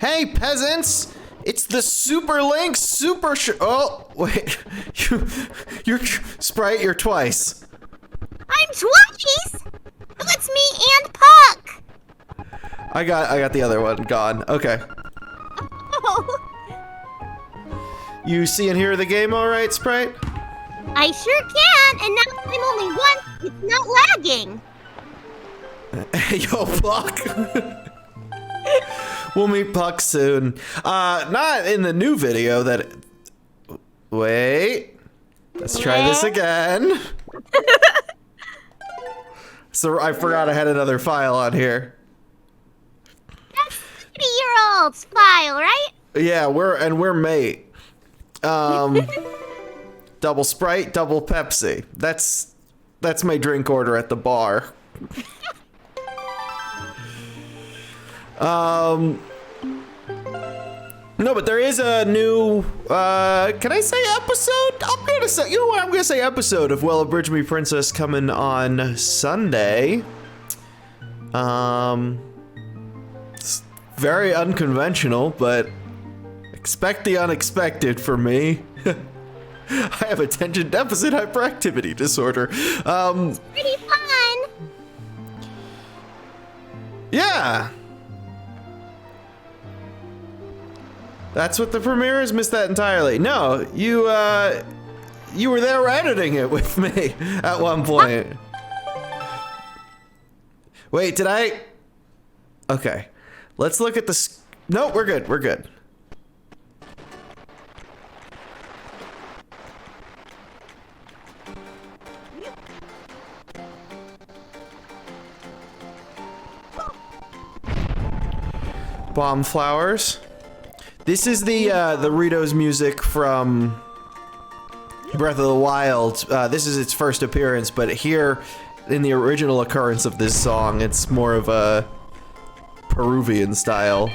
Hey, peasants! It's the Super Link Super Oh, wait. You're Sprite, you're twice. I'm twice? That's me and Puck! I got the other one gone. Okay. Oh. You see and hear the game all right, Sprite? I sure can, and now I'm only one. It's not lagging. Yo, Puck. We'll meet Puck soon. Not in the new video that... Wait. Let's try this again. So I forgot I had another file on here. That's 30-year-old's file, right? Yeah, we're mate. Double Sprite, double Pepsi. That's my drink order at the bar. No, but there is a new, can I say episode? I'm gonna say, you know what? I'm gonna say episode of Well, Abridge Me Princess coming on Sunday. It's very unconventional, but expect the unexpected for me. I have attention deficit hyperactivity disorder. Pretty fun. Yeah. That's what the premiere is? Missed that entirely. No, you were there editing it with me at one point. Wait, did I? Okay. Let's look at the no, we're good, we're good. Bomb flowers. This is the Rito's music from Breath of the Wild. This is its first appearance, but here in the original occurrence of this song, it's more of a Peruvian style.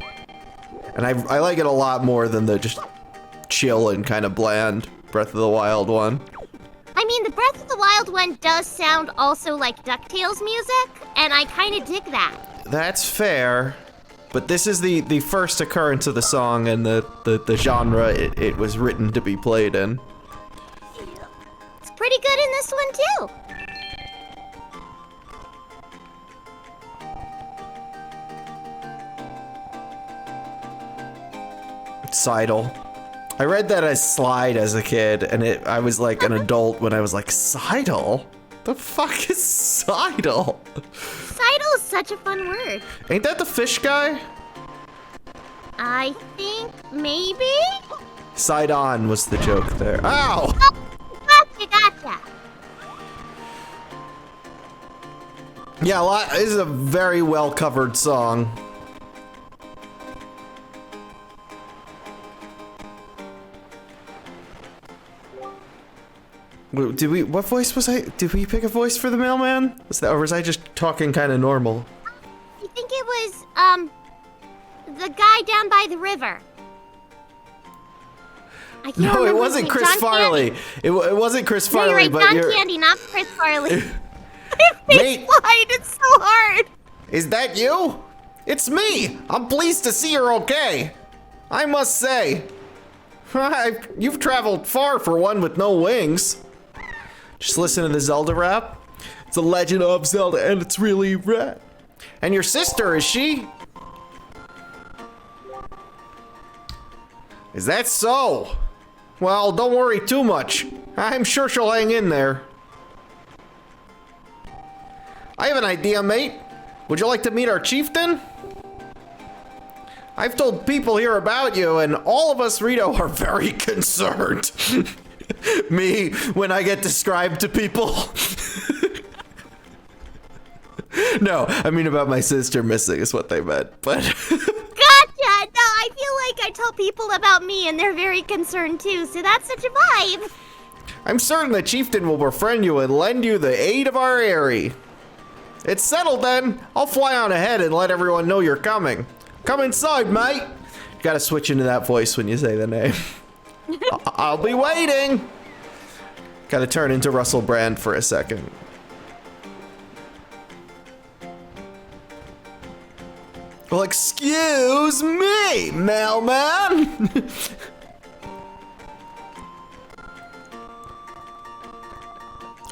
And I like it a lot more than the just chill and kind of bland Breath of the Wild one. I mean, the Breath of the Wild one does sound also like DuckTales music, and I kind of dig that. That's fair. But this is the first occurrence of the song and the genre it was written to be played in. It's pretty good in this one, too. Sidle. I read that as slide as a kid, and I was like an adult when I was like, Sidle? The fuck is Sidle? Sidle is such a fun word. Ain't that the fish guy? I think maybe? Side on was the joke there. Ow! Oh, gotcha. Yeah, this is a very well covered song. What voice was I? Did we pick a voice for the mailman? Or was I just talking kind of normal? I think it was, the guy down by the river. I can't No, it wasn't Chris Farley. It wasn't Chris Farley, no, you're right, but John Candy, not Chris Farley. Mate, it's so hard. Is that you? It's me. I'm pleased to see you're okay. I must say, you've traveled far for one with no wings. Just listen to the Zelda rap. It's a Legend of Zelda, and it's really rad. And your sister, is she? Is that so? Well, don't worry too much. I'm sure she'll hang in there. I have an idea, mate. Would you like to meet our chieftain? I've told people here about you, and all of us Rito are very concerned. Me, when I get described to people. No, I mean about my sister missing is what they meant, but... Gotcha! No, I feel like I tell people about me and they're very concerned too, so that's such a vibe. I'm certain the chieftain will befriend you and lend you the aid of our Aerie. It's settled then. I'll fly on ahead and let everyone know you're coming. Come inside, mate. You gotta switch into that voice when you say the name. I'll be waiting. Gotta turn into Russell Brand for a second. Well, excuse me, mailman.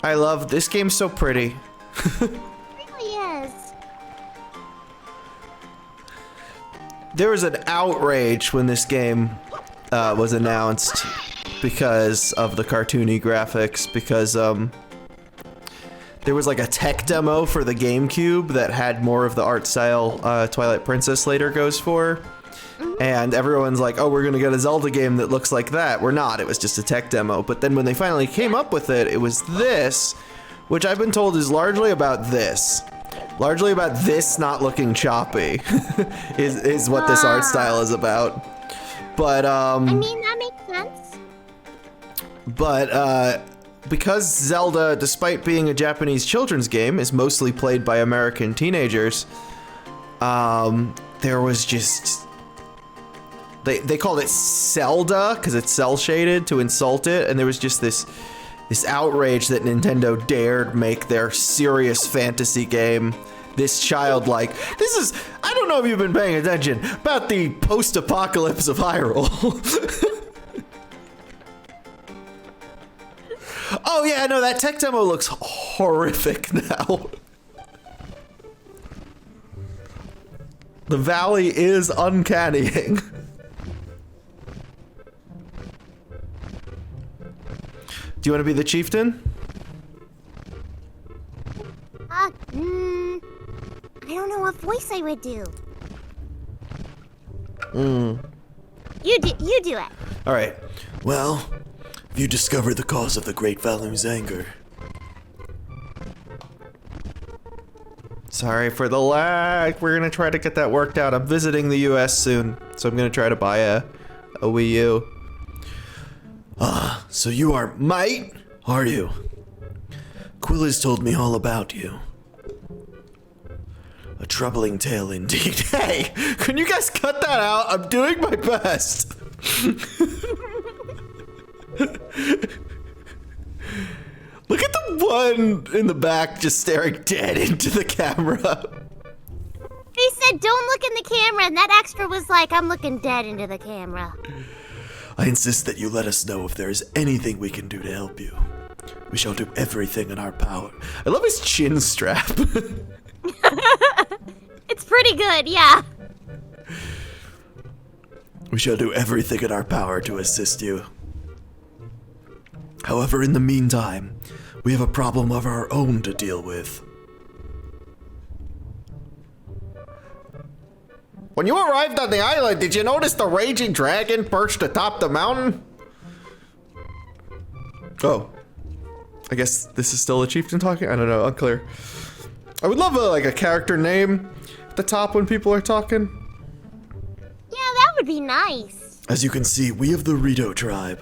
I love this game. So pretty. It really is. There was an outrage when this game was announced because of the cartoony graphics, because there was like a tech demo for the GameCube that had more of the art style Twilight Princess later goes for. And everyone's like, oh, we're gonna get a Zelda game that looks like that. We're not, it was just a tech demo. But then when they finally came up with it, it was this, which I've been told is largely about this. Largely about this not looking choppy is what this art style is about. But I mean, that makes sense. But because Zelda, despite being a Japanese children's game, is mostly played by American teenagers, there was just... They called it Zelda because it's cell shaded to insult it, and there was just this outrage that Nintendo dared make their serious fantasy game this childlike. This is, I don't know if you've been paying attention, about the post-apocalypse of Hyrule. Oh yeah, no, that tech demo looks horrific now. The valley is uncannying. Do you want to be the chieftain? I don't know what voice I would do. You do it. All right. Well, you discovered the cause of the Great Valu's anger. Sorry for the lag. We're gonna try to get that worked out. I'm visiting the US soon, so I'm gonna try to buy a Wii U. So you are mate, are you? Quill has told me all about you. A troubling tale indeed. Hey, can you guys cut that out? I'm doing my best. Look at the one in the back just staring dead into the camera. They said don't look in the camera, and that extra was like, I'm looking dead into the camera. I insist that you let us know if there is anything we can do to help you. We shall do everything in our power. I love his chin strap. It's pretty good, yeah. We shall do everything in our power to assist you. However, in the meantime, we have a problem of our own to deal with. When you arrived on the island, did you notice the raging dragon perched atop the mountain? Oh. I guess this is still a chieftain talking? I don't know, unclear. I would love a character name at the top when people are talking. Yeah, that would be nice. As you can see, we of the Rito tribe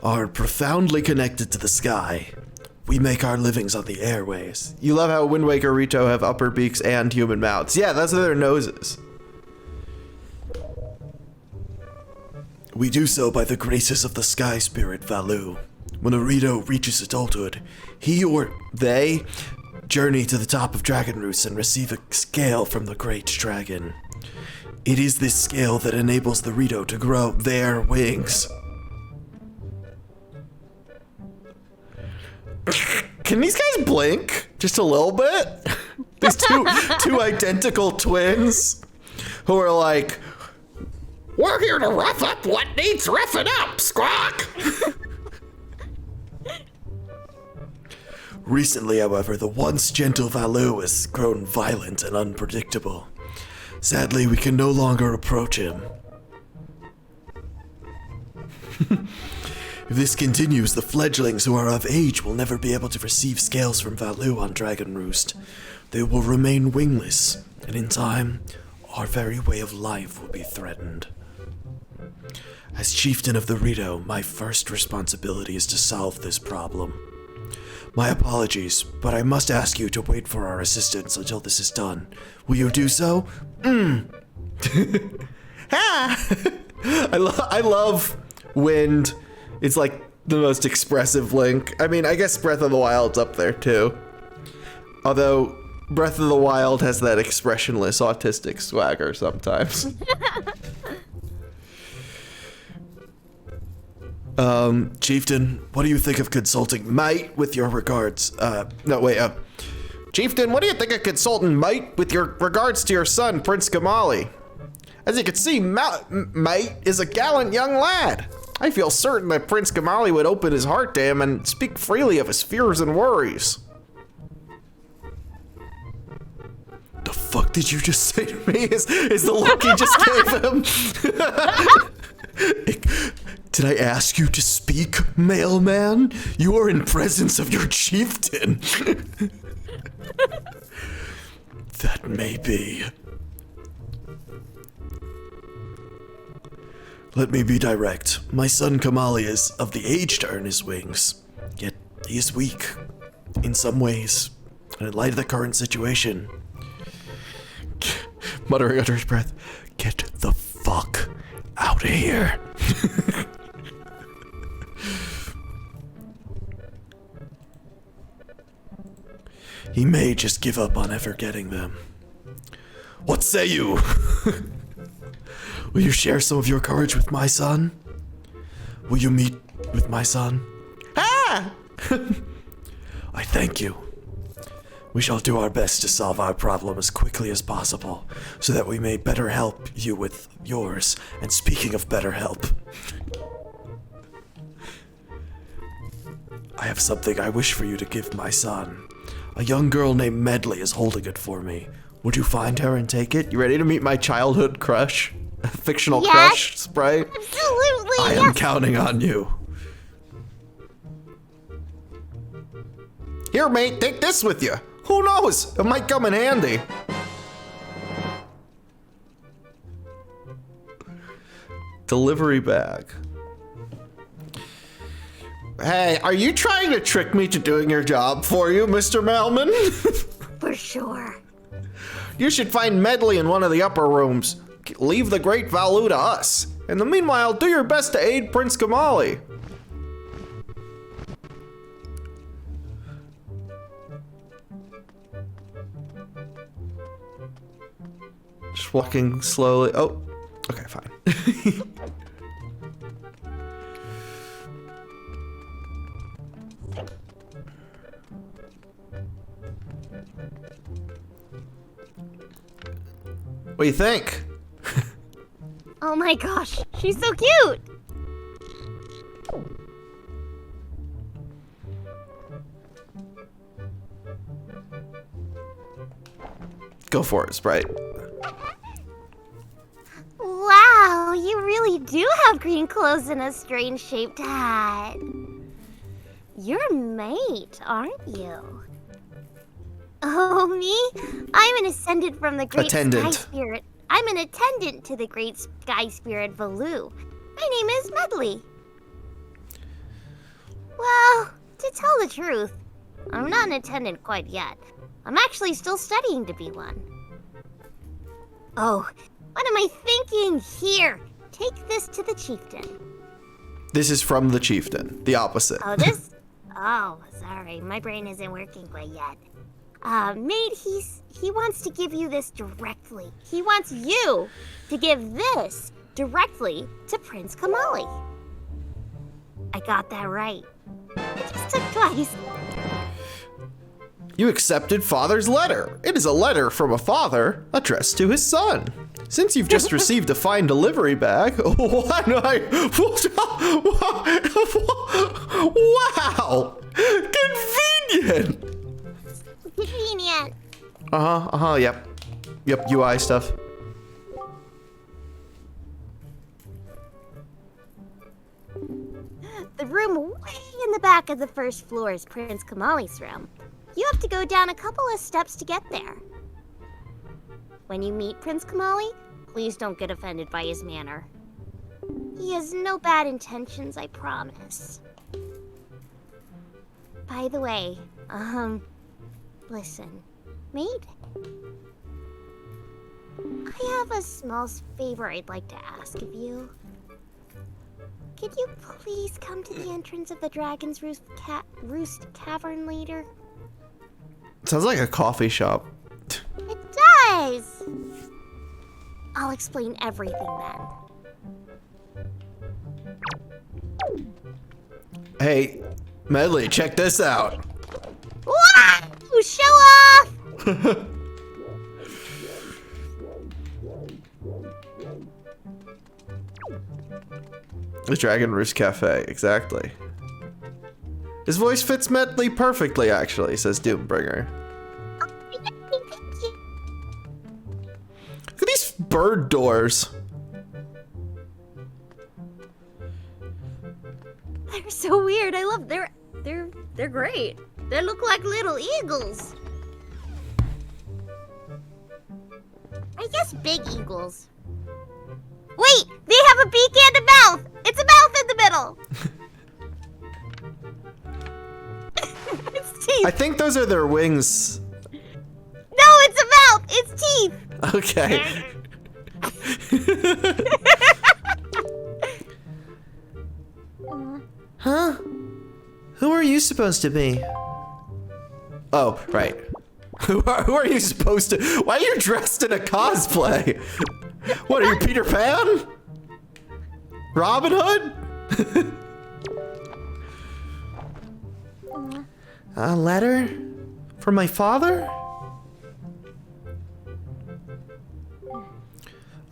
are profoundly connected to the sky. We make our livings on the airways. You love how Wind Waker Rito have upper beaks and human mouths. Yeah, those are their noses. We do so by the graces of the sky spirit Valu. When a Rito reaches adulthood, he or they journey to the top of Dragon Roost and receive a scale from the Great Dragon. It is this scale that enables the Rito to grow their wings. Can these guys blink? Just a little bit? These two identical twins who are like, we're here to rough up what needs roughing up, Squawk! Recently, however, the once gentle Valu has grown violent and unpredictable. Sadly, we can no longer approach him. If this continues, the fledglings who are of age will never be able to receive scales from Valu on Dragon Roost. They will remain wingless, and in time, our very way of life will be threatened. As chieftain of the Rito, my first responsibility is to solve this problem. My apologies, but I must ask you to wait for our assistance until this is done. Will you do so? I love Wind. It's like the most expressive Link. I mean, I guess Breath of the Wild's up there too. Although, Breath of the Wild has that expressionless autistic swagger sometimes. Chieftain, what do you think of consulting mate with your regards? Chieftain, what do you think of consulting mate with your regards to your son, Prince Kamali? As you can see, mate is a gallant young lad. I feel certain that Prince Kamali would open his heart to him and speak freely of his fears and worries. The fuck did you just say to me? Is the look he just gave him? Did I ask you to speak, mailman? You are in presence of your chieftain. That may be. Let me be direct. My son Kamali is of the age to earn his wings, yet he is weak in some ways. And in light of the current situation, muttering under his breath, get the fuck out of here. He may just give up on ever getting them. What say you? Will you share some of your courage with my son? Will you meet with my son? Ah! I thank you. We shall do our best to solve our problem as quickly as possible, so that we may better help you with yours. And speaking of better help, I have something I wish for you to give my son. A young girl named Medley is holding it for me. Would you find her and take it? You ready to meet my childhood crush? A fictional crush, Sprite? Absolutely, I am counting on you. Here, mate, take this with you. Who knows? It might come in handy. Delivery bag. Hey, are you trying to trick me to doing your job for you, Mr. Mailman? For sure. You should find Medley in one of the upper rooms. Leave the great Valu to us. In the meanwhile, do your best to aid Prince Kamali. Just walking slowly. Oh, okay, fine. What do you think? Oh my gosh, she's so cute! Go for it, Sprite. Wow, you really do have green clothes and a strange shaped hat. You're a mate, aren't you? Oh, me? I'm an ascendant from the great sky spirit. I'm an attendant to the great sky spirit Valu. My name is Medley. Well, to tell the truth, I'm not an attendant quite yet. I'm actually still studying to be one. Oh, what am I thinking? Here, take this to the chieftain. This is from the chieftain, the opposite. Oh, this? Oh, sorry, my brain isn't working quite yet. Mate, he wants to give you this directly. He wants you to give this directly to Prince Kamali. I got that right. It just took twice. You accepted father's letter. It is a letter from a father addressed to his son. Since you've just received a fine delivery bag, wow, convenient. Convenient. Yep, UI stuff. The room way in the back of the first floor is Prince Kamali's room. You have to go down a couple of steps to get there. When you meet Prince Kamali, please don't get offended by his manner. He has no bad intentions, I promise. By the way, listen, mate? I have a small favor I'd like to ask of you. Could you please come to the entrance of the Dragon's Roost Cavern later? Sounds like a coffee shop. It does. I'll explain everything then. Hey, Medley, check this out. Wow! Show off! The Dragon Roost Cafe, exactly. His voice fits Medley perfectly, actually, says Doombringer. Look at these bird doors. They're so weird. I love they're great. They look like little eagles. I guess big eagles. Wait, they have a beak and a mouth. It's a mouth in the middle. It's teeth. I think those are their wings. No, it's a mouth. It's teeth. Okay. Huh? Who are you supposed to be? Oh, right. Who are you supposed to? Why are you dressed in a cosplay? What are you, Peter Pan? Robin Hood? A letter from my father?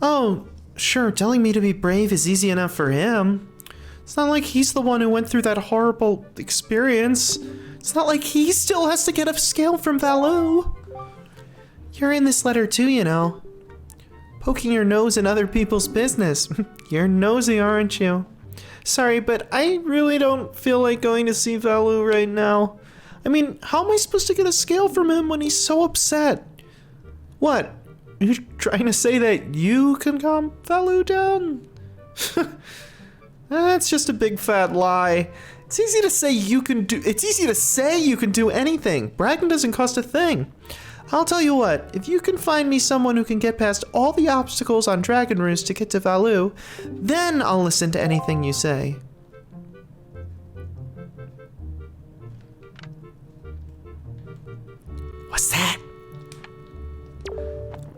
Oh, sure, telling me to be brave is easy enough for him. It's not like he's the one who went through that horrible experience. It's not like he still has to get a scale from Valoo. You're in this letter too, you know. Poking your nose in other people's business. You're nosy, aren't you? Sorry, but I really don't feel like going to see Valoo right now. I mean, how am I supposed to get a scale from him when he's so upset? What? You're trying to say that you can calm Valoo down? That's just a big fat lie. It's easy to say you can do anything. Bragging doesn't cost a thing. I'll tell you what, if you can find me someone who can get past all the obstacles on Dragon Roost to get to Valoo, then I'll listen to anything you say. What's that?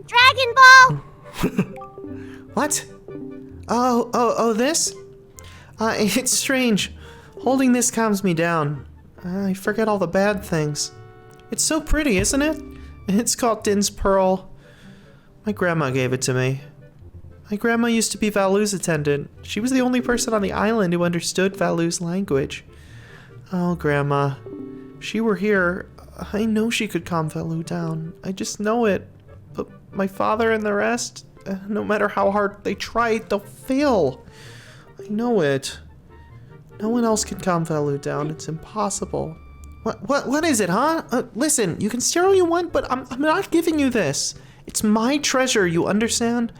Dragon Ball! What? Oh, this? It's strange. Holding this calms me down. I forget all the bad things. It's so pretty, isn't it? It's called Din's Pearl. My grandma gave it to me. My grandma used to be Valoo's attendant. She was the only person on the island who understood Valoo's language. Oh, Grandma. If she were here, I know she could calm Valoo down. I just know it. But my father and the rest, no matter how hard they try, they'll fail. I know it. No one else can calm Valoo down. It's impossible. What is it, huh? Listen, you can steal all you want, but I'm not giving you this. It's my treasure, you understand?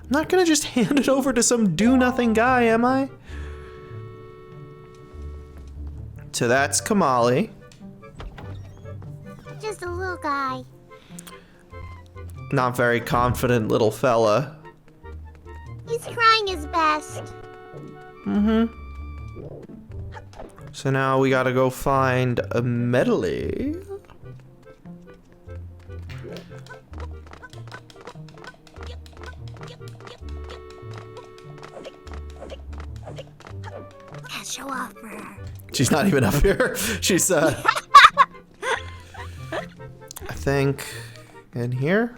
I'm not gonna just hand it over to some do-nothing guy, am I? So that's Kamali. Just a little guy. Not very confident little fella. He's trying his best. Mm-hmm. So now we gotta go find a Medley. Yeah, show off for her. She's not even up here. She's I think in here.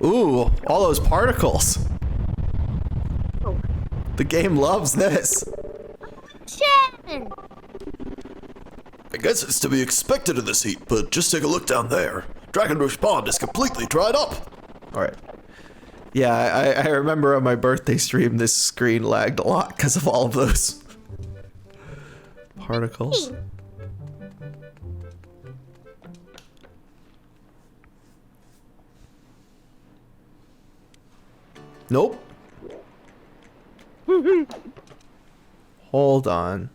Ooh, all those particles. Oh. The game loves this. Shen! I guess it's to be expected in this heat, but just take a look down there. Dragon Roost Pond is completely dried up. Alright. Yeah, I remember on my birthday stream this screen lagged a lot because of all of those particles. Hey. Nope. Hold on.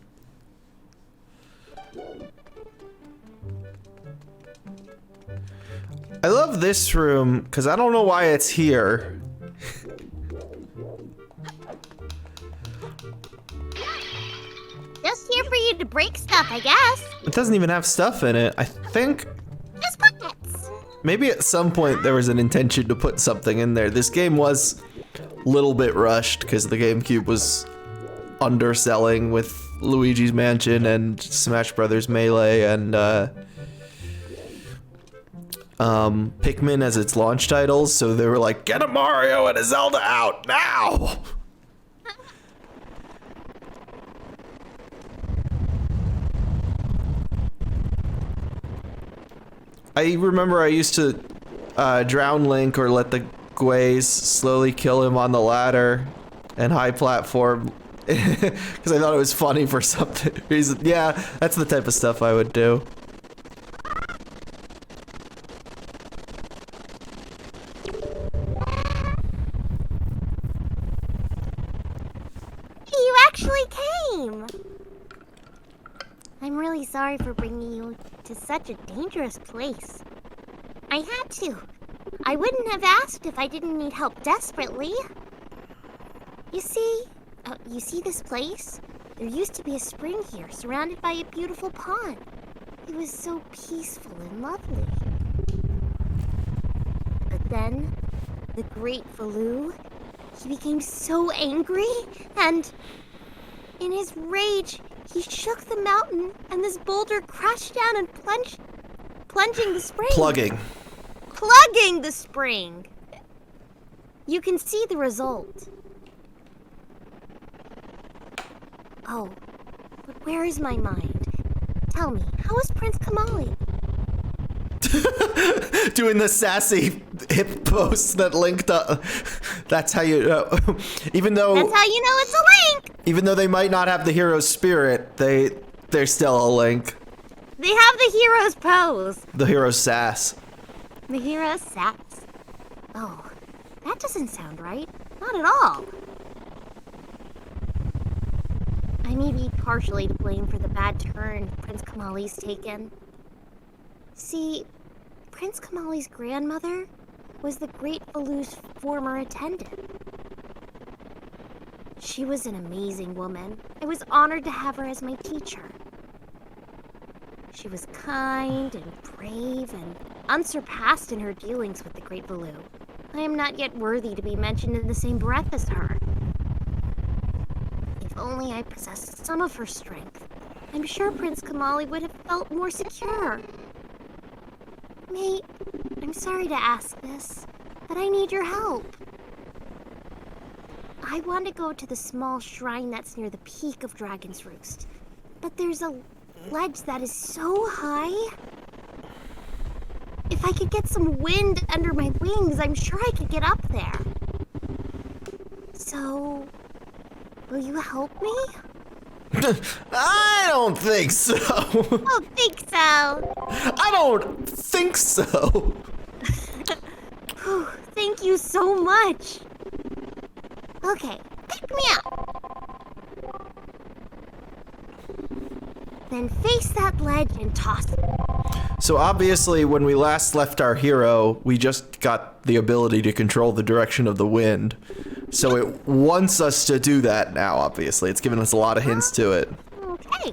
I love this room because I don't know why it's here. Just here for you to break stuff, I guess. It doesn't even have stuff in it. I think Just pockets. maybe at some point there was an intention to put something in there. This game was a little bit rushed because the GameCube was underselling with Luigi's Mansion and Smash Brothers Melee and Pikmin as its launch titles, so they were like, get a Mario and a Zelda out now! I remember I used to drown Link or let the Gways slowly kill him on the ladder and high platform because I thought it was funny for some reason. Yeah, that's the type of stuff I would do. You actually came! I'm really sorry for bringing you to such a dangerous place. I had to. I wouldn't have asked if I didn't need help desperately. You see this place? There used to be a spring here, surrounded by a beautiful pond. It was so peaceful and lovely. But then, the great Valoo, he became so angry, and in his rage, he shook the mountain, and this boulder crashed down and plunging the spring. Plugging The spring. You can see the result. Oh, but where is my mind? Tell me, how is Prince Kamali? Doing the sassy hip posts that linked up. That's how you know. Even though That's how you know it's a link! even though they might not have the hero spirit, they're still a link. They have the hero's pose. The hero sass. The hero's sass. Oh, that doesn't sound right. Not at all. I may be partially to blame for the bad turn Prince Kamali's taken. See, Prince Kamali's grandmother was the great Valoo's former attendant. She was an amazing woman. I was honored to have her as my teacher. She was kind and brave and unsurpassed in her dealings with the great Valoo. I am not yet worthy to be mentioned in the same breath as her. If only I possessed some of her strength, I'm sure Prince Kamali would have felt more secure. Mate, I'm sorry to ask this, but I need your help. I want to go to the small shrine that's near the peak of Dragon's Roost, but there's a ledge that is so high. If I could get some wind under my wings, I'm sure I could get up there. So, will you help me? I don't think so. I don't think so. I don't think so. Whew, thank you so much. Okay, pick me up. Then face that ledge and toss it. So obviously, when we last left our hero, we just got the ability to control the direction of the wind. So it wants us to do that now, obviously. It's given us a lot of hints to it. Okay.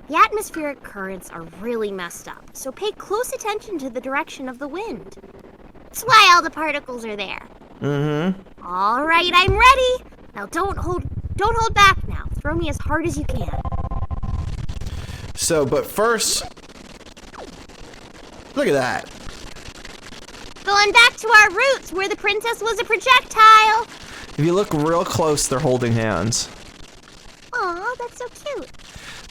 The atmospheric currents are really messed up, so pay close attention to the direction of the wind. That's why all the particles are there. Mm-hmm. All right, I'm ready. Now don't hold back now. Throw me as hard as you can. So, but first, look at that. Going back to our roots, where the princess was a projectile. If you look real close, they're holding hands. Aw, that's so cute.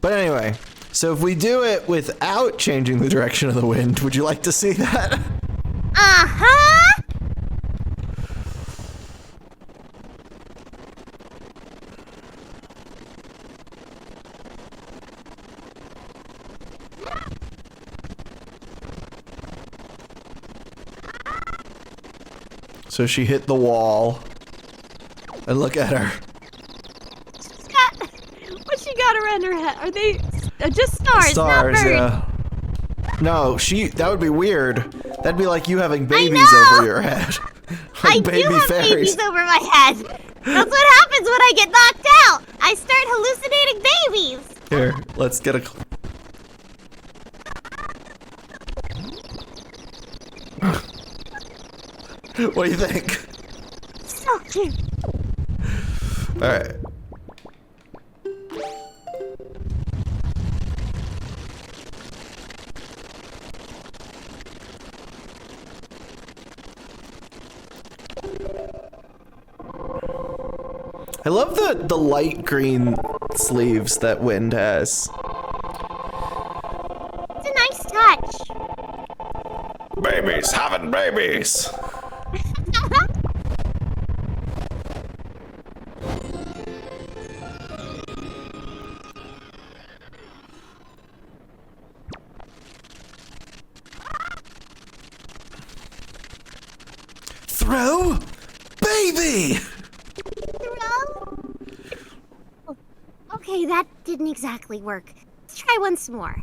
But anyway, so if we do it without changing the direction of the wind, would you like to see that? Uh-huh. So she hit the wall. And look at her. What's she got around her head? Are they just stars, Stars, not birds? yeah. No, that would be weird. That'd be like you having babies over your head. Like I baby do have fairies. babies over my head. That's what happens when I get knocked out. I start hallucinating babies. Here, let's get a... What do you think? So cute. All right. I love the light green sleeves that Wind has. It's a nice touch. Babies having babies. Throw, baby. Throw? Oh, okay, that didn't exactly work. Let's try once more.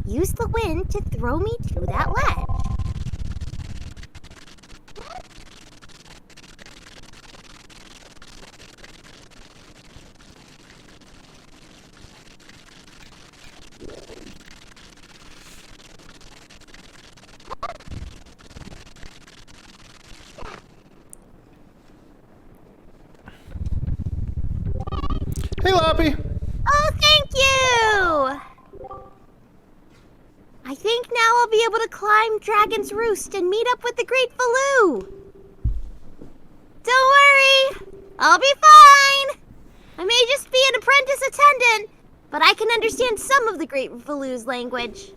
Use the wind to throw me to that ledge. Hey, Loppy. Oh, thank you! I think now I'll be able to climb Dragon's Roost and meet up with the Great Valoo. Don't worry, I'll be fine. I may just be an apprentice attendant, but I can understand some of the Great Valoo's language.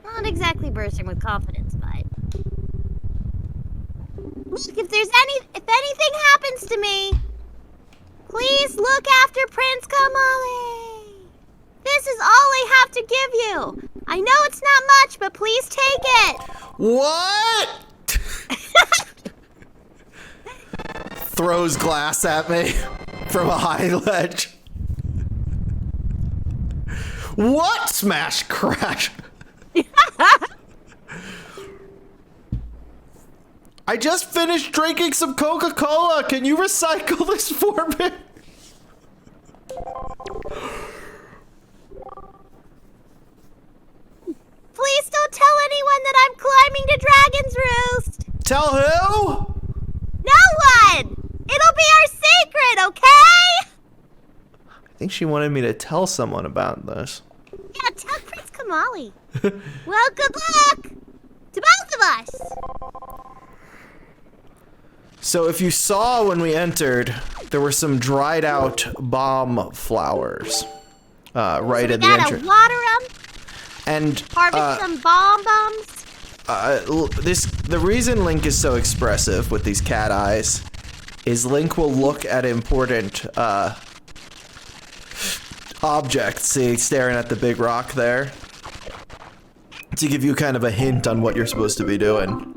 Not exactly bursting with confidence, but... Look, if anything happens to me, please look after Prince Kamali. This is all I have to give you. I know it's not much, but please take it. What? Throws glass at me from a high ledge. What? Smash, crash. I just finished drinking some Coca-Cola. Can you recycle this for me? Please don't tell anyone that I'm climbing to Dragon's Roost. Tell who? No one! It'll be our secret, okay? I think she wanted me to tell someone about this. Yeah, tell Prince Kamali. Well, good luck to both of us. So if you saw when we entered, there were some dried out bomb flowers right at the Gotta entrance. water them, And harvest some bombs. the reason Link is so expressive with these cat eyes is Link will look at important objects, see, staring at the big rock there, to give you kind of a hint on what you're supposed to be doing.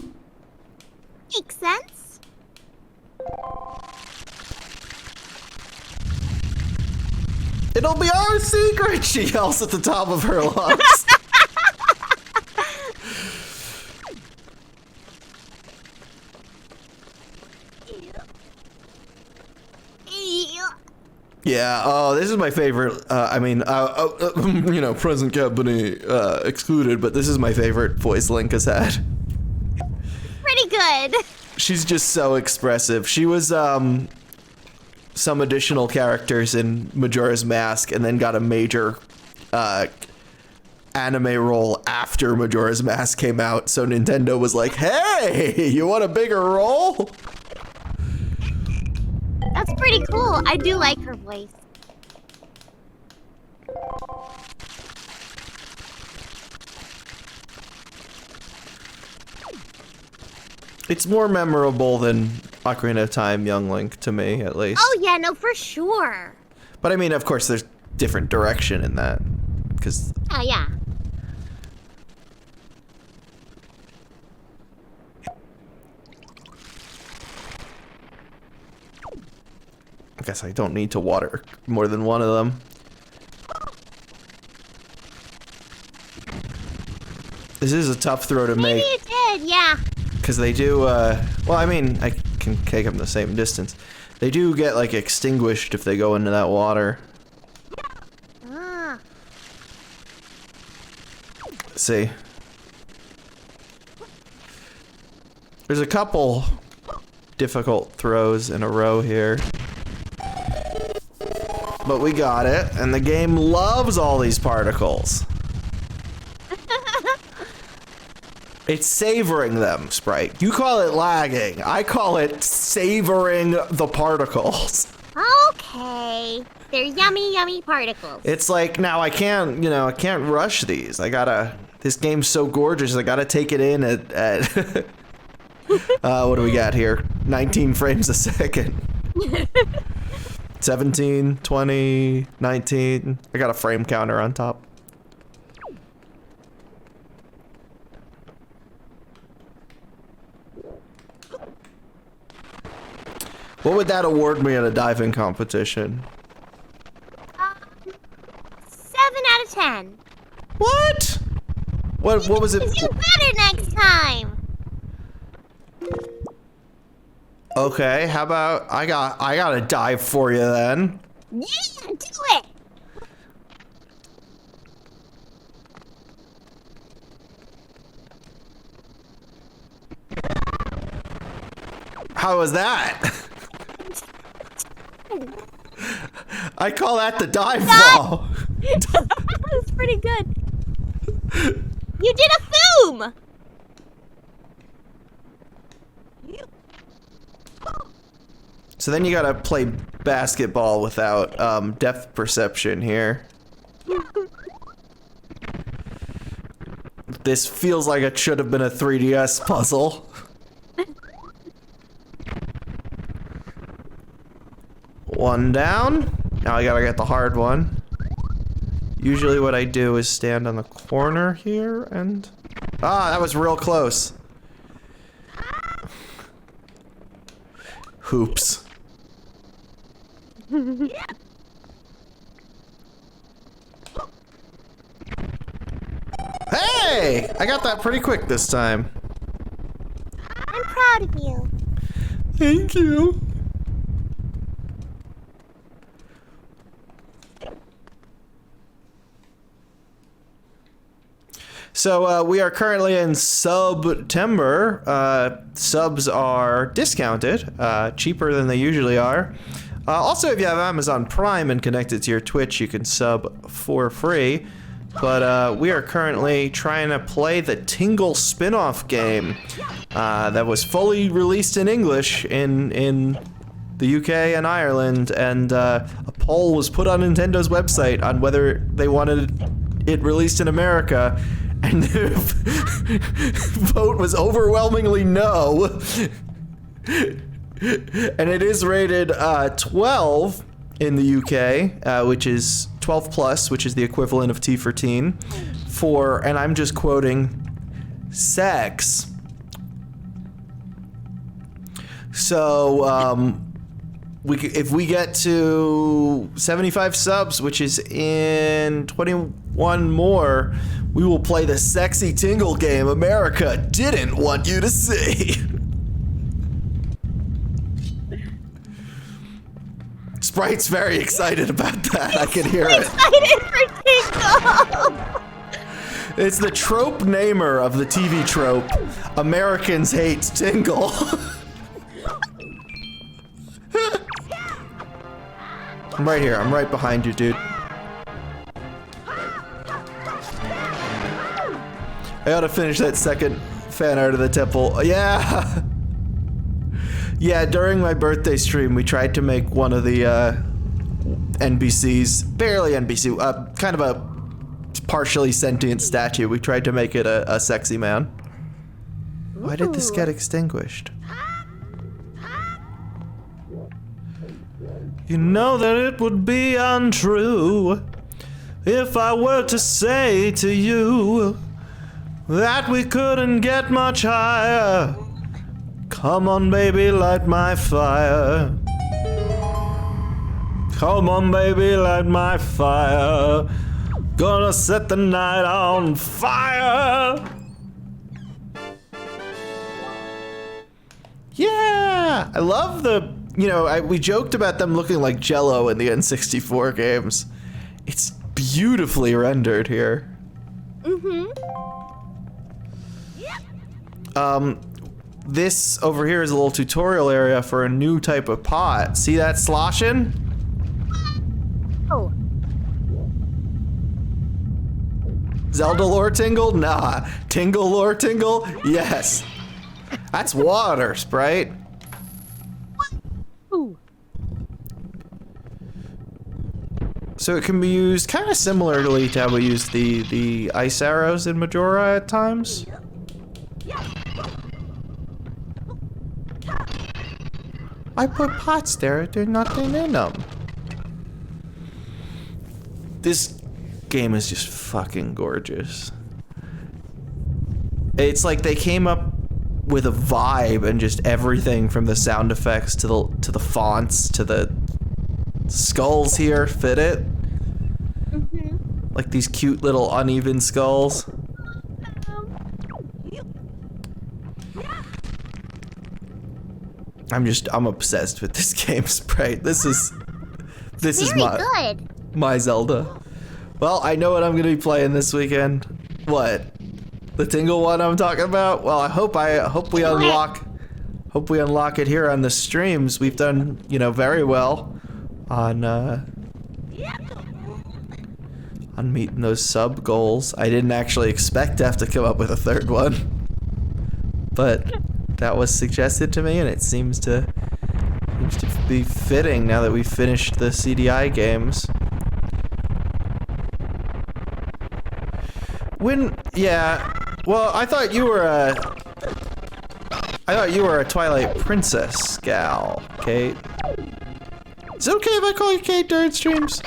Makes sense. It'll be our secret, she yells at the top of her lungs. Yeah, oh, this is my favorite, you know, present company excluded, but this is my favorite voice Link has had. Pretty good. She's just so expressive. She was, some additional characters in Majora's Mask and then got a major, anime role after Majora's Mask came out, so Nintendo was like, hey, you want a bigger role? That's pretty cool. I do like her voice. It's more memorable than Ocarina of Time Young Link, to me, at least. Oh yeah, no, for sure. But I mean, of course, there's different direction in that, because... Oh yeah. I guess I don't need to water more than one of them. This is a tough throw to Maybe make. you did, yeah. Because they do, well, I mean, I can take them the same distance. They do get, like, extinguished if they go into that water. Ah. See? There's a couple difficult throws in a row here. But we got it, and the game loves all these particles. It's savoring them, Sprite. You call it lagging. I call it savoring the particles. Okay. They're yummy, yummy particles. It's like, now I can't, you know, I can't rush these. This game's so gorgeous, I gotta take it in at what do we got here? 19 frames a second. 17, 20, 19. I got a frame counter on top. What would that award me at a diving competition? 7 out of 10. What? What was it? Do better next time. Okay, how about I gotta dive for you then. Yeah, do it. How was that? I call that the dive ball. That was pretty good. You did a foom. So then you gotta play basketball without depth perception here. This feels like it should have been a 3DS puzzle. One down. Now I gotta get the hard one. Usually what I do is stand on the corner here and... Ah, that was real close. Hoops. Hey! I got that pretty quick this time. I'm proud of you. Thank you. So we are currently in September. Subs are discounted, cheaper than they usually are. Also, if you have Amazon Prime and connected to your Twitch, you can sub for free. But we are currently trying to play the Tingle spin-off game that was fully released in English in the UK and Ireland, and a poll was put on Nintendo's website on whether they wanted it released in America. And the vote was overwhelmingly no. And it is rated 12 in the UK, which is 12 plus, which is the equivalent of T for teen, for, and I'm just quoting, sex. So, if we get to 75 subs, which is in 21 more, we will play the sexy Tingle game America didn't want you to see. Sprite's very excited about that. I can hear it. Excited for Tingle. It's the trope namer of the TV trope. Americans hate Tingle. I'm right here. I'm right behind you, dude. I gotta finish that second fan art of the temple. Yeah! Yeah, during my birthday stream, we tried to make one of the NPCs, barely NPC, kind of a partially sentient statue. We tried to make it a sexy man. Why did this get extinguished? You know that it would be untrue if I were to say to you that we couldn't get much higher. Come on, baby, light my fire. Come on, baby, light my fire. Gonna set the night on fire. Yeah, I love the, you know, we joked about them looking like Jello in the N64 games. It's beautifully rendered here. this over here is a little tutorial area for a new type of pot. See that sloshing? Oh. Zelda lore tingle? Nah. Tingle lore tingle? Yes. That's water, Sprite. Ooh. So it can be used kind of similarly to how we use the ice arrows in Majora at times. I put pots there, there's nothing in them. This game is just fucking gorgeous. It's like they came up with a vibe and just everything from the sound effects to the fonts to the skulls here fit it. Like these cute little uneven skulls. I'm obsessed with this game, Sprite. This is my Zelda. Well, I know what I'm gonna be playing this weekend. What? The Tingle one I'm talking about? Well, I hope we unlock it here on the streams. We've done, you know, very well on meeting those sub goals. I didn't actually expect to have to come up with a third one, but that was suggested to me, and it seems to be fitting now that we've finished the CDI games. Well, I thought you were a Twilight Princess gal, Kate. Is it okay if I call you Kate during streams?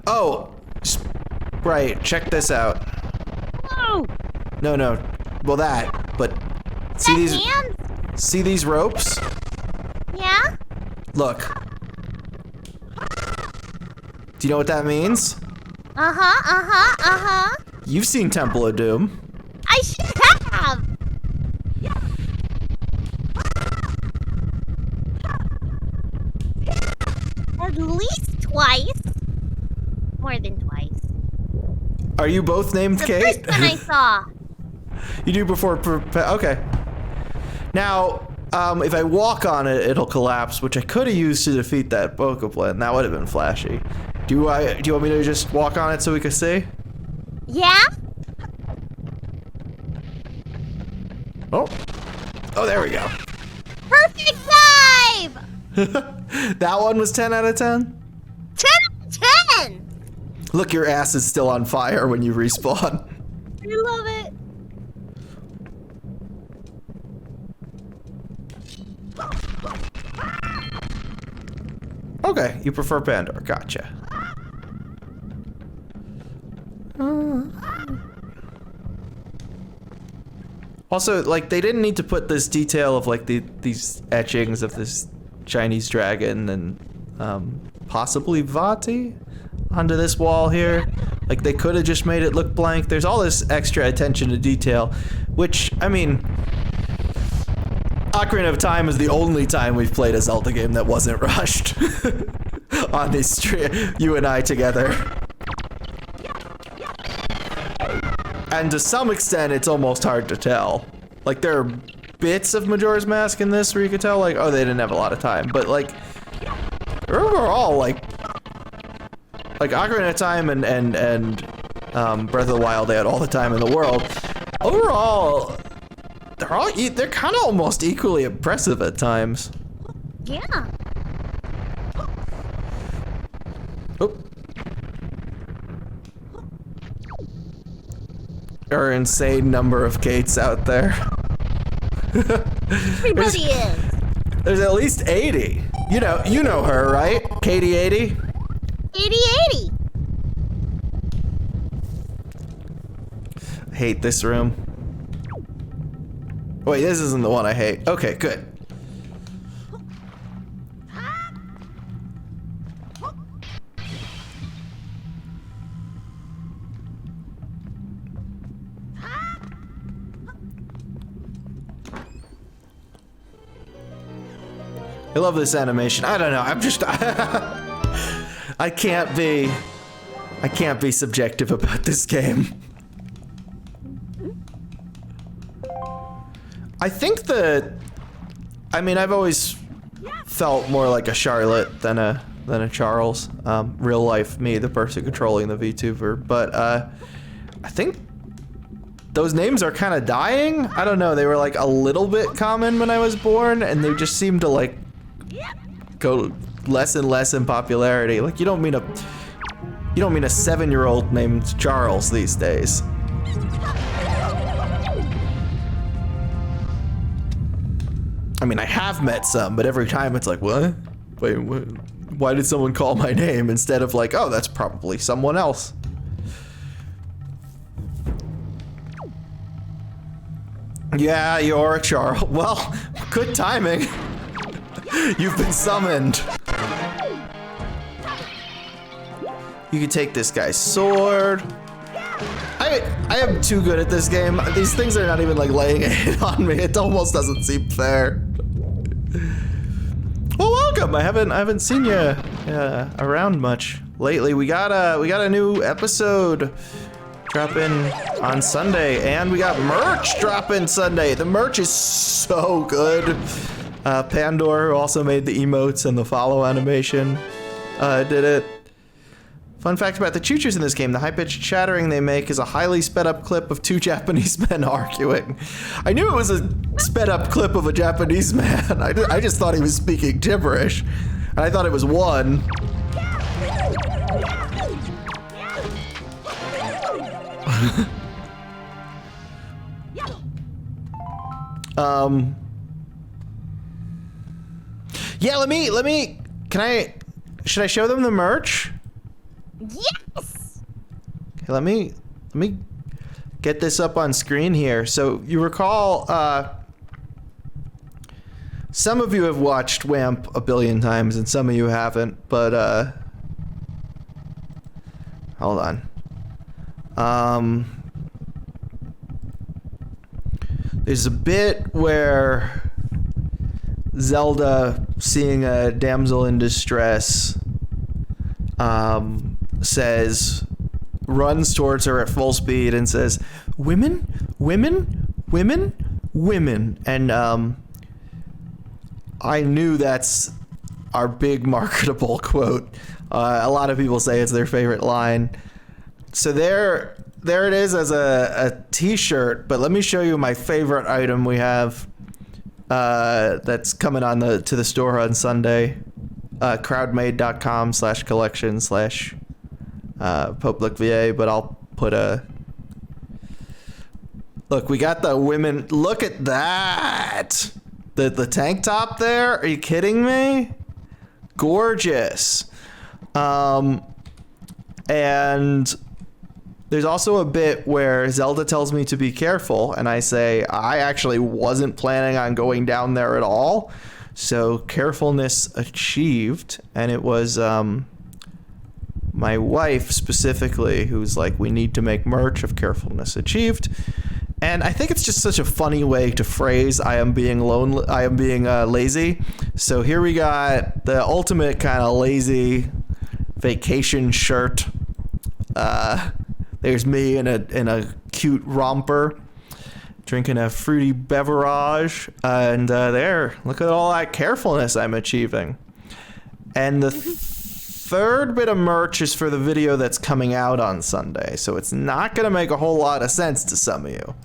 Oh, right, check this out. Whoa. No. Well, but see these ropes? Yeah? Look. Do you know what that means? Uh-huh. You've seen Temple of Doom. I should have! At least twice. More than twice. Are you both named The Kate? first one I saw. You do before, okay. Now, if I walk on it, it'll collapse, which I could have used to defeat that Bokoblin. That would have been flashy. Do you want me to just walk on it so we can see? Yeah? Oh, there we go. Perfect 5! That one was 10 out of 10? 10 out of 10! Look, your ass is still on fire when you respawn. I love it. Okay, you prefer Pandora, gotcha. Also, like, they didn't need to put this detail of, like, these etchings of this Chinese dragon and possibly Vati onto this wall here. Like, they could have just made it look blank. There's all this extra attention to detail, which, I mean, Ocarina of Time is the only time we've played a Zelda game that wasn't rushed on this stream, you and I together. And to some extent, it's almost hard to tell. Like, there are bits of Majora's Mask in this where you could tell, like, oh, they didn't have a lot of time. But, like, overall, like Ocarina of Time and Breath of the Wild, they had all the time in the world. Overall, they're kind of almost equally impressive at times. Yeah. Oop. There are an insane number of Kates out there. Everybody is. There's at least 80. You know her, right? Katie 80? 80-80. I hate this room. Wait, this isn't the one I hate. Okay, good. I love this animation. I don't know. I'm just I can't be subjective about this game. I think I mean, I've always felt more like a Charlotte than a Charles. Real life me, the person controlling the VTuber. But I think those names are kind of dying. I don't know. They were like a little bit common when I was born, and they just seem to like go less and less in popularity. Like you don't mean a 7-year-old named Charles these days. I mean, I have met some, but every time it's like, what? Wait, what? Why did someone call my name instead of like, oh, that's probably someone else? Yeah, you're a Charles. Well, good timing. You've been summoned. You can take this guy's sword. I am too good at this game. These things are not even like laying a hit on me. It almost doesn't seem fair. Well, welcome. I haven't seen you around much lately. We got a new episode dropping on Sunday, and we got merch dropping Sunday. The merch is so good. Pandor, who also made the emotes and the follow animation, did it. Fun fact about the choo-choos in this game, the high-pitched chattering they make is a highly sped-up clip of 2 Japanese men arguing. I knew it was a sped-up clip of a Japanese man. I just thought he was speaking gibberish. And I thought it was one. Yeah, should I show them the merch? Yes! Okay, let me get this up on screen here. So you recall, some of you have watched WAMP a billion times and some of you haven't, but hold on. There's a bit where Zelda, seeing a damsel in distress, runs towards her at full speed and says, women, women, women, women. And I knew that's our big marketable quote. A lot of people say it's their favorite line. So there it is as a t-shirt, but let me show you my favorite item we have that's coming to the store on Sunday. crowdmade.com/collection/public but I'll put look, we got the women. Look at that. The tank top there. Are you kidding me? Gorgeous. And there's also a bit where Zelda tells me to be careful, and I say I actually wasn't planning on going down there at all. So carefulness achieved, and it was my wife specifically who's like, we need to make merch of carefulness achieved. And I think it's just such a funny way to phrase I am being lazy. So here we got the ultimate kind of lazy vacation shirt. There's me in a cute romper, drinking a fruity beverage, and there, look at all that carefulness I'm achieving. And the third bit of merch is for the video that's coming out on Sunday, so it's not gonna make a whole lot of sense to some of you.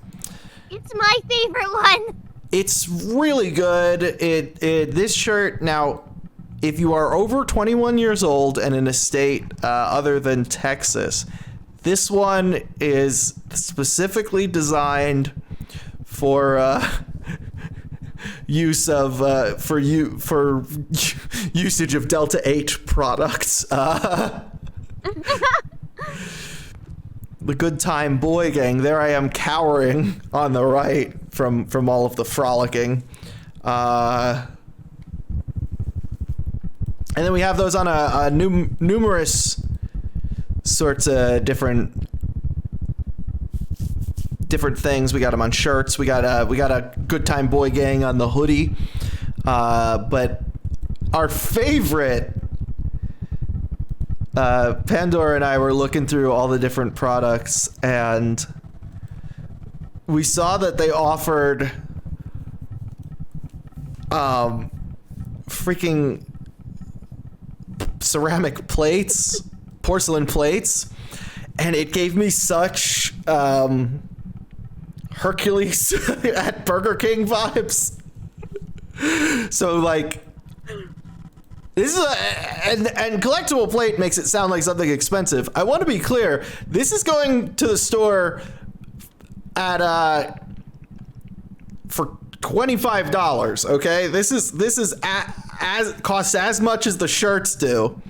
It's my favorite one. It's really good. This shirt, now, if you are over 21 years old and in a state other than Texas, this one is specifically designed for usage of Delta 8 products. The Good Time Boy Gang. There I am cowering on the right from all of the frolicking. And then we have those on numerous sorts of different things. We got them on shirts. We got a Good Time Boy Gang on the hoodie. But our favorite, Pandora and I were looking through all the different products, and we saw that they offered freaking ceramic plates, porcelain plates, and it gave me such Hercules at Burger King vibes. So like, this is and collectible plate makes it sound like something expensive. I want to be clear. This is going to the store at for $25. Okay, this is as costs as much as the shirts do.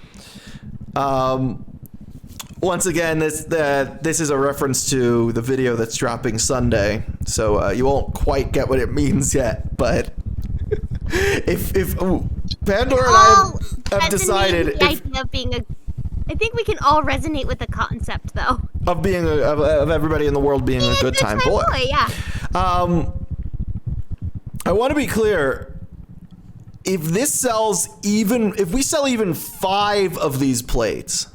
Once again, this is a reference to the video that's dropping Sunday, so you won't quite get what it means yet. But if Pandora and I have decided, the idea of being I think we can all resonate with the concept, though, of being of everybody in the world being a good time boy. Yeah. I want to be clear. If this sells if we sell even 5 of these plates,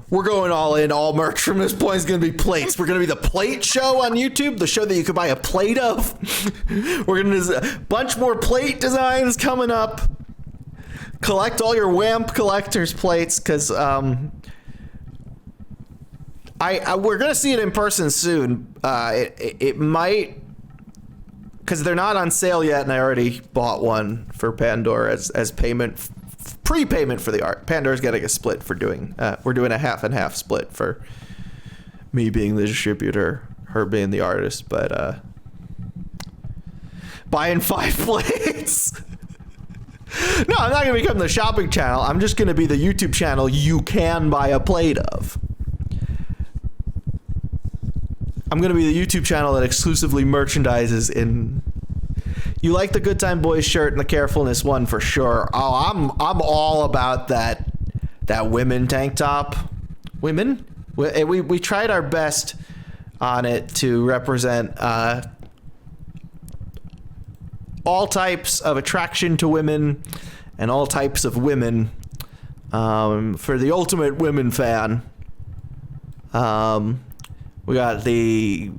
we're going all in. All merch from this point is going to be plates. We're going to be the plate show on YouTube, the show that you could buy a plate of. We're going to a bunch more plate designs coming up. Collect all your WAMP collector's plates, because we're going to see it in person soon. It might, because they're not on sale yet, and I already bought one for Pandora as payment. Prepayment for the art. Pandora's getting a split for doing. We're doing a half and half split for me being the distributor, her being the artist. But buying 5 plates. No, I'm not gonna become the shopping channel. I'm just gonna be the YouTube channel you can buy a plate of. I'm gonna be the YouTube channel that exclusively merchandises in. You like the Good Time Boys shirt and the Carefulness one for sure. Oh, I'm all about that women tank top. Women? We tried our best on it to represent all types of attraction to women and all types of women. For the ultimate women fan, we got the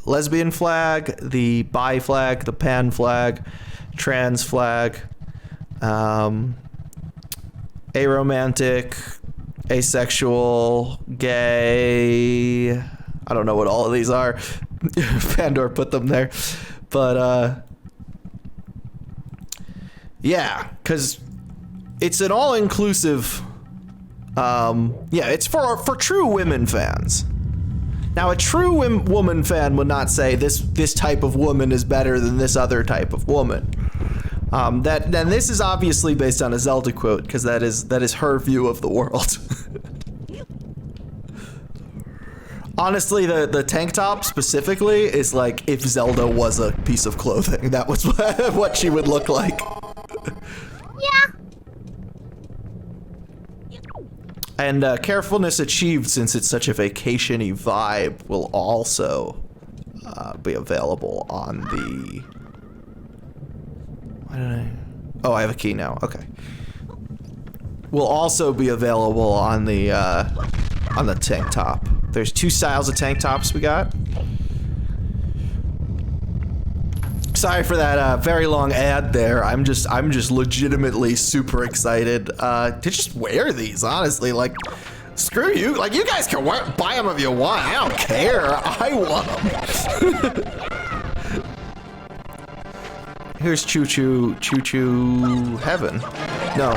lesbian flag, the bi flag, the pan flag, trans flag, aromantic, asexual, gay. I don't know what all of these are. Pandora put them there. But yeah, because it's an all-inclusive, it's for true women fans. Now, a true woman fan would not say this type of woman is better than this other type of woman. Then this is obviously based on a Zelda quote, because that is her view of the world. Honestly, the tank top specifically is like if Zelda was a piece of clothing. That was what she would look like. Yeah. And Carefulness Achieved, since it's such a vacation-y vibe, will also be available on the... Oh, I have a key now. Okay. Will also be available on the tank top. There's 2 styles of tank tops we got. Sorry for that very long ad there. I'm just legitimately super excited to just wear these, honestly. Like, screw you. Like, you guys can buy them if you want. I don't care. I want them. Here's Choo Choo Heaven. No,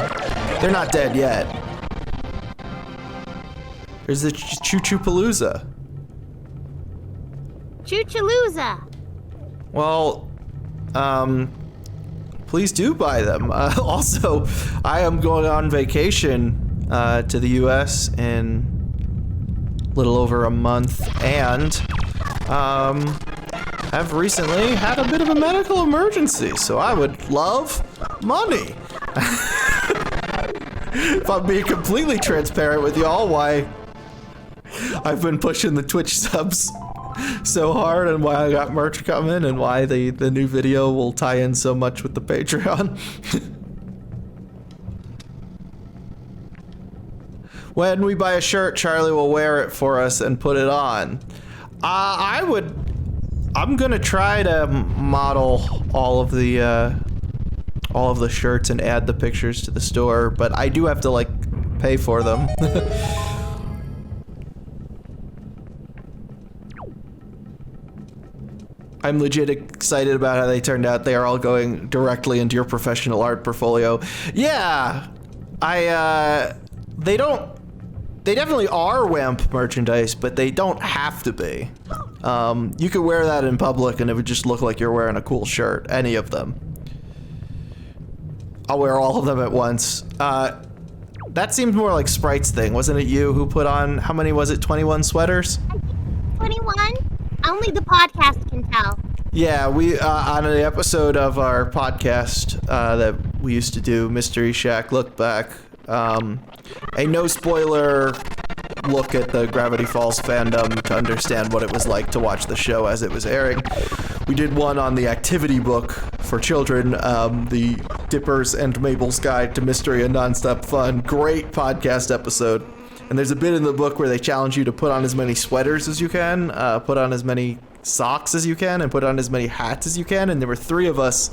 they're not dead yet. Here's the Choo Choo Palooza. Choo Chalooza. Well, please do buy them. Also, I am going on vacation to the US in a little over a month, and have recently had a bit of a medical emergency, so I would love money. If I'm being completely transparent with y'all, why I've been pushing the Twitch subs so hard, and why I got merch coming, and why the new video will tie in so much with the Patreon. When we buy a shirt, Charlie will wear it for us and put it on. I would I'm gonna try to model all of the shirts and add the pictures to the store, but I do have to like pay for them. I'm legit excited about how they turned out. They are all going directly into your professional art portfolio. Yeah, they definitely are WAMP merchandise, but they don't have to be. You could wear that in public and it would just look like you're wearing a cool shirt, any of them. I'll wear all of them at once. That seemed more like Sprite's thing. Wasn't it you who put on, how many was it, 21 sweaters? 21? Only the podcast can tell. Yeah, we, on an episode of our podcast that we used to do, Mystery Shack Look Back, a no spoiler look at the Gravity Falls fandom to understand what it was like to watch the show as it was airing. We did one on the activity book for children, the Dippers and Mabel's Guide to Mystery and Nonstop Fun. Great podcast episode. And there's a bit in the book where they challenge you to put on as many sweaters as you can, put on as many socks as you can, and put on as many hats as you can. And there were 3 of us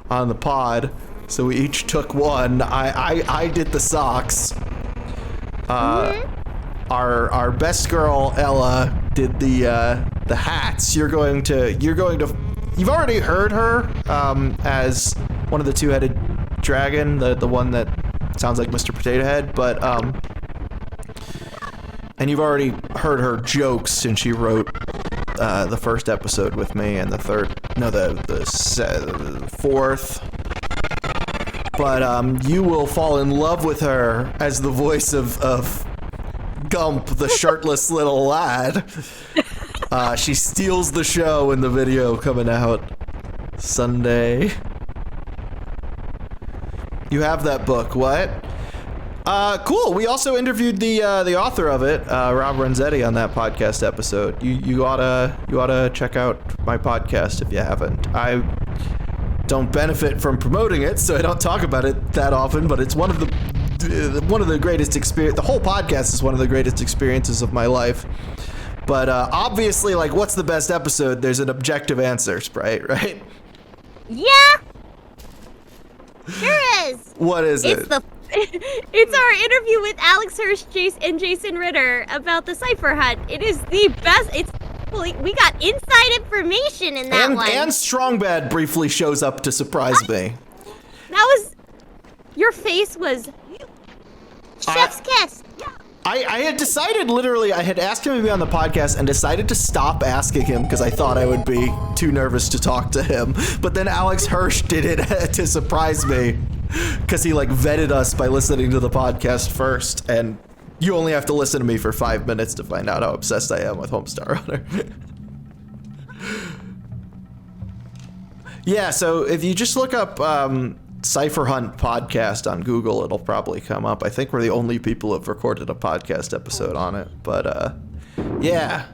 on the pod, so we each took one. I did the socks. Our best girl Ella did the hats. You've already heard her as one of the 2-headed dragon, the one that sounds like Mr. Potato Head, but and you've already heard her jokes since she wrote the first episode with me and the 4th. But you will fall in love with her as the voice of Gump, the shirtless little lad. She steals the show in the video coming out Sunday. You have that book, what? Cool. We also interviewed the author of it, Rob Renzetti, on that podcast episode. You oughta check out my podcast if you haven't. I don't benefit from promoting it, so I don't talk about it that often. But it's one of the greatest experience. The whole podcast is one of the greatest experiences of my life. But obviously, like, what's the best episode? There's an objective answer, Sprite, right? Yeah. Sure is. What is it? It's our interview with Alex Hirsch, and Jason Ritter about the Cypher Hunt. It is the best. We got inside information in that one. And Strongbad briefly shows up to surprise me. Your face was chef's kiss. I had decided, literally, I had asked him to be on the podcast and decided to stop asking him because I thought I would be too nervous to talk to him. But then Alex Hirsch did it to surprise me because he, like, vetted us by listening to the podcast first. And you only have to listen to me for 5 minutes to find out how obsessed I am with Homestar Runner. Yeah, so if you just look up Cypher Hunt podcast on Google, it'll probably come up. I think we're the only people who have recorded a podcast episode on it. But yeah,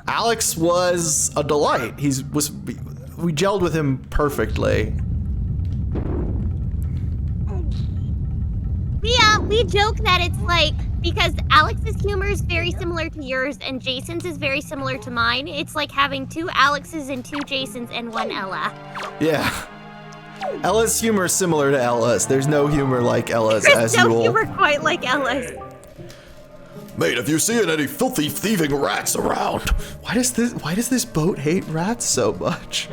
Alex was a delight. We gelled with him perfectly. We joke that it's like, because Alex's humor is very similar to yours and Jason's is very similar to mine, it's like having 2 Alexes and 2 Jasons and 1 Ella. Yeah. Ella's humor is similar to Ella's. There's no humor like Ella's, as you will. There's no humor quite like Ella's. Mate, have you seen any filthy thieving rats around? Why does this boat hate rats so much?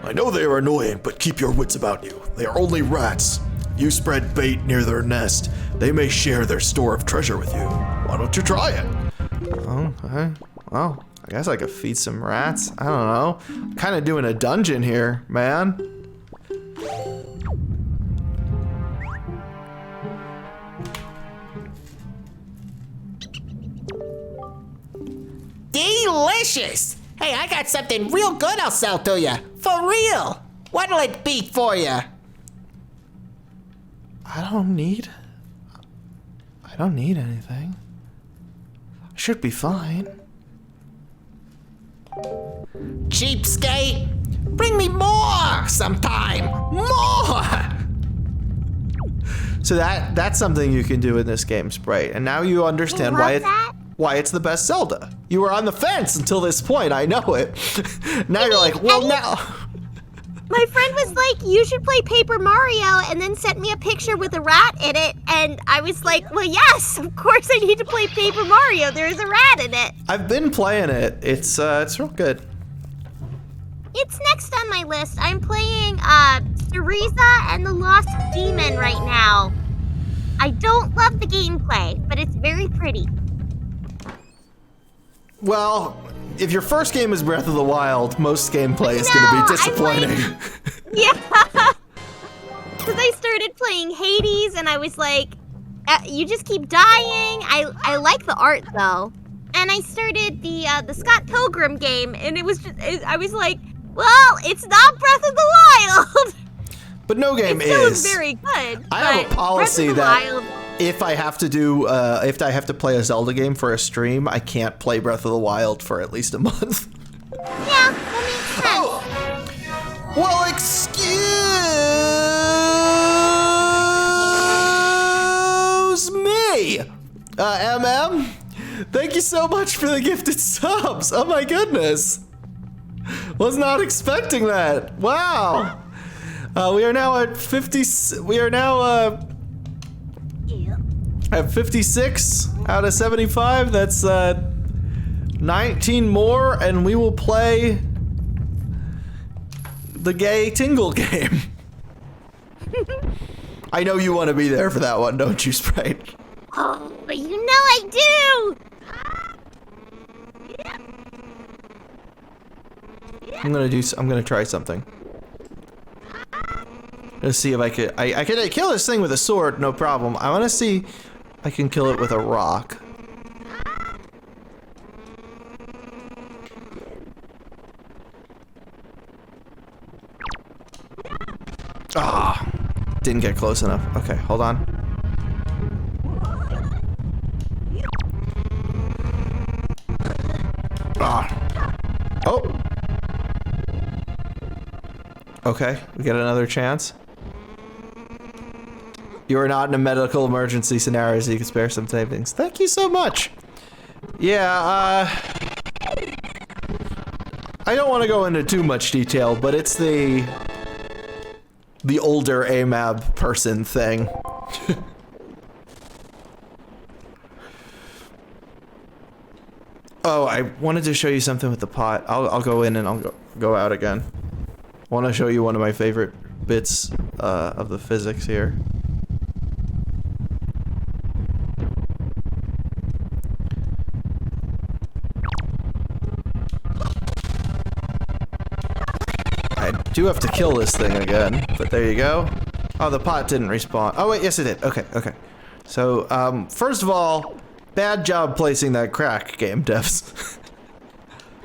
I know they are annoying, but keep your wits about you. They are only rats. You spread bait near their nest, they may share their store of treasure with you. Why don't you try it? Oh, well, I guess I could feed some rats. I don't know. I'm kind of doing a dungeon here, man. Delicious! Hey, I got something real good I'll sell to you. For real. What'll it be for you? I don't need anything. I should be fine. Cheapskate! Bring me more sometime! More! So that's something you can do in this game, Sprite. And now you understand why why it's the best Zelda. You were on the fence until this point, I know it. Now you're like, well, now... My friend was like, you should play Paper Mario, and then sent me a picture with a rat in it, and I was like, well, yes, of course I need to play Paper Mario. There is a rat in it. I've been playing it. It's real good. It's next on my list. I'm playing Teresa and the Lost Demon right now. I don't love the gameplay, but it's very pretty. Well, if your first game is Breath of the Wild, most gameplay is going to be disappointing. Yeah. Because I started playing Hades, and I was like, you just keep dying. I like the art, though. And I started the Scott Pilgrim game, and it was just, I was like, well, it's not Breath of the Wild. But no game it still is. Very good. I have a policy Breath of the that Wild, if I have to do, if I have to play a Zelda game for a stream, I can't play Breath of the Wild for at least a month. yeah, that makes sense. Oh. Well, excuse me, MM. Thank you so much for the gifted subs. Oh my goodness. Was not expecting that. Wow. We are now at 50. We are now at 56 out of 75. That's 19 more, and we will play the gay Tingle game. I know you want to be there for that one, don't you, Sprite? Oh, but you know I do. I'm gonna try something. Let's see if I could. I can kill this thing with a sword, no problem. I want to see if I can kill it with a rock. Ah, didn't get close enough. Okay, hold on. Ah. Oh. Okay, we get another chance. You are not in a medical emergency scenario, so you can spare some savings. Thank you so much. Yeah, I don't want to go into too much detail, but it's the older AMAB person thing. Oh, I wanted to show you something with the pot. I'll go in and I'll go out again. I want to show you one of my favorite bits of the physics here. I do have to kill this thing again, but there you go. Oh, the pot didn't respawn. Oh wait, yes it did. Okay, okay. So, first of all, bad job placing that crack, game devs.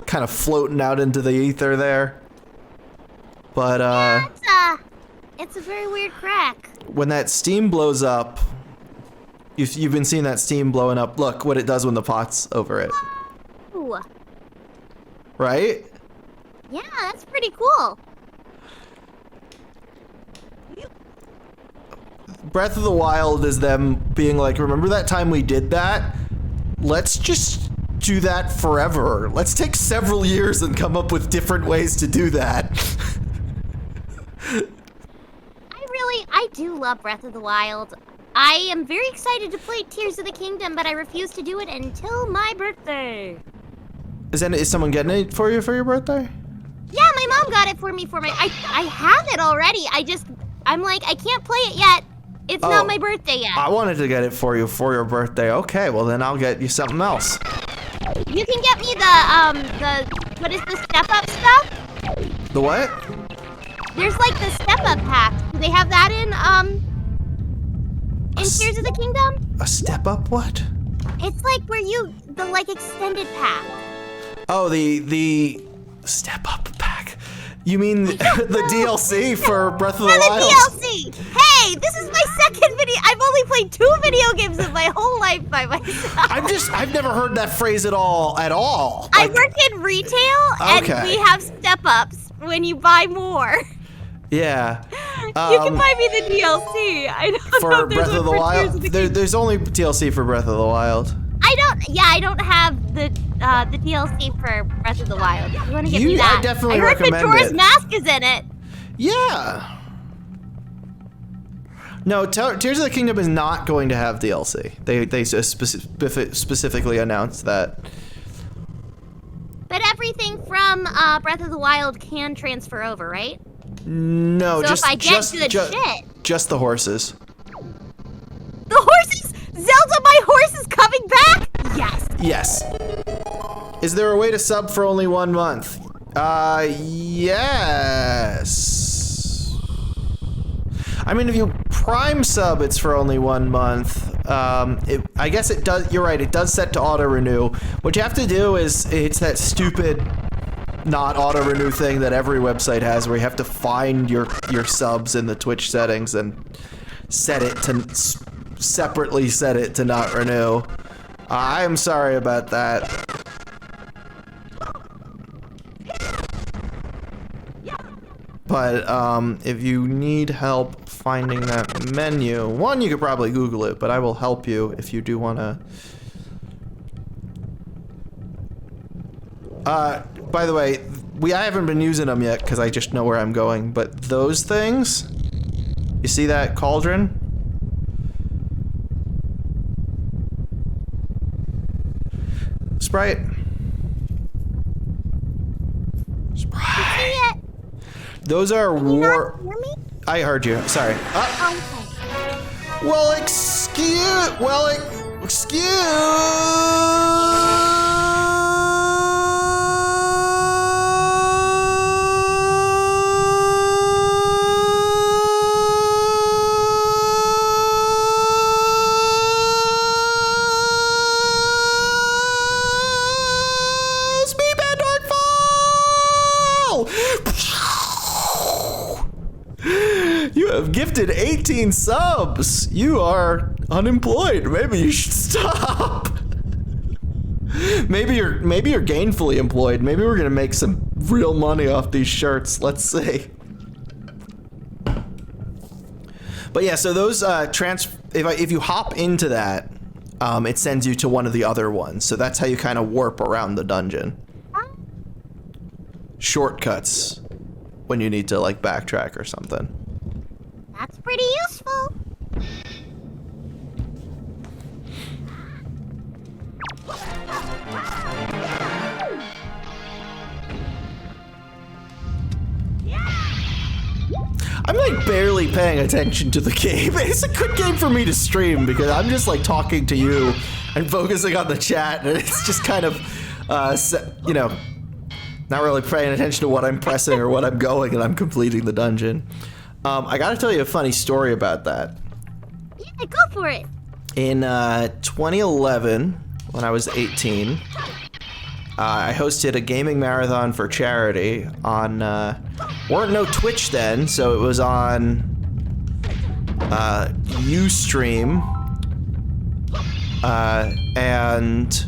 Kind of floating out into the ether there. But, Yeah, it's a very weird crack. when that steam blows up, you've been seeing that steam blowing up. Look what it does when the pot's over it. Ooh. Right? Yeah, that's pretty cool. Breath of the Wild is them being like, remember that time we did that? Let's just do that forever. Let's take several years and come up with different ways to do that. I do love Breath of the Wild. I am very excited to play Tears of the Kingdom, but I refuse to do it until my birthday. Is someone getting it for you for your birthday? Yeah, my mom got it for me for my... I have it already. I'm like, I can't play it yet. It's not my birthday yet. I wanted to get it for you for your birthday. Okay, well then I'll get you something else. You can get me the what is the step-up stuff? The what? There's like the step-up pack. Do they have that in Tears of the Kingdom? A step up what? It's like where the like extended pack. Oh, the step up pack. You mean the DLC for Breath of the Wild? The DLC. Hey, this is my second video. I've only played 2 video games in my whole life by myself. I've never heard that phrase at all. I work in retail, and we have step-ups when you buy more. Yeah. You can buy me the DLC. I don't know for if there's Breath of the one for Wild. Tears of the Kingdom. There's only DLC for Breath of the Wild. I I don't have the DLC for Breath of the Wild. You want to get me that? I definitely heard recommend Majora's it. Mask is in it. Yeah. No, Tears of the Kingdom is not going to have DLC. They specifically announced that. But everything from Breath of the Wild can transfer over, right? No, so just if I get good shit. Just the horses. The horses? Zelda, my horse is coming back? Yes. Yes. Is there a way to sub for only 1 month? Yes. I mean, if you Prime sub, it's for only 1 month. I guess it does. You're right. It does set to auto renew. What you have to do is it's that stupid not auto renew thing that every website has, where you have to find your subs in the Twitch settings and set it to separately set it to not renew. I am sorry about that. But if you need help finding that menu, one, you could probably Google it, but I will help you if you do want to. By the way, I haven't been using them yet because I just know where I'm going, but those things, you see that cauldron? Sprite. Sprite. Those are war. Hear me? I heard you. Sorry. Okay. Well, you have gifted 18 subs. You are unemployed. Maybe you should stop. Maybe you're gainfully employed. Maybe we're gonna make some real money off these shirts. Let's see. But yeah, so those if you hop into that, it sends you to one of the other ones. So that's how you kind of warp around the dungeon. Shortcuts when you need to like backtrack or something. That's pretty useful. I'm like barely paying attention to the game. It's a good game for me to stream because I'm just like talking to you and focusing on the chat, and it's just kind of, you know, not really paying attention to what I'm pressing or what I'm going, and I'm completing the dungeon. I gotta tell you a funny story about that. Yeah, go for it. In 2011, when I was 18, I hosted a gaming marathon for charity on, weren't no Twitch then, so it was on Ustream, and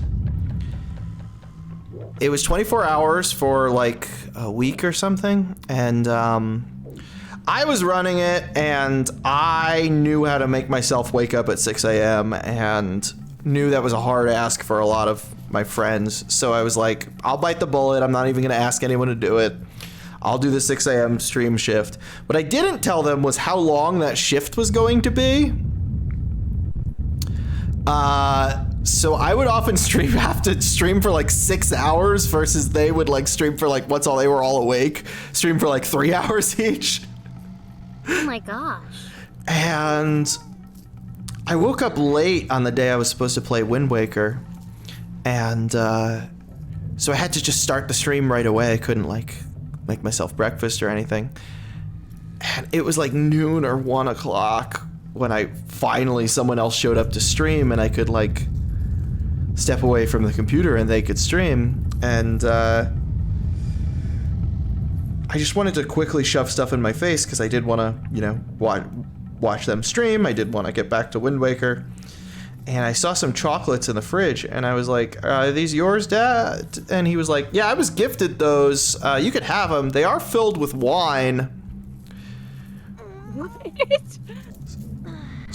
it was 24 hours for like a week or something, and I was running it, and I knew how to make myself wake up at 6 a.m. and knew that was a hard ask for a lot of my friends. So I was like, I'll bite the bullet. I'm not even going to ask anyone to do it. I'll do the 6 a.m. stream shift. What I didn't tell them was how long that shift was going to be. So I would often have to stream for like 6 hours versus they would like stream for like, once they were all awake, stream for like 3 hours each. Oh my gosh. And I woke up late on the day I was supposed to play Wind Waker. And so I had to just start the stream right away. I couldn't like make myself breakfast or anything. And it was like noon or 1 o'clock when someone else showed up to stream, and I could like step away from the computer and they could stream. And I just wanted to quickly shove stuff in my face because I did want to, you know, watch them stream. I did want to get back to Wind Waker. And I saw some chocolates in the fridge, and I was like, are these yours, Dad? And he was like, yeah, I was gifted those. You could have them. They are filled with wine.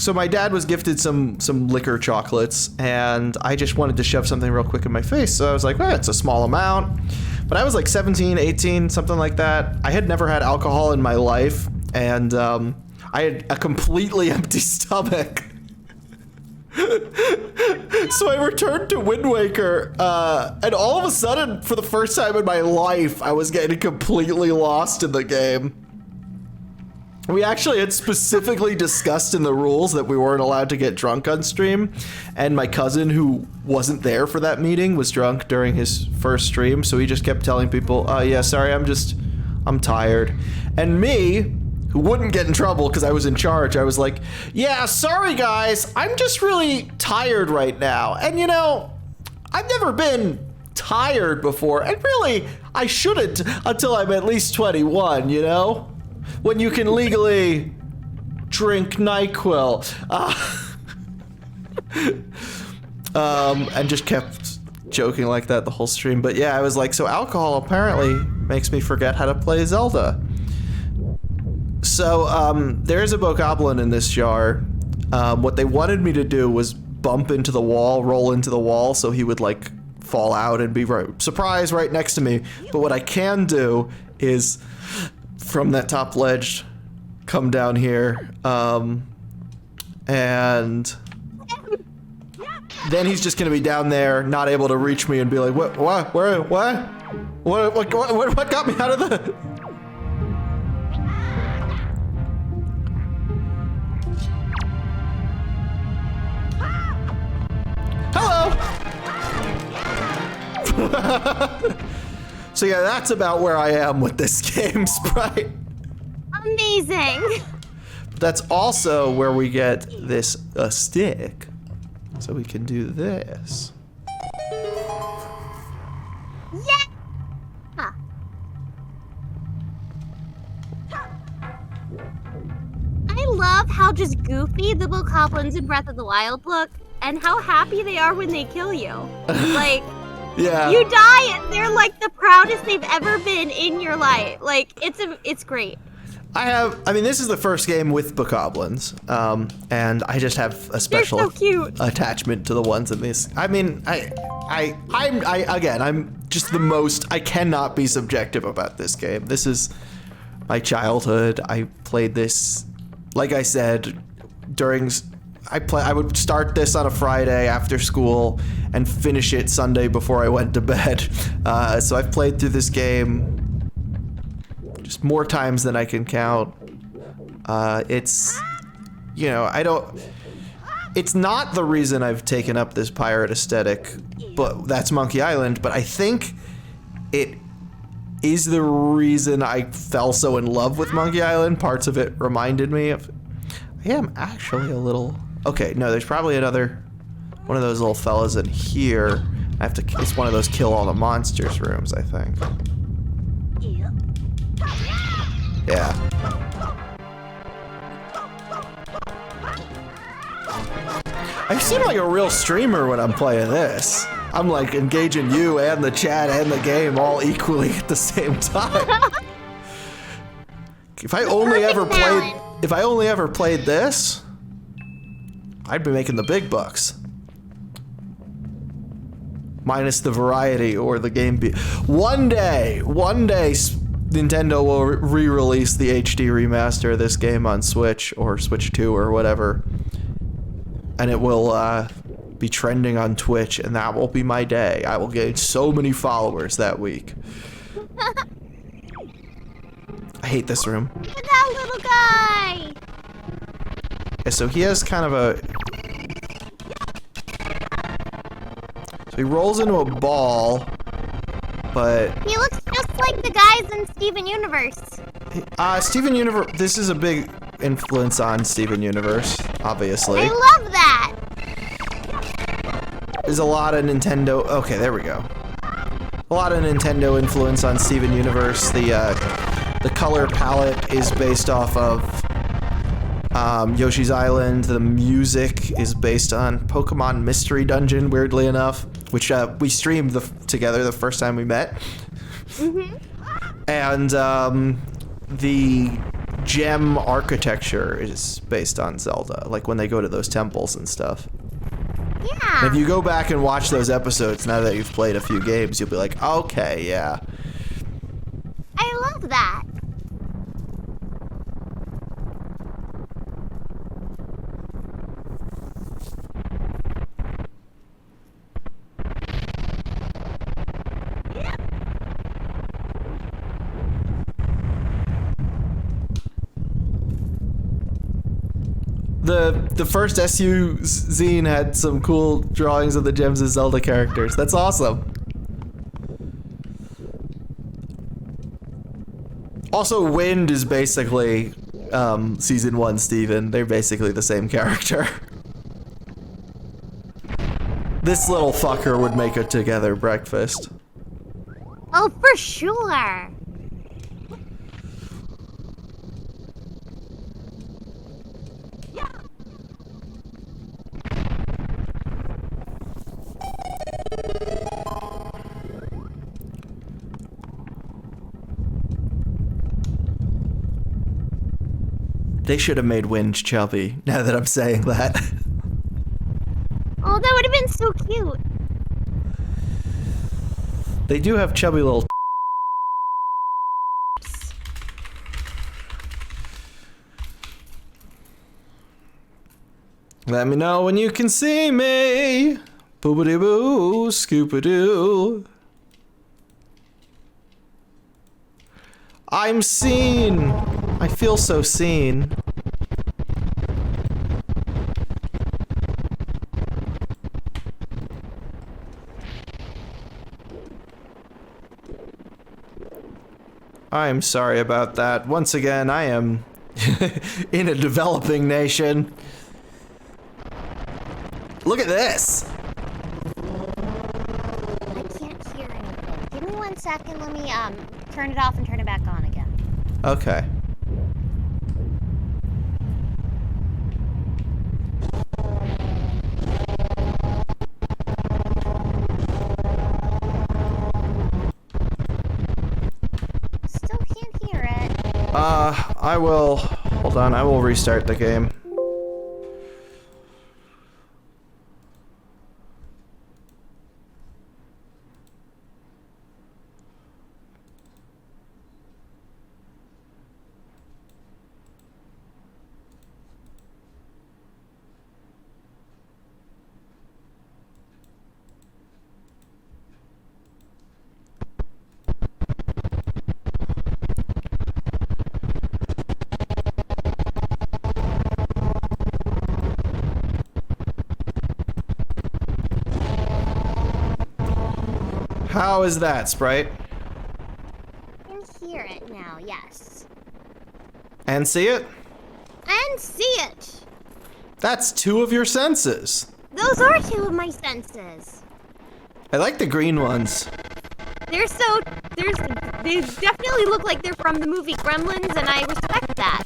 So my dad was gifted some liquor chocolates, and I just wanted to shove something real quick in my face. So I was like, well, it's a small amount. But I was like 17, 18, something like that. I had never had alcohol in my life, and I had a completely empty stomach. So I returned to Wind Waker, and all of a sudden, for the first time in my life, I was getting completely lost in the game. We actually had specifically discussed in the rules that we weren't allowed to get drunk on stream, and my cousin, who wasn't there for that meeting, was drunk during his first stream, so he just kept telling people, yeah, sorry, I'm tired. And me, who wouldn't get in trouble because I was in charge, I was like, yeah, sorry guys, I'm just really tired right now. And you know, I've never been tired before, and really, I shouldn't until I'm at least 21, you know? When you can legally drink NyQuil. And just kept joking like that the whole stream. But yeah, I was like, so alcohol apparently makes me forget how to play Zelda. So there is a bokoblin in this jar. What they wanted me to do was bump into the wall, roll into the wall, so he would like fall out and be surprised right next to me. But what I can do is from that top ledge come down here, and then he's just gonna be down there, not able to reach me, and be like, what got me out of the... Hello! So yeah, that's about where I am with this game, Sprite. Amazing. That's also where we get this stick, so we can do this. Yeah. I love how just goofy the bokoblins in Breath of the Wild look, and how happy they are when they kill you. Like. Yeah. You die and they're like the proudest they've ever been in your life. Like, it's great. I mean, this is the first game with bokoblins, and I just have a special They're so cute. attachment to the ones in this. I mean, I'm just the most, I cannot be subjective about this game. This is my childhood. I played this, like I said, I would start this on a Friday after school and finish it Sunday before I went to bed. So I've played through this game just more times than I can count. It's, you know, it's not the reason I've taken up this pirate aesthetic, but that's Monkey Island, but I think it is the reason I fell so in love with Monkey Island. Parts of it reminded me of, I am actually a little... Okay, no, there's probably another one of those little fellas in here. I have to, it's one of those kill all the monsters rooms, I think. Yeah. I seem like a real streamer when I'm playing this. I'm like engaging you and the chat and the game all equally at the same time. If I only ever played this, I'd be making the big bucks. Minus the variety or the game one day, Nintendo will re-release the HD remaster of this game on Switch or Switch 2 or whatever. And it will be trending on Twitch, and that will be my day. I will gain so many followers that week. I hate this room. Look at that little guy! Yeah, so he has kind of a... So he rolls into a ball, but... He looks just like the guys in Steven Universe. Steven Universe... This is a big influence on Steven Universe, obviously. I love that! There's a lot of Nintendo... Okay, there we go. A lot of Nintendo influence on Steven Universe. The color palette is based off of Yoshi's Island. The music is based on Pokemon Mystery Dungeon, weirdly enough, which we streamed together the first time we met. Mm-hmm. And the gem architecture is based on Zelda, like when they go to those temples and stuff. Yeah. And if you go back and watch those episodes, now that you've played a few games, you'll be like, okay, yeah. I love that. The first SU zine had some cool drawings of the Gems of Zelda characters. That's awesome. Also, Wind is basically season 1 Steven. They're basically the same character. This little fucker would make a together breakfast. Oh, for sure. They should have made Wind chubby, now that I'm saying that. Oh, that would have been so cute. They do have chubby little Let me know when you can see me. Boobity boo, scoopity-doo. I'm seen. I feel so seen. I'm sorry about that. Once again, I am in a developing nation. Look at this. I can't hear anything. Give me 1 second. Let me turn it off and turn it back on again. Okay. Still can't hear it. I will... Hold on, I will restart the game. How is that, Sprite? I can hear it now, yes. And see it? And see it! That's 2 of your senses. Those are 2 of my senses. I like the green ones. They definitely look like they're from the movie Gremlins, and I respect that.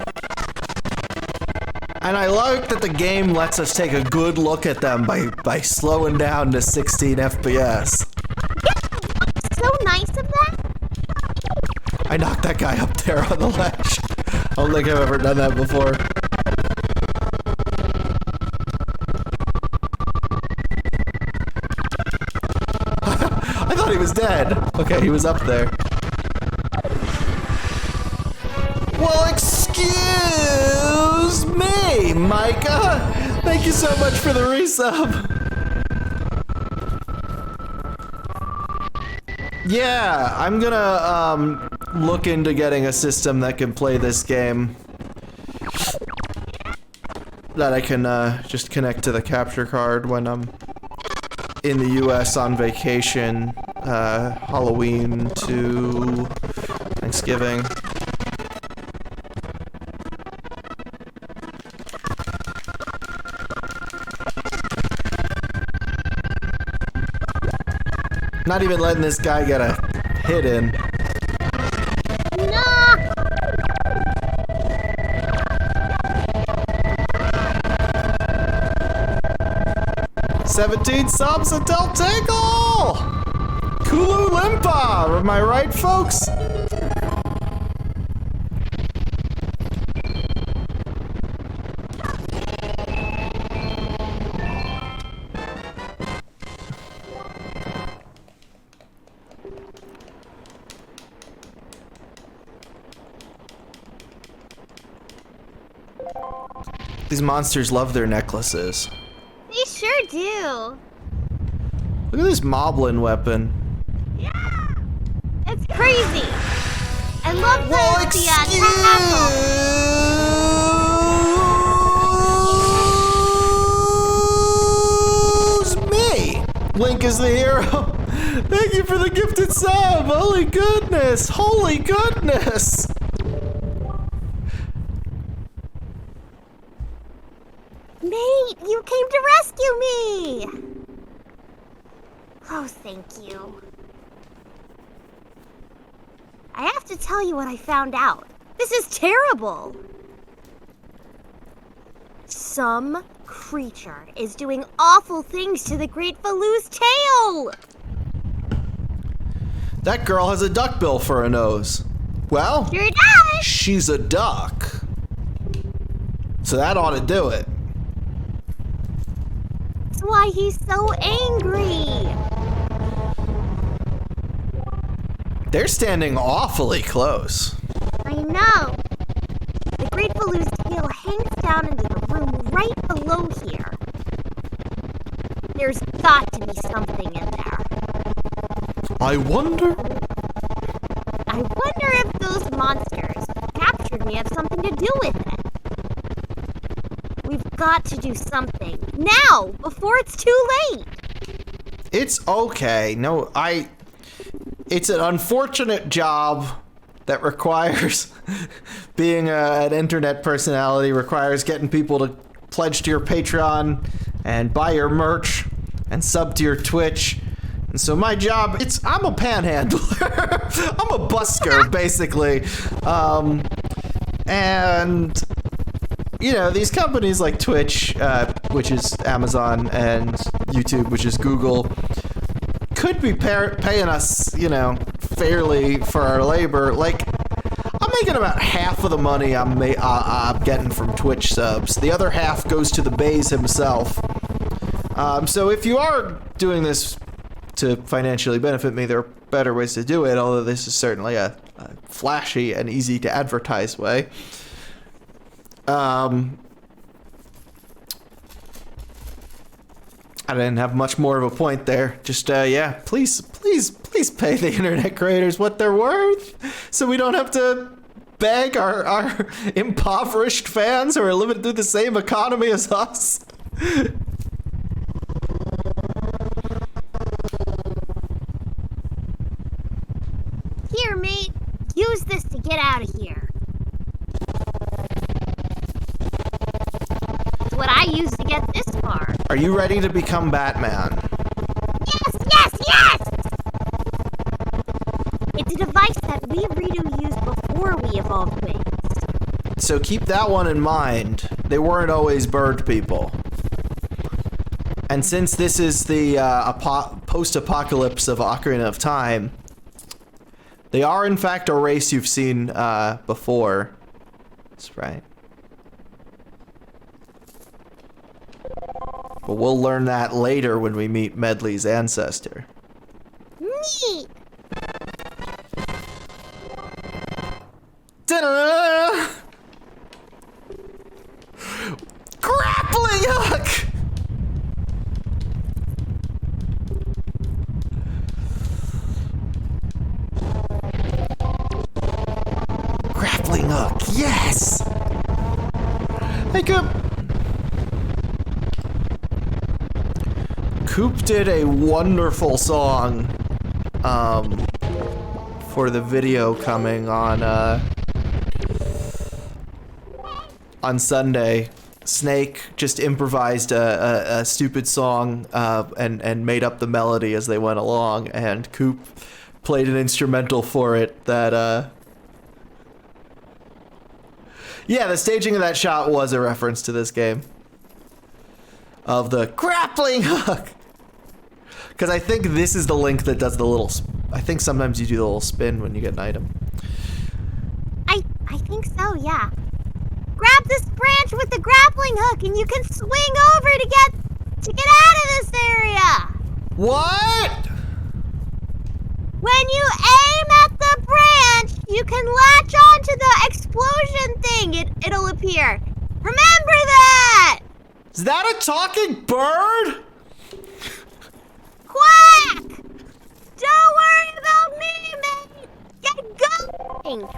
And I like that the game lets us take a good look at them by slowing down to 16 FPS. So nice of that. I knocked that guy up there on the ledge. I don't think I've ever done that before. I thought he was dead. Okay, he was up there. Well, excuse me, Micah. Thank you so much for the resub. Yeah, I'm gonna look into getting a system that can play this game. That I can just connect to the capture card when I'm in the US on vacation, Halloween to Thanksgiving. Not even letting this guy get a hit in. No! 17 subs until Tinkle! Kulu Limpa! Am I right, folks? These monsters love their necklaces. They sure do. Look at this moblin weapon. Yeah. It's crazy. I love the Excuse me. Link is the hero. Thank you for the gifted sub. Holy goodness. Holy goodness. Mate, you came to rescue me! Oh, thank you. I have to tell you what I found out. This is terrible! Some creature is doing awful things to the Great Falu's tail! That girl has a duckbill for a nose. Well, Sure does! she's a duck. So that ought to do it. That's why he's so angry! They're standing awfully close. I know! The Great Falu's tail hangs down into the room right below here. There's got to be something in there. I wonder. I wonder if those monsters who captured me have something to do with it. We've got to do something now before it's too late. It's okay. No, it's an unfortunate job that requires being an internet personality, requires getting people to pledge to your Patreon and buy your merch and sub to your Twitch. And so my job, I'm a panhandler. I'm a busker, basically. And, you know, these companies like Twitch, which is Amazon, and YouTube, which is Google, could be paying us, you know, fairly for our labor. Like, I'm making about half of the money I'm getting from Twitch subs. The other half goes to the Baze himself. So if you are doing this to financially benefit me, there are better ways to do it, although this is certainly a flashy and easy to advertise way. I didn't have much more of a point there. Just, yeah, please pay the internet creators what they're worth so we don't have to beg our impoverished fans who are living through the same economy as us. Here, mate. Use this to get out of here. It's what I used to get this far. Are you ready to become Batman? Yes, yes, yes! It's a device that we Redo used before we evolved wings. So keep that one in mind. They weren't always bird people. And since this is the post-apocalypse of Ocarina of Time, they are in fact a race you've seen before. That's right. But we'll learn that later when we meet Medley's ancestor. Neat! Da-da-da-da! Grappling hook! Grappling hook, yes! Hey, Coop. Coop did a wonderful song for the video coming on Sunday. Snake just improvised a stupid song and made up the melody as they went along, and Coop played an instrumental for it that yeah, the staging of that shot was a reference to this game of the grappling hook, because I think this is the link that does the little I think sometimes you do the little spin when you get an item. I think so, yeah. Grab this branch with the grappling hook and you can swing over to get out of this area. What? When you aim at the branch, you can latch onto the explosion thing. It'll appear. Remember that! Is that a talking bird? Quack! Don't worry about me, mate! Get going!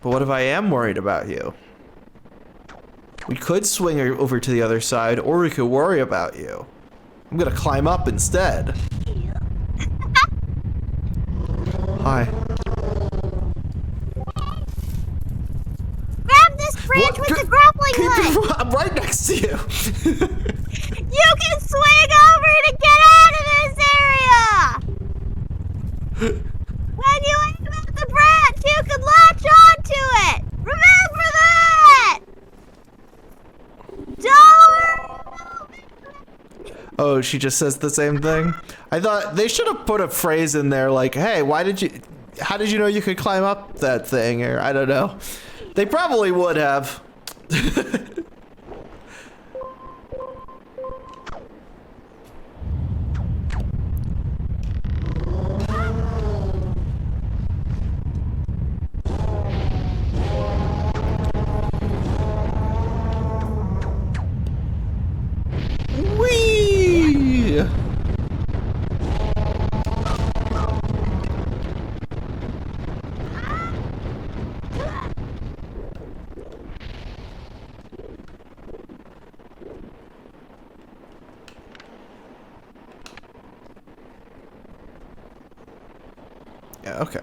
But what if I am worried about you? We could swing over to the other side, or we could worry about you. I'm gonna climb up instead. Hi. Grab this branch with the grappling hook! I'm right next to you. You can swing over to get out of this area! When you aim at the branch, you can latch onto it! Remember that! Don't! Oh, she just says the same thing? I thought they should have put a phrase in there like, hey, how did you know you could climb up that thing? Or I don't know. They probably would have. Whee! Yeah, okay.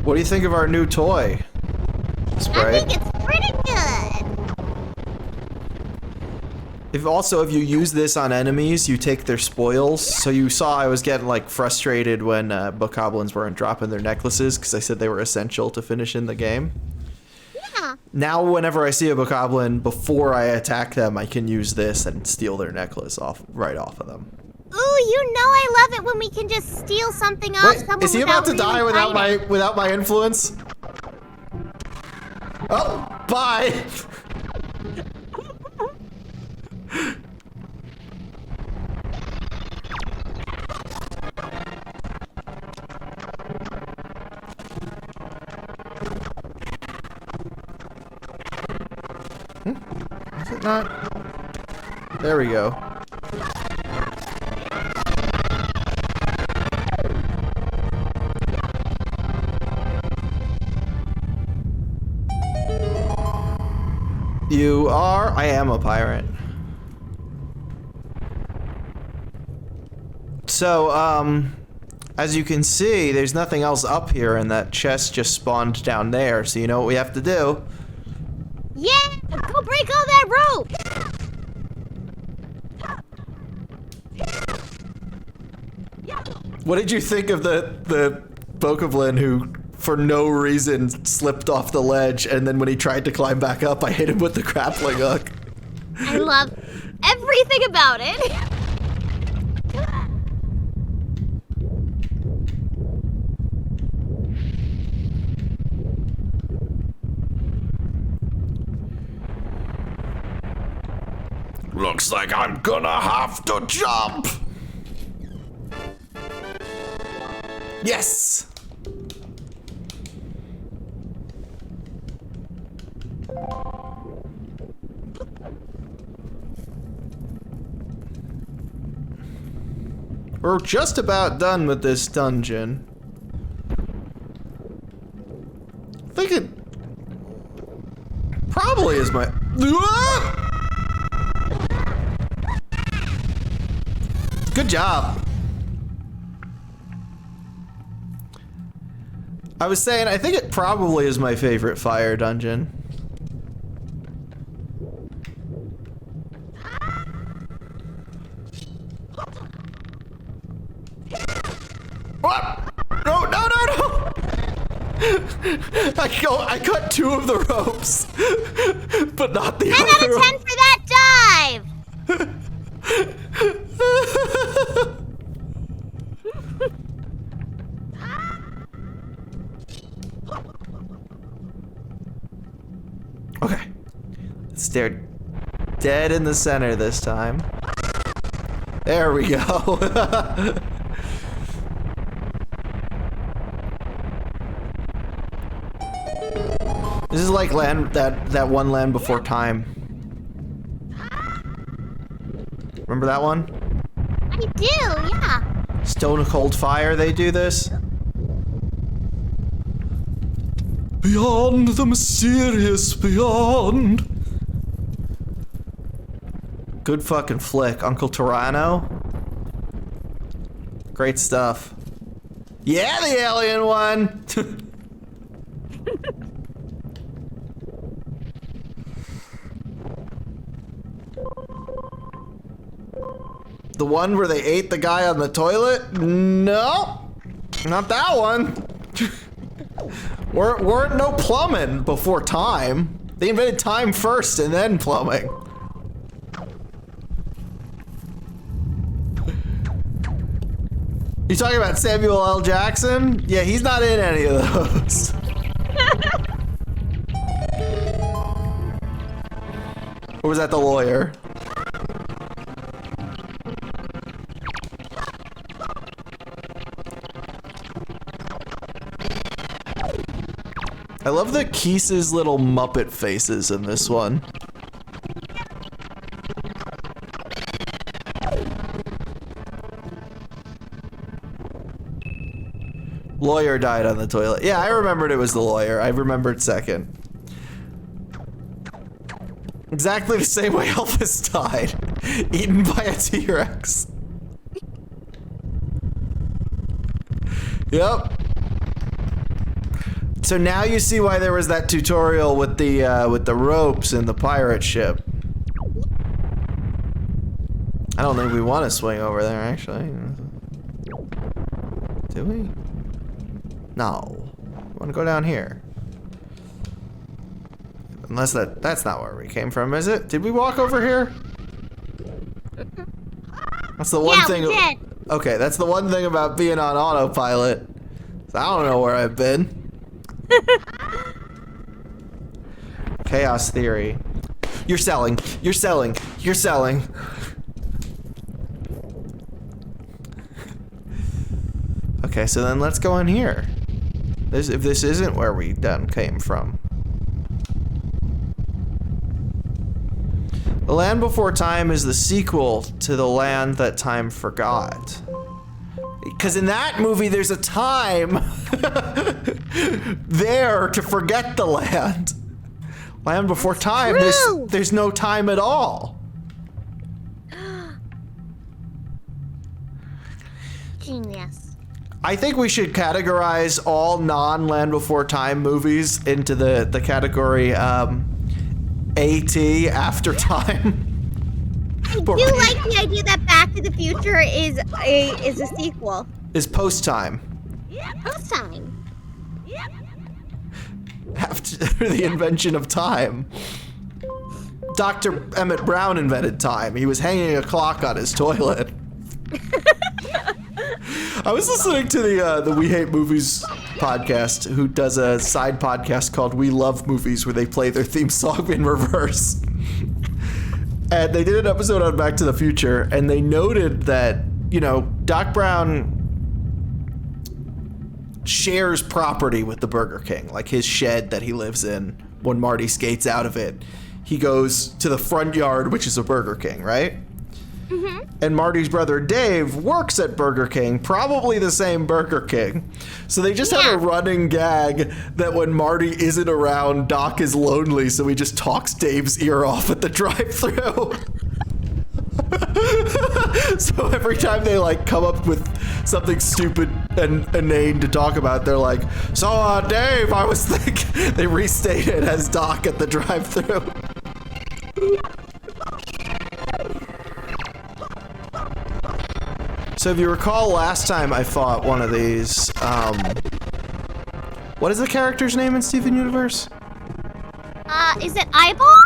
What do you think of our new toy? Spray? I think it's pretty good! If you use this on enemies, you take their spoils. So you saw I was getting like frustrated when bokoblins weren't dropping their necklaces because I said they were essential to finish in the game. Yeah. Now whenever I see a bokoblin, before I attack them, I can use this and steal their necklace right off of them. Ooh, you know I love it when we can just steal something off someone Is he about to die really without my influence? Oh, bye. Is it not? There we go. You are? I am a pirate. So, as you can see, there's nothing else up here, and that chest just spawned down there, so you know what we have to do? Yeah! Go break all that rope! What did you think of the bokoblin who, for no reason, slipped off the ledge, and then when he tried to climb back up, I hit him with the grappling hook? I love everything about it! Looks like I'm gonna have to jump. Yes! We're just about done with this dungeon. I think it probably is my... Good job. I was saying, I think it probably is my favorite fire dungeon. What? No, no, no, no! I cut 2 of the ropes, but not the 10 other. out of 10 for that dive! Stared dead in the center this time. There we go. This is like that one Land Before Time. Remember that one? I do, yeah. Stone Cold Fire, they do this. Beyond the mysterious beyond. Good fucking flick. Uncle Tyranno. Great stuff. Yeah, the alien one! The one where they ate the guy on the toilet? No, not that one. weren't no plumbing before time. They invented time first and then plumbing. You talking about Samuel L. Jackson? Yeah, he's not in any of those. Or was that the lawyer? I love the Kisa's little Muppet faces in this one. Lawyer died on the toilet. Yeah, I remembered it was the lawyer. I remembered second. Exactly the same way Elvis died. Eaten by a T-Rex. Yep. So now you see why there was that tutorial with the ropes in the pirate ship. I don't think we want to swing over there, actually. Do we? No. We want to go down here. Unless that's not where we came from, is it? Did we walk over here? That's the one thing. We did. Okay, that's the one thing about being on autopilot. I don't know where I've been. Chaos theory. You're selling. You're selling. You're selling. Okay, so then let's go in here. If this isn't where we done came from. The Land Before Time is the sequel to The Land That Time Forgot. Because in that movie, there's a time there to forget the land. Land Before Time, there's no time at all. Genius. I think we should categorize all non-Land Before Time movies into the category AT, After Time. I do like the idea that Back to the Future is a sequel. Is post-time. Post time. After the invention of time. Dr. Emmett Brown invented time. He was hanging a clock on his toilet. I was listening to the We Hate Movies podcast, who does a side podcast called We Love Movies, where they play their theme song in reverse. And they did an episode on Back to the Future, and they noted that, you know, Doc Brown shares property with the Burger King, like his shed that he lives in. When Marty skates out of it, he goes to the front yard, which is a Burger King, right? Mm-hmm. And Marty's brother Dave works at Burger King, probably the same Burger King. So they just have a running gag that when Marty isn't around, Doc is lonely, so he just talks Dave's ear off at the drive-thru. So every time they like come up with something stupid and inane to talk about, they're like, so Dave, I was thinking, they restate it as Doc at the drive-thru. So if you recall last time I fought one of these, what is the character's name in Steven Universe? Is it Eyeball?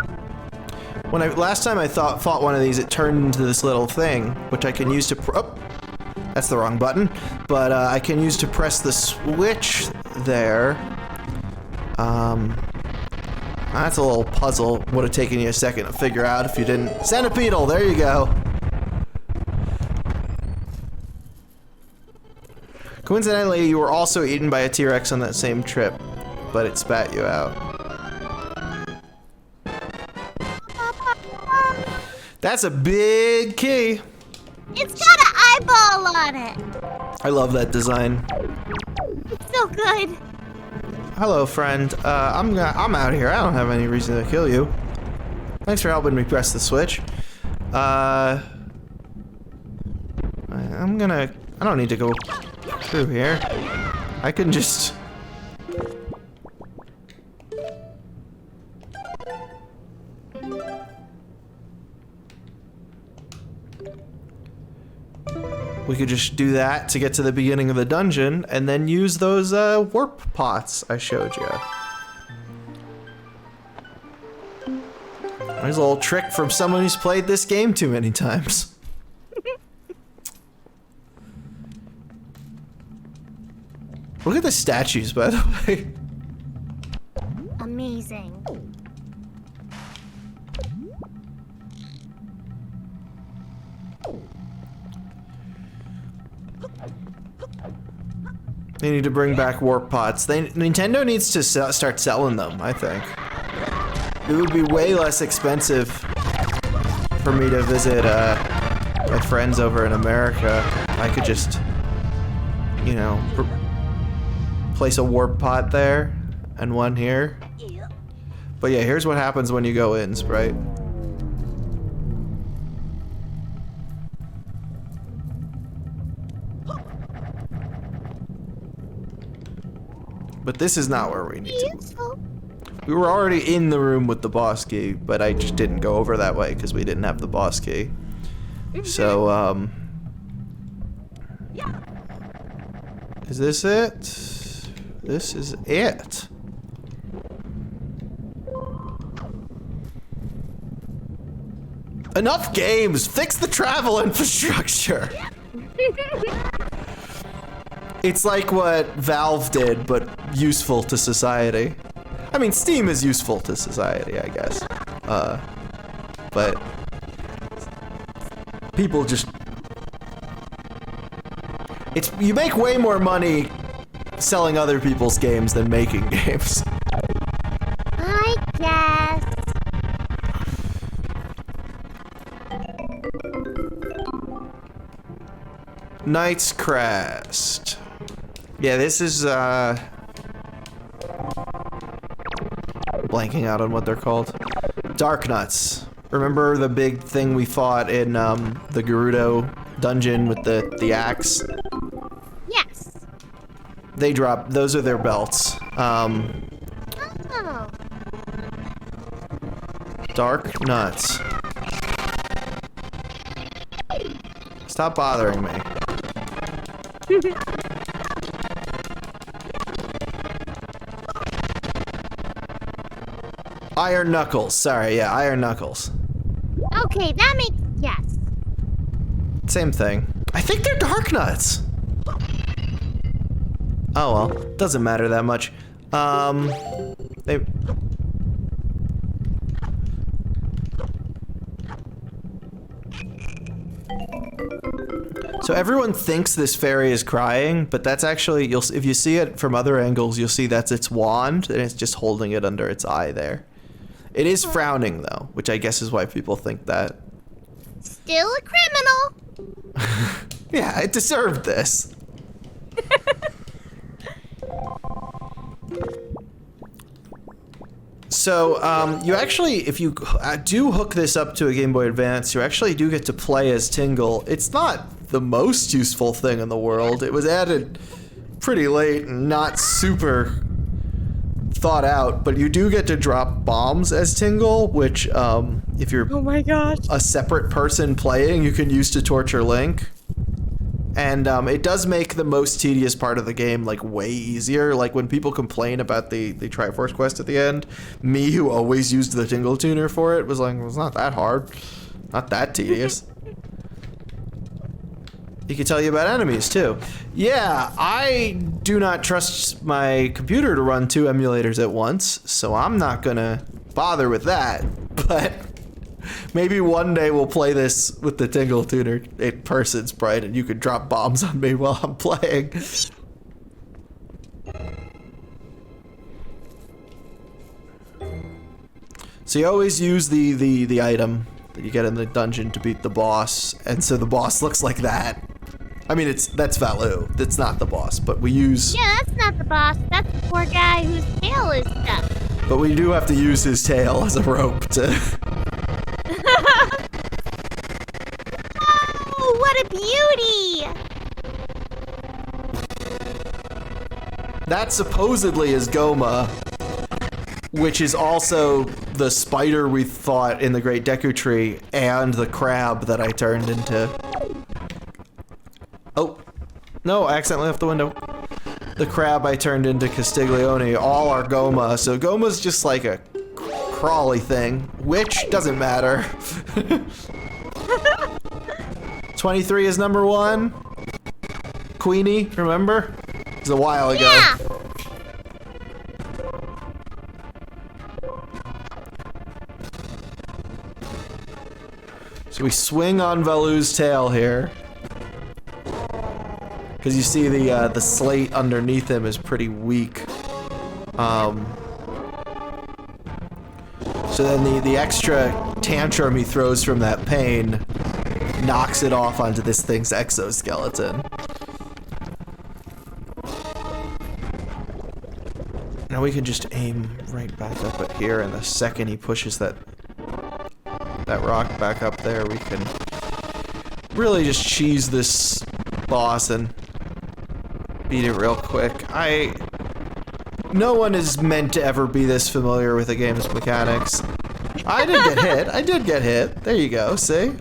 Last time I fought one of these, it turned into this little thing, which I can use to that's the wrong button, but I can use to press the switch there. I That's a little puzzle. Would have taken you a second to figure out if you didn't. Centipedal, there you go. Coincidentally, you were also eaten by a T-Rex on that same trip, but it spat you out. That's a big key. It's got an eyeball on it. I love that design. It's so good. Hello, friend. I'm out here. I don't have any reason to kill you. Thanks for helping me press the switch. I don't need to go through here. I can just... We could just do that to get to the beginning of the dungeon, and then use those warp pots I showed you. There's a little trick from someone who's played this game too many times. Look at the statues, by the way. Amazing. They need to bring back warp pots. Nintendo needs to start selling them, I think. It would be way less expensive for me to visit my friends over in America. I could just, you know, place a warp pot there and one here. But yeah, here's what happens when you go in, Sprite. But this is not where we need to go. We were already in the room with the boss key, but I just didn't go over that way because we didn't have the boss key. So, is this it? This is it. Enough games! Fix the travel infrastructure! It's like what Valve did, but useful to society. I mean, Steam is useful to society, I guess. But people just... You make way more money selling other people's games than making games. I guess. Knight's Crest. Yeah, this is, blanking out on what they're called. Dark Nuts. Remember the big thing we fought in, the Gerudo dungeon with the axe? Yes. They drop, those are their belts. Oh. Dark Nuts. Stop bothering me. Iron Knuckles. Sorry, yeah, Iron Knuckles. Okay, that makes... yes. Same thing. I think they're Dark Nuts. Oh well, doesn't matter that much. They... So everyone thinks this fairy is crying, but that's actually, if you see it from other angles, you'll see that's its wand, and it's just holding it under its eye there. It is frowning, though, which I guess is why people think that. Still a criminal. Yeah, it deserved this. So, you actually, if you do hook this up to a Game Boy Advance, you actually do get to play as Tingle. It's not the most useful thing in the world. It was added pretty late and not super thought out, but you do get to drop bombs as Tingle, which, if you're a separate person playing, you can use to torture Link. And it does make the most tedious part of the game like way easier. Like when people complain about the Triforce quest at the end, me who always used the Tingle Tuner for it was like, well, it's not that hard, not that tedious. He can tell you about enemies too. Yeah, I do not trust my computer to run 2 emulators at once, so I'm not gonna bother with that, but maybe one day we'll play this with the Tingle Tuner in person, Sprite, and you can drop bombs on me while I'm playing. So you always use the item that you get in the dungeon to beat the boss, and so the boss looks like that. I mean, that's Valoo. That's not the boss, but we use... Yeah, that's not the boss. That's the poor guy whose tail is stuck. But we do have to use his tail as a rope to... Oh, what a beauty! That supposedly is Goma, which is also the spider we fought in the Great Deku Tree and the crab that I turned into. Oh, no, I accidentally left the window. The crab I turned into Castiglione, all are Goma. So Goma's just like a crawly thing, which doesn't matter. 23 is number 1. Queenie, remember? It was a while ago. Yeah. So we swing on Valoo's tail here. Because you see the slate underneath him is pretty weak. So then the extra tantrum he throws from that pain knocks it off onto this thing's exoskeleton. Now we can just aim right back up at here, and the second he pushes that rock back up there, we can really just cheese this boss and beat it real quick. No one is meant to ever be this familiar with a game's mechanics. I did get hit. I did get hit. There you go, see?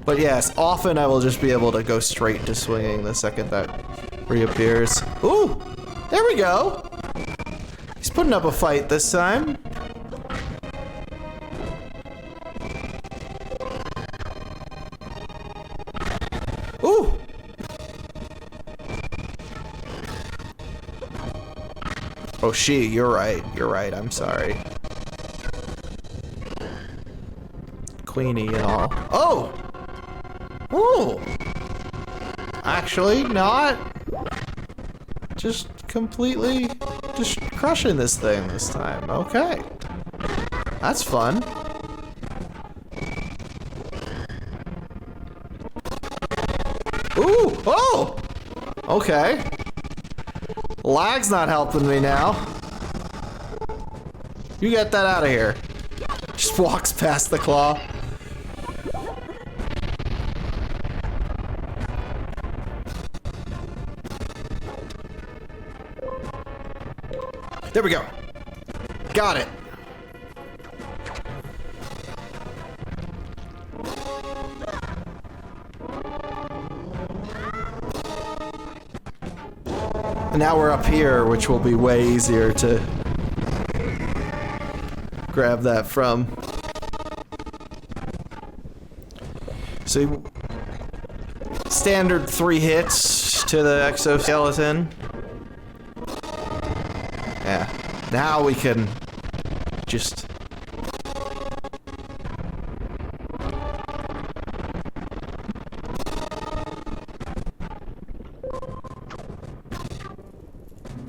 But yes, often I will just be able to go straight to swinging the second that reappears. Ooh! There we go! He's putting up a fight this time. Ooh! Oh, you're right. You're right. I'm sorry. Queenie and all. Oh! Ooh! Actually, not. Just completely just crushing this thing this time. Okay. That's fun. Ooh! Oh! Okay. Lag's not helping me now. You get that out of here. Just walks past the claw. There we go. Got it. And now we're up here, which will be way easier to grab that from. So, standard 3 hits to the exoskeleton. Yeah, now we can just...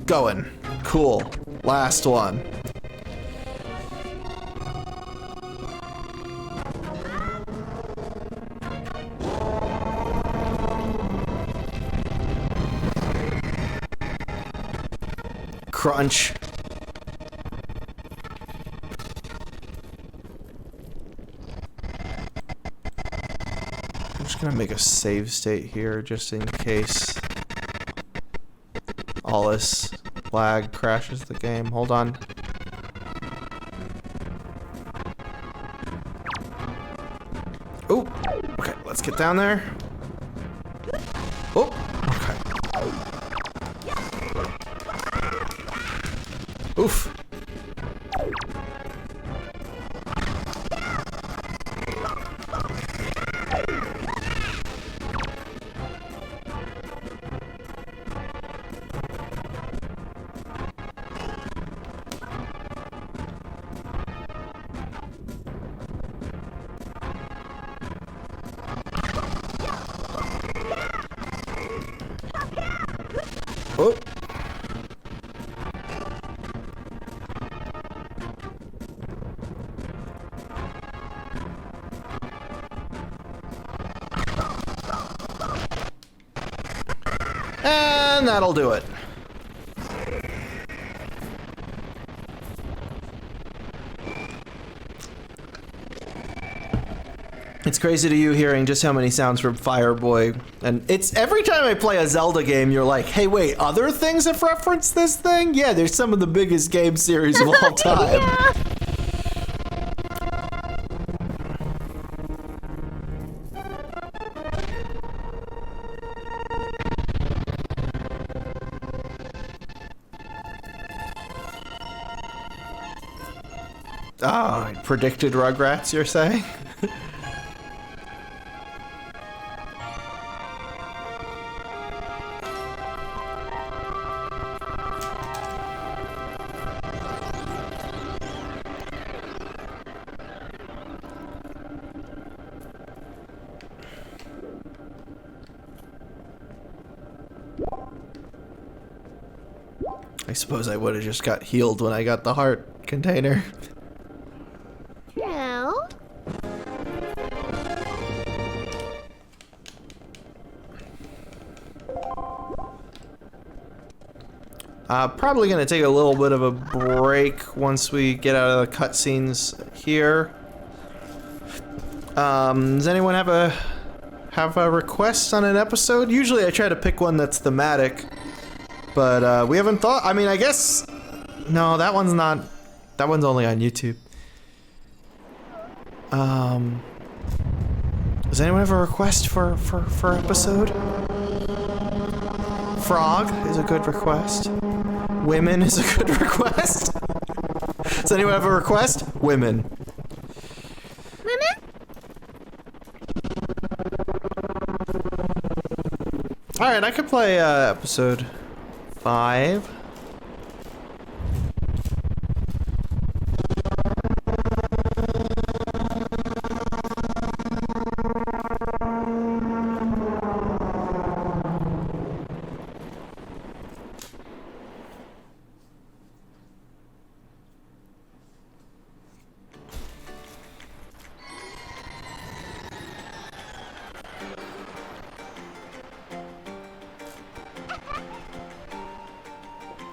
Going. Cool. Last one. Crunch. I'm just gonna make a save state here just in case all this lag crashes the game. Hold on. Oh, okay, let's get down there. Oh, okay. Oof. And that'll do it. It's crazy to you hearing just how many sounds from Fireboy. And it's every time I play a Zelda game, you're like, hey, wait, other things have referenced this thing? Yeah, there's some of the biggest game series of all time. Yeah. Oh, predicted Rugrats, you're saying? I suppose I would have just got healed when I got the heart container. True. Probably gonna take a little bit of a break once we get out of the cutscenes here. Does anyone have a request on an episode? Usually I try to pick one that's thematic, but we haven't thought. I mean, I guess no, that one's not. That one's only on YouTube. Does anyone have a request for episode? Frog is a good request. Women is a good request. Does anyone have a request? Women. Women? Alright, I could play episode 5.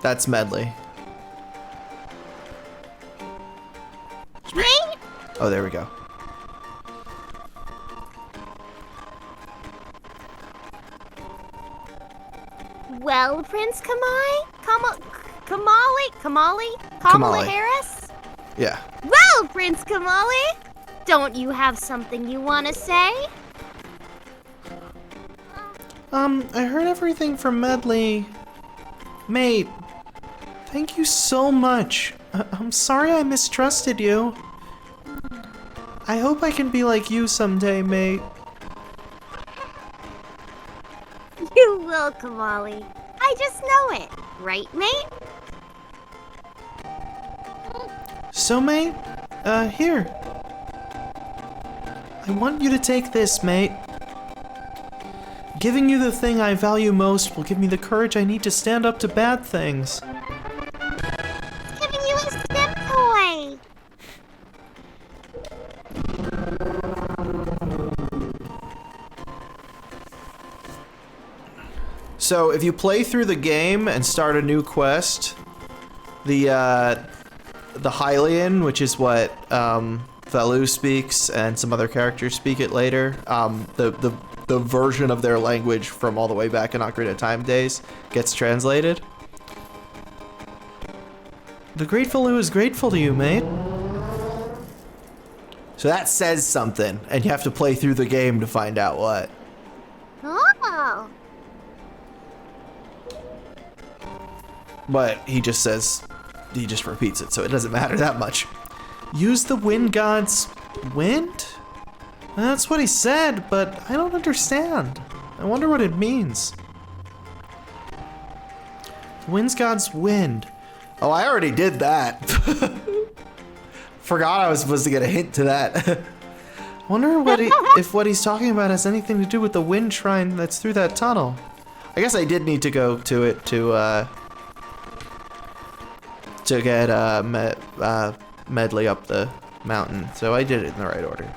That's Medley. Me? Oh, there we go. Well, Prince Kamali? Kamala Kamali. Harris? Yeah. Well, Prince Kamali, don't you have something you want to say? I heard everything from Medley. Mate, thank you so much. I'm sorry I mistrusted you. I hope I can be like you someday, mate. You will, Kamali. I just know it. Right, mate? So, mate, here. I want you to take this, mate. Giving you the thing I value most will give me the courage I need to stand up to bad things. Giving you a step toy. So, if you play through the game and start a new quest, the Hylian, which is what Velu speaks and some other characters speak it later, the version of their language from all the way back in Ocarina of Time days gets translated. The Grateful Lou is grateful to you, mate. So that says something, and you have to play through the game to find out what. Oh. But he just repeats it, so it doesn't matter that much. Use the wind god's wind? That's what he said, but I don't understand. I wonder what it means. Wind's god's wind. Oh, I already did that. Forgot I was supposed to get a hint to that. I wonder if what he's talking about has anything to do with the wind shrine that's through that tunnel. I guess I did need to go to it to get Medley up the mountain, so I did it in the right order.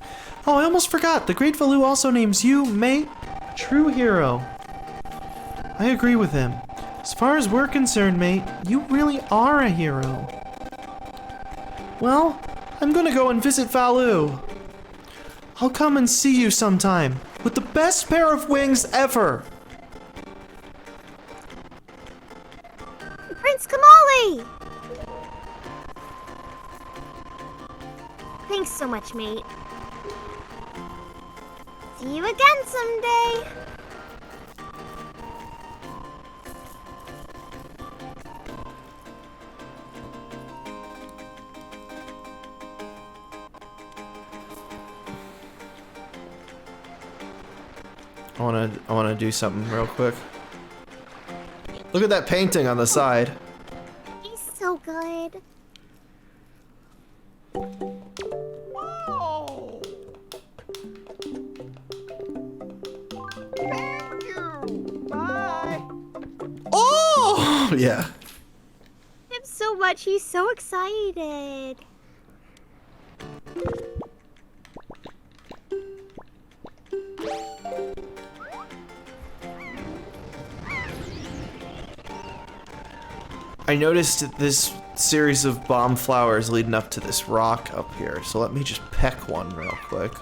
Oh, I almost forgot. The Grateful Lou also names you, mate, true hero. I agree with him. As far as we're concerned, mate, you really are a hero. Well, I'm gonna go and visit Valu. I'll come and see you sometime with the best pair of wings ever. Prince Kamali! Thanks so much, mate. See you again someday. I wanna do something real quick. Look at that painting on the side. He's so good. Oh! Yeah. Him so much, he's so excited. I noticed this series of bomb flowers leading up to this rock up here, so let me just peck one real quick.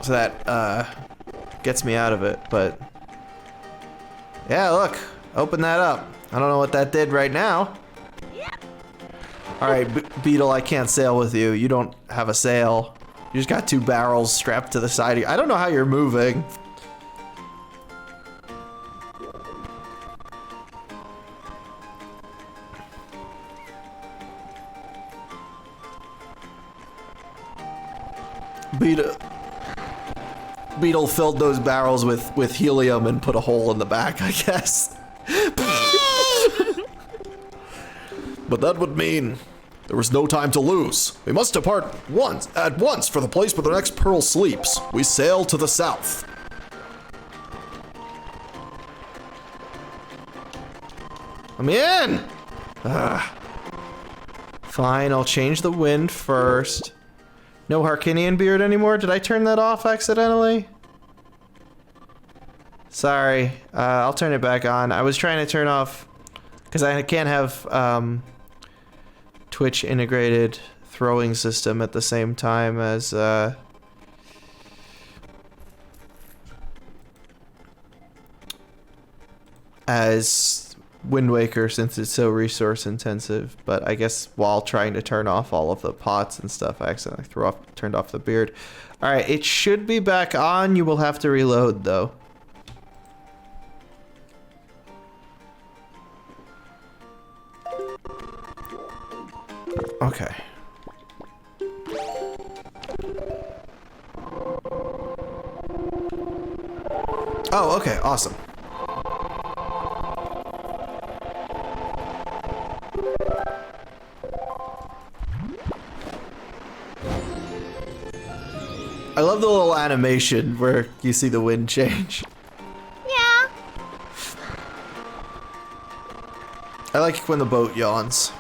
So that gets me out of it, but yeah, look, open that up. I don't know what that did right now. All right, Beetle, I can't sail with you. You don't have a sail. You just got two barrels strapped to the side of you. I don't know how you're moving. Beetle filled those barrels with helium and put a hole in the back, I guess. But that would mean there was no time to lose. We must depart at once for the place where the next pearl sleeps. We sail to the south. Let me in! Fine, I'll change the wind first. No Harkinian beard anymore? Did I turn that off accidentally? Sorry, I'll turn it back on. I was trying to turn off, because I can't have Twitch integrated throwing system at the same time as Wind Waker, since it's so resource intensive. But I guess while trying to turn off all of the pots and stuff, I accidentally turned off the beard. Alright, it should be back on. You will have to reload though. Okay. Oh, okay, awesome. I love the little animation where you see the wind change. Yeah. I like when the boat yawns.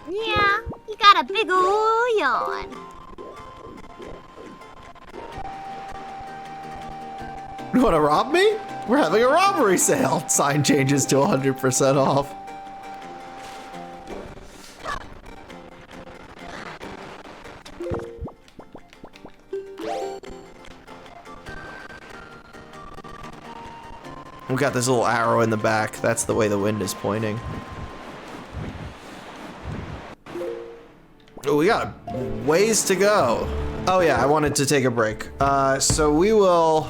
Yeah, you got a big ol' yawn. You wanna rob me? We're having a robbery sale. Sign changes to 100% off. We got this little arrow in the back. That's the way the wind is pointing. Oh, we got ways to go. Oh yeah, I wanted to take a break. So we will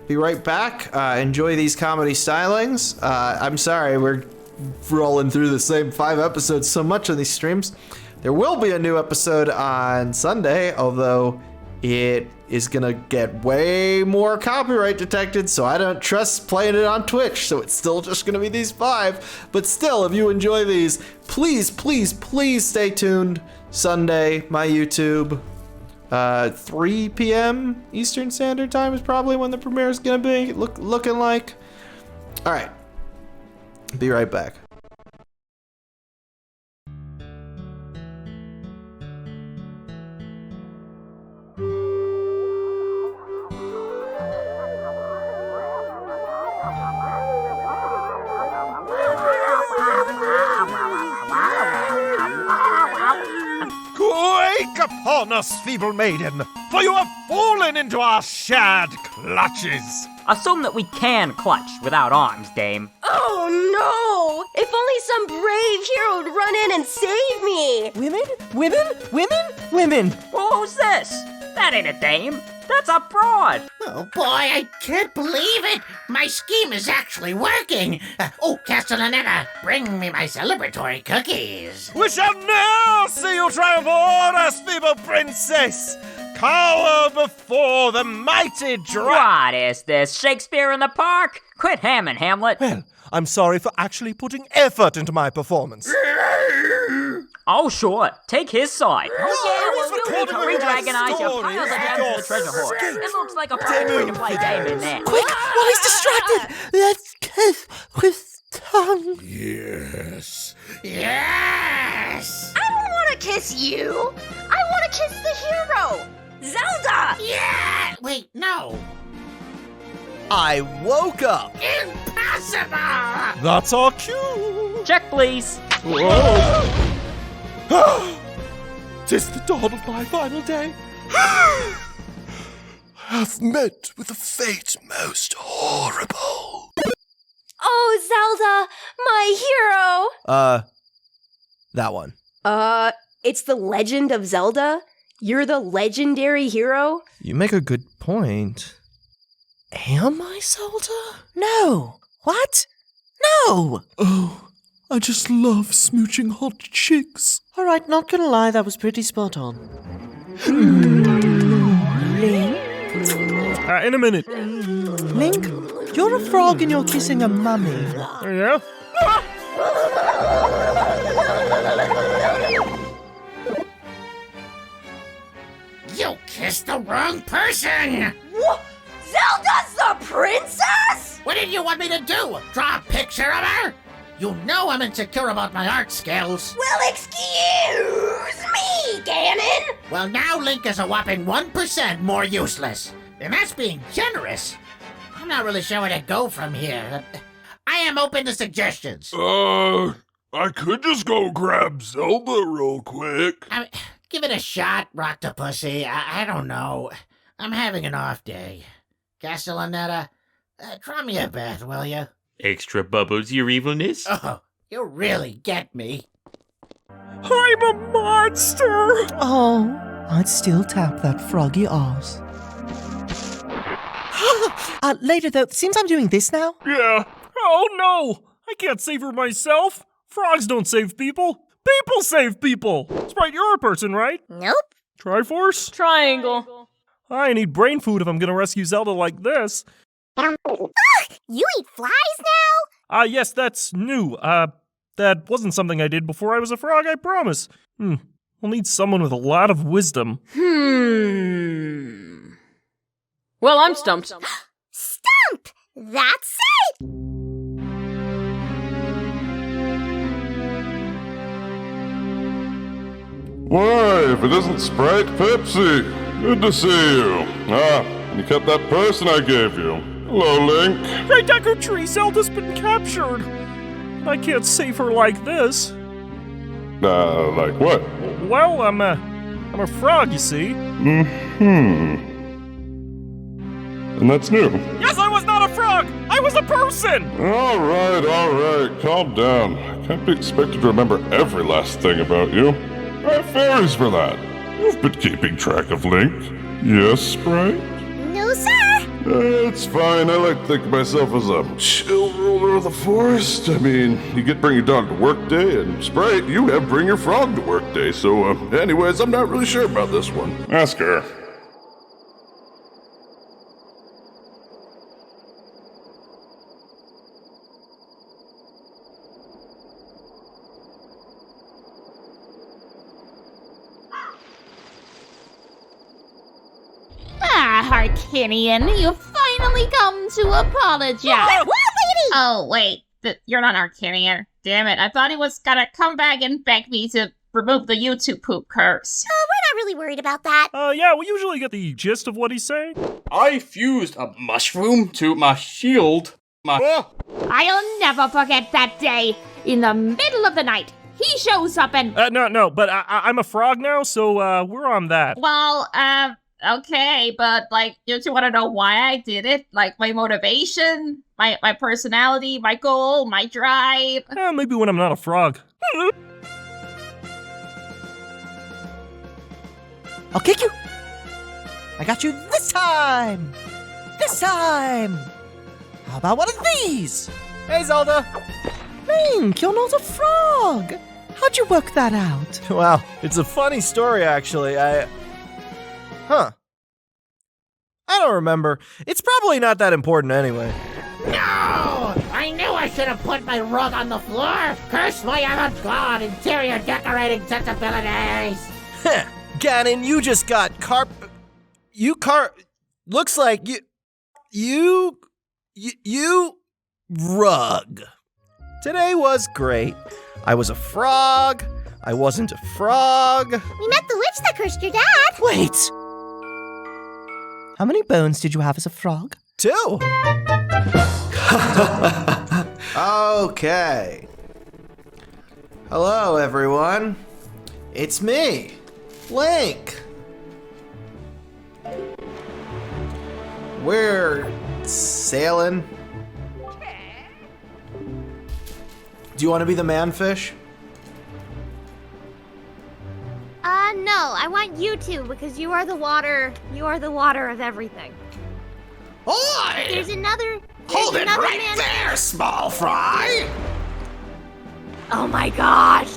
be right back. Enjoy these comedy stylings. I'm sorry, we're rolling through the same 5 episodes so much on these streams. There will be a new episode on Sunday, although it is gonna get way more copyright detected, so I don't trust playing it on Twitch, so it's still just gonna be these 5. But still, if you enjoy these, please, please, please stay tuned. Sunday, my YouTube, 3 p.m. Eastern Standard Time is probably when the premiere is gonna be looking like. All right, be right back. on us, feeble maiden, for you have fallen into our shared clutches. Assume that we can clutch without arms, dame. Oh no! If only some brave hero would run in and save me! Women! Well, who's this? That ain't a dame. That's a broad. Oh boy, I can't believe it! My scheme is actually working! Castellaneta, bring me my celebratory cookies! We shall now see you triumph o'er us, feeble princess! Cower before the mighty dragon! What is this, Shakespeare in the Park? Quit hamming, Hamlet. Well, I'm sorry for actually putting effort into my performance. Oh, sure. Take his side. Oh, You need to re-dragonize your piles of gems in the treasure hoard. It looks like a fun free-to-play game in there. Quick, while he's distracted, let's kiss with tongue. Yes! Yes! I don't want to kiss you! I want to kiss the hero! Zelda! Yeah! Wait, no! I woke up. Impossible! That's our cue. Check, please. Tis the dawn of my final day. Have met with a fate most horrible. Oh, Zelda, my hero! That one. It's the Legend of Zelda? You're the legendary hero? You make a good point. Am I Zelda? No. What? No! Oh, I just love smooching hot chicks. Alright, not gonna lie, that was pretty spot on. Link? In a minute. Link, you're a frog and you're kissing a mummy. Yeah? You kissed the wrong person! What? Zelda's the princess? What did you want me to do? Draw a picture of her? You know I'm insecure about my art skills. Well, excuse me, Ganon! Well, now Link is a whopping 1% more useless. And that's being generous. I'm not really sure where to go from here. I am open to suggestions. I could just go grab Zelda real quick. Give it a shot, Roctopussy. I don't know. I'm having an off day. Castellaneta, draw me a bit, will you? Extra bubbles, your evilness? Oh, you really get me. I'm a monster! Oh, I'd still tap that froggy arse. Later though, seems I'm doing this now. Yeah. Oh no! I can't save her myself. Frogs don't save people. People save people. Sprite, you're a person, right? Nope. Triforce? Triangle. I need brain food if I'm gonna rescue Zelda like this. You eat flies now? Yes, that's new. That wasn't something I did before I was a frog, I promise. We'll need someone with a lot of wisdom. Well, I'm stumped. Stump! That's it! Why, if it isn't Sprite Pepsi, good to see you. You kept that person I gave you. Hello, Link. Great Deku Tree, Zelda's been captured. I can't save her like this. Like what? Well, I'm a frog, you see. And that's new. Yes, I was not a frog! I was a person! Alright, calm down. I can't be expected to remember every last thing about you. I have fairies for that. You've been keeping track of Link. Yes, Sprite? No, sir. It's fine. I like to think of myself as a chill ruler of the forest. I mean, you get Bring Your Dog to Work Day, and Sprite, you have Bring Your Frog to Work Day. So, anyways, I'm not really sure about this one. Ask her. Arcanian, you've finally come to apologize. What, lady? Oh, wait. You're not Arcanian. Damn it. I thought he was gonna come back and beg me to remove the YouTube poop curse. We're not really worried about that. Yeah, we usually get the gist of what he's saying. I fused a mushroom to my shield. I'll never forget that day. In the middle of the night, he shows up and... No, but I'm a frog now, so we're on that. Well, okay, but, like, don't you want to know why I did it? Like, my motivation, my personality, my goal, my drive? Maybe when I'm not a frog. I'll kick you. I got you this time. This time. How about one of these? Hey, Zelda. Link, you're not a frog. How'd you work that out? Wow, it's a funny story, actually. I don't remember. It's probably not that important anyway. No! I knew I should have put my rug on the floor. Curse my avant-garde interior decorating sensibilities. Heh, Ganon, you just got looks like you rug. Today was great. I was a frog. I wasn't a frog. We met the witch that cursed your dad. Wait. How many bones did you have as a frog? 2. Okay. Hello, everyone. It's me, Link. We're sailing. Do you want to be the manfish? No, I want you to because you are the water. You are the water of everything. Oi! There's another. Hold it right man. there, small fry! Oh my gosh!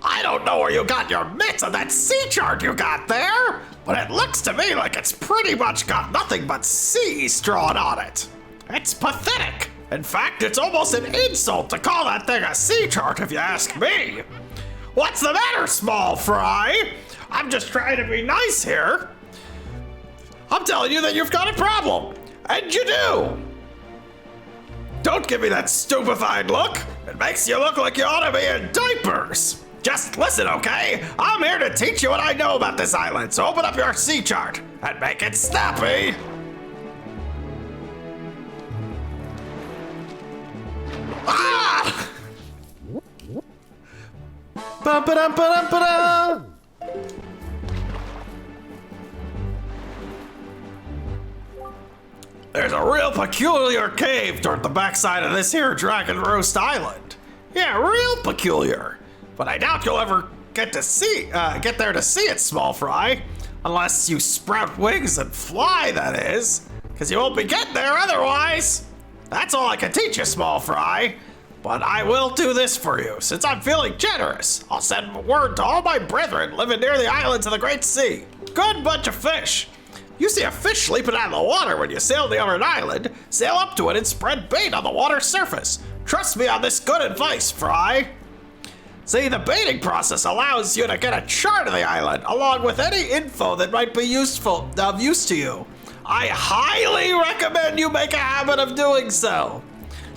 I don't know where you got your mitts on that sea chart you got there, but it looks to me like it's pretty much got nothing but seas drawn on it. It's pathetic. In fact, it's almost an insult to call that thing a sea chart if you ask me. What's the matter, small fry? I'm just trying to be nice here. I'm telling you that you've got a problem, and you do. Don't give me that stupefied look. It makes you look like you ought to be in diapers. Just listen, okay? I'm here to teach you what I know about this island, so open up your sea chart and make it snappy. Ah! Ba-ba-dum-ba-dum-ba-dum. There's a real peculiar cave toward the backside of this here Dragon Roast Island. Yeah, real peculiar. But I doubt you'll ever get there to see it, small fry. Unless you sprout wings and fly, that is. Because you won't be getting there otherwise. That's all I can teach you, small fry. But I will do this for you, since I'm feeling generous. I'll send word to all my brethren living near the islands of the Great Sea. Good bunch of fish. You see a fish leaping out of the water when you sail to an island, sail up to it and spread bait on the water's surface. Trust me on this good advice, Fry. See, the baiting process allows you to get a chart of the island, along with any info that might be of use to you. I highly recommend you make a habit of doing so.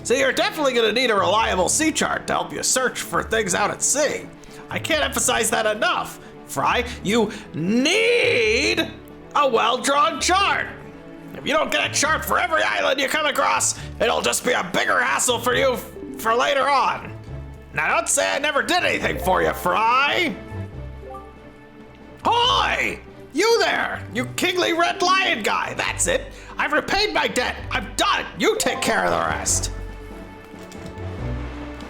So you're definitely going to need a reliable sea chart to help you search for things out at sea. I can't emphasize that enough. Fry, you need a well-drawn chart. If you don't get a chart for every island you come across, it'll just be a bigger hassle for you for later on. Now don't say I never did anything for you, Fry. Hoy! You there, you kingly red lion guy, that's it. I've repaid my debt, I'm done. You take care of the rest.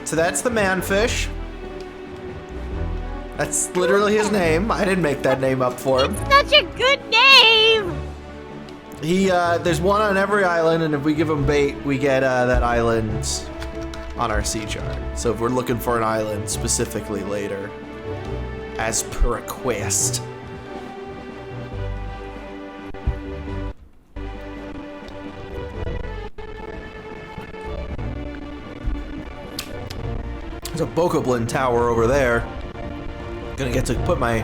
So that's the manfish. That's literally his name. I didn't make that name up for him. It's such a good name! There's one on every island, and if we give him bait, we get that island on our sea chart. So if we're looking for an island specifically later, as per request. There's a Bokoblin tower over there. Gonna get to put my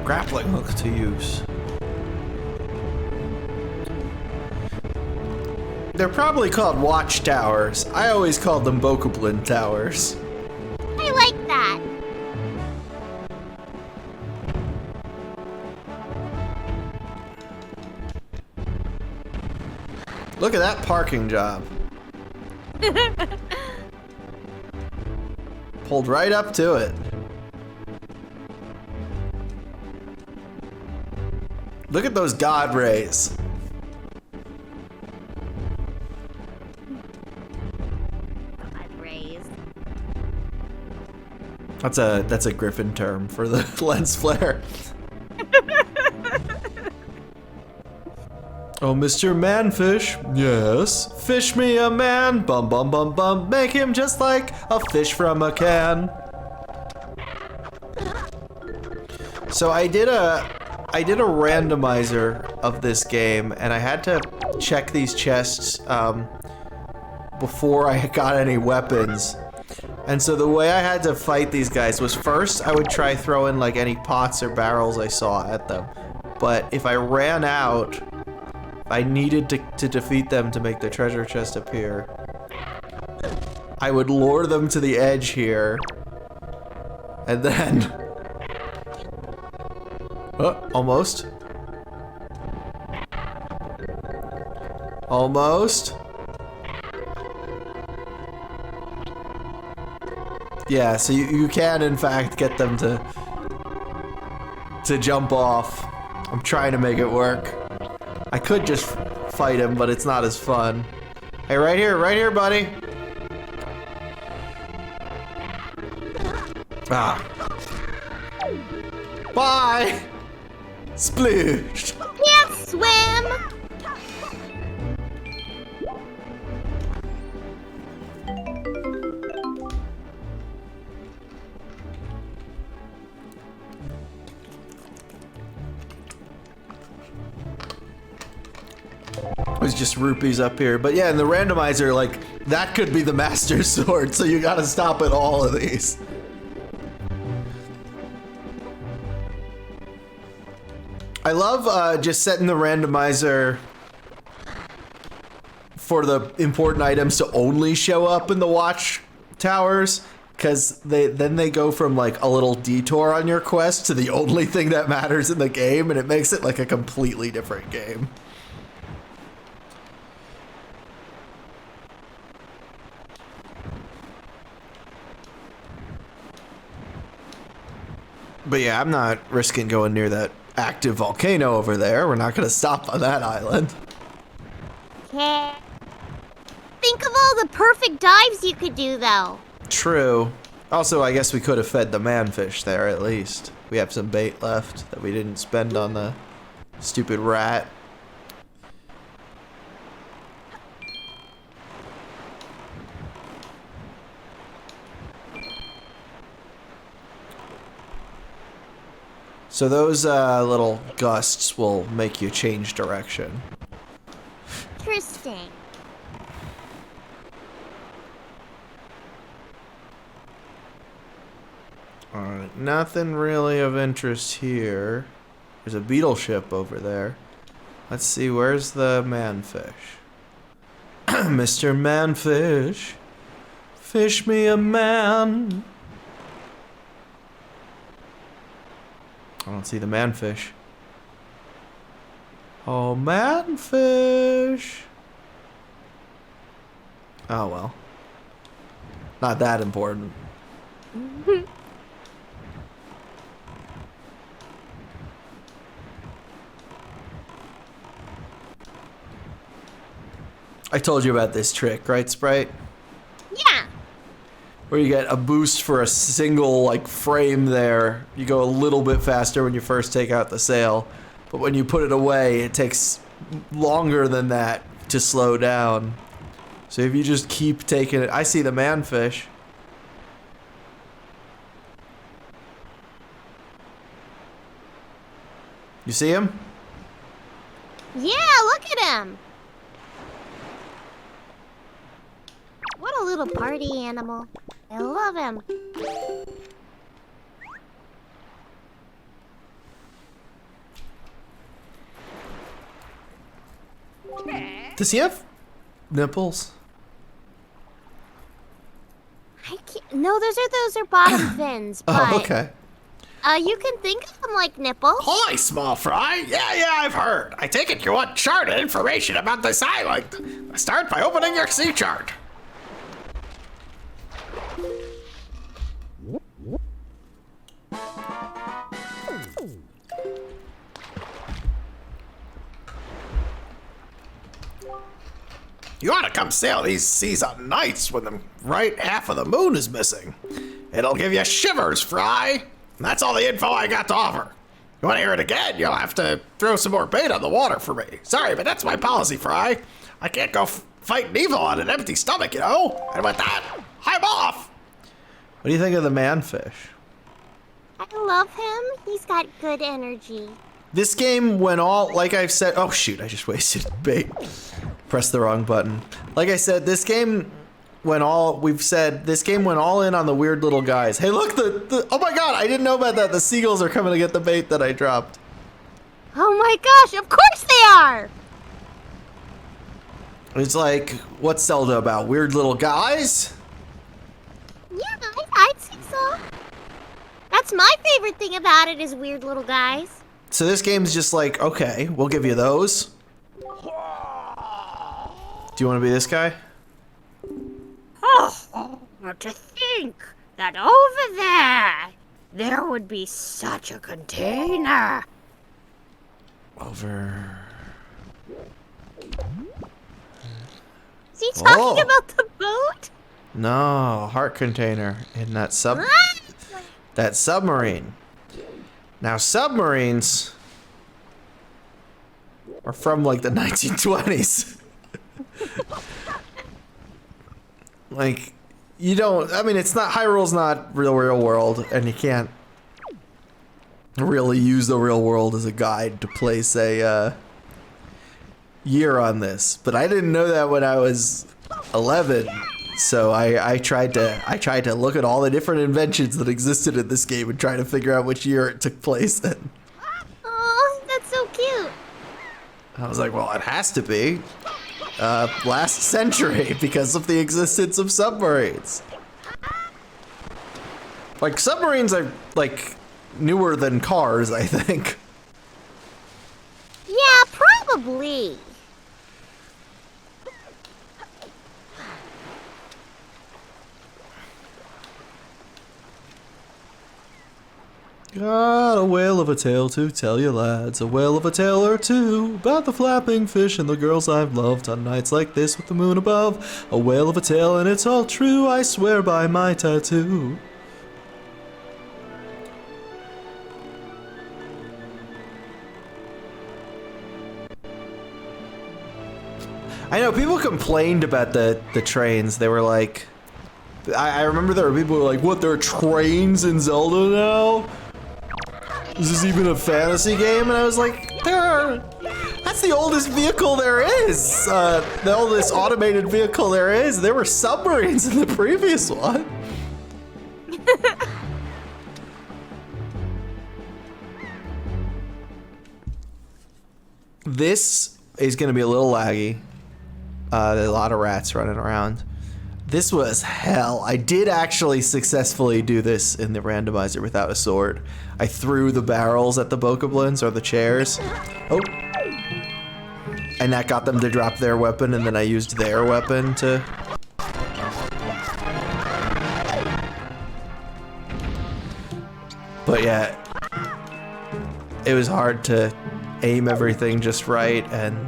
grappling hook to use. They're probably called watchtowers. I always called them Bokoblin towers. I like that. Look at that parking job. Pulled right up to it. Look at those god rays. God rays. That's a Griffin term for the lens flare. Oh, Mr. Manfish. Yes. Fish me a man. Bum bum bum bum. Make him just like a fish from a can. So I did a randomizer of this game, and I had to check these chests before I got any weapons. And so the way I had to fight these guys was first I would try throwing like any pots or barrels I saw at them. But if I ran out, I needed to defeat them to make the treasure chest appear. I would lure them to the edge here, and then... Oh, almost. Almost. Yeah, so you can in fact get them to jump off. I'm trying to make it work. I could just fight him, but it's not as fun. Hey, right here, buddy. Ah. Bye! Sploosh! Can't swim! There's just rupees up here. But yeah, in the randomizer, like, that could be the Master Sword, so you gotta stop at all of these. I love just setting the randomizer for the important items to only show up in the watch towers, because then they go from like a little detour on your quest to the only thing that matters in the game, and it makes it like a completely different game. But yeah, I'm not risking going near that active volcano over there. We're not gonna stop on that island. Okay. Think of all the perfect dives you could do, though. True. Also, I guess we could have fed the manfish there at least. We have some bait left that we didn't spend on the stupid rat. So those little gusts will make you change direction. Interesting. Alright, nothing really of interest here. There's a beetle ship over there. Let's see, where's the manfish? Mr. Manfish, fish me a man. I don't see the manfish. Oh, manfish. Oh, well. Not that important. I told you about this trick, right, Sprite? Yeah. Where you get a boost for a single, like, frame there. You go a little bit faster when you first take out the sail. But when you put it away, it takes longer than that to slow down. So if you just keep taking it... I see the manfish. You see him? Yeah, look at him. What a little party animal. I love him. Does he have nipples? I can't, no, those are bottom fins. But Oh, okay. You can think of them like nipples. Hi, small fry. Yeah, I've heard. I take it you want charted information about this island. Start by opening your sea chart. You ought to come sail these seas on nights when the right half of the moon is missing. It'll give you shivers, Fry. And that's all the info I got to offer. You want to hear it again, you'll have to throw some more bait on the water for me. Sorry, but that's my policy, Fry. I can't go fighting evil on an empty stomach, you know? And with that, I'm off! What do you think of the manfish? I love him. He's got good energy. This game went all, like I've said, oh shoot, I just wasted bait. Pressed the wrong button. Like I said, this game went all, this game went all in on the weird little guys. Hey look, oh my god, I didn't know about that. The seagulls are coming to get the bait that I dropped. Oh my gosh, of course they are! It's like, what's Zelda about? Weird little guys? Yeah, I'd say so. That's my favorite thing about it is weird little guys. So this game's just like, okay, we'll give you those. Do you want to be this guy? Oh, to think that over there would be such a container. Over. Is he talking about the boat? No, heart container in that that submarine. Now submarines are from like the 1920s. Like, you don't, I mean, it's not, Hyrule's not real world, and you can't really use the real world as a guide to place a year on this. But I didn't know that when I was 11, so I tried to look at all the different inventions that existed in this game and try to figure out which year it took place in. Oh, that's so cute. I was like, well, it has to be last century because of the existence of submarines. Like, submarines are, like, newer than cars, I think. Yeah, probably. Got a whale of a tale to tell you lads, a whale of a tale or two, about the flapping fish and the girls I've loved on nights like this with the moon above. A whale of a tale and it's all true, I swear by my tattoo. I know, people complained about the trains. They were like, I remember there were people who were like, what, there are trains in Zelda now? Is this even a fantasy game? And I was like, that's the oldest vehicle there is. The oldest automated vehicle there is. There were submarines in the previous one. This is gonna be a little laggy. There's a lot of rats running around. This was hell. I did actually successfully do this in the randomizer without a sword. I threw the barrels at the bokoblins, or the chairs. Oh. And that got them to drop their weapon, and then I used their weapon to... But yeah, it was hard to aim everything just right and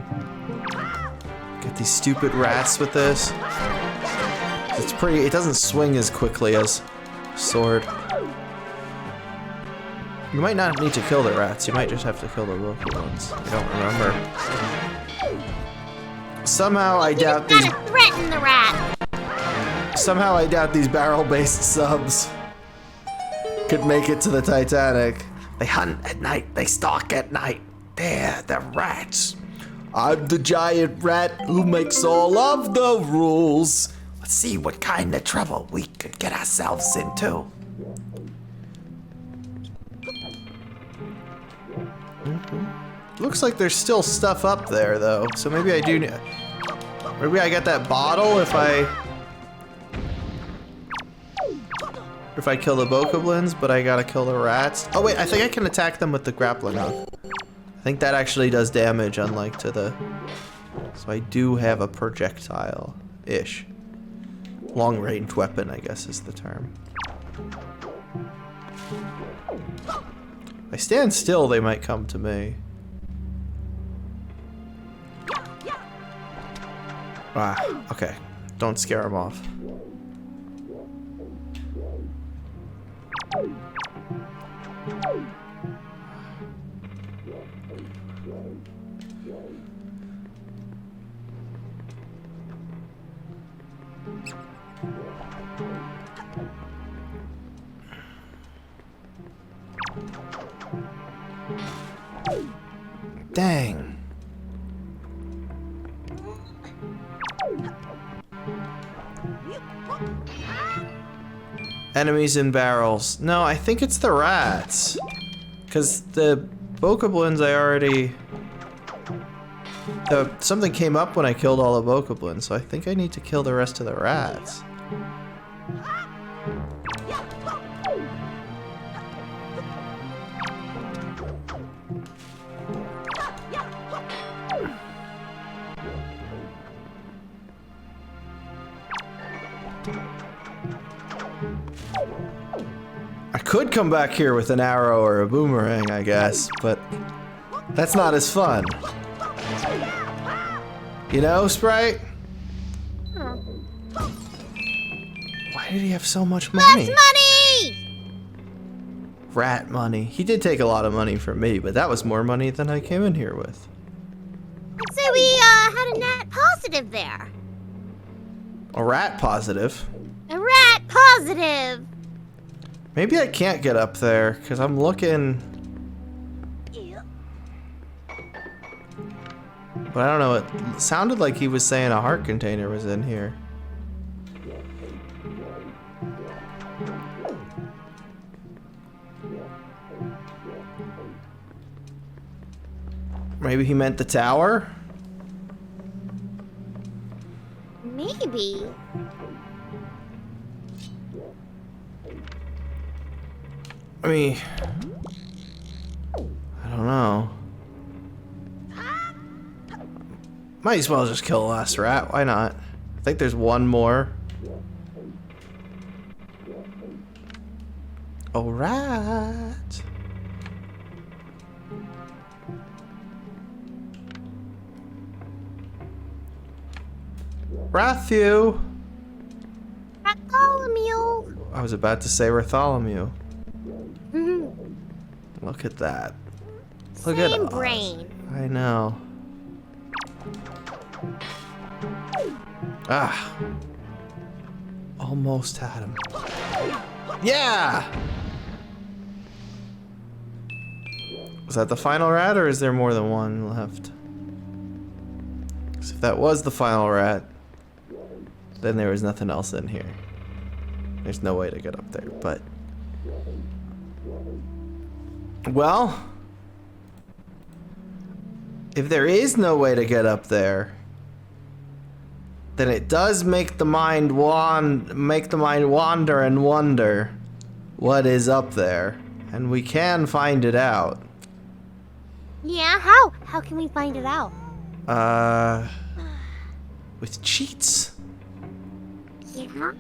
get these stupid rats with this. It's pretty, it doesn't swing as quickly as sword. You might not need to kill the rats, you might just have to kill the local ones. I don't remember. Somehow I doubt these... threaten the rat. Somehow I doubt these barrel-based subs could make it to the Titanic. They hunt at night, they stalk at night. They're the rats. I'm the giant rat who makes all of the rules. Let's see what kind of trouble we could get ourselves into. Looks like there's still stuff up there, though. So maybe I do. Maybe I get that bottle if if I kill the bokoblins, but I gotta kill the rats. Oh wait, I think I can attack them with the grappling hook. I think that actually does damage, unlike to the... So I do have a projectile-ish. Long-range weapon, I guess is the term. If I stand still, they might come to me. Ah, okay. Don't scare them off. Dang. Enemies in barrels. No, I think it's the rats. Because the bokoblins I already... something came up when I killed all the bokoblins, so I think I need to kill the rest of the rats. I could come back here with an arrow or a boomerang, I guess, but that's not as fun. You know, Sprite? Why did he have so much money? Less money! Rat money. He did take a lot of money from me, but that was more money than I came in here with. So we had a net positive there. A rat positive? A rat positive! Maybe I can't get up there, because I'm looking... But I don't know, it sounded like he was saying a heart container was in here. Maybe he meant the tower? Maybe. I mean, I don't know. Might as well just kill the last rat. Why not? I think there's one more. Oh, rat. Bartholomew. Bartholomew. I was about to say Bartholomew. Look at that. Look at Same us. brain. I know. Ah. Almost had him. Yeah! Was that the final rat, or is there more than one left? 'Cause if that was the final rat, then there was nothing else in here. There's no way to get up there, but... Well... If there is no way to get up there, then it does make the mind wander and wonder what is up there, and we can find it out. Yeah, how? How can we find it out? With cheats. Yeah.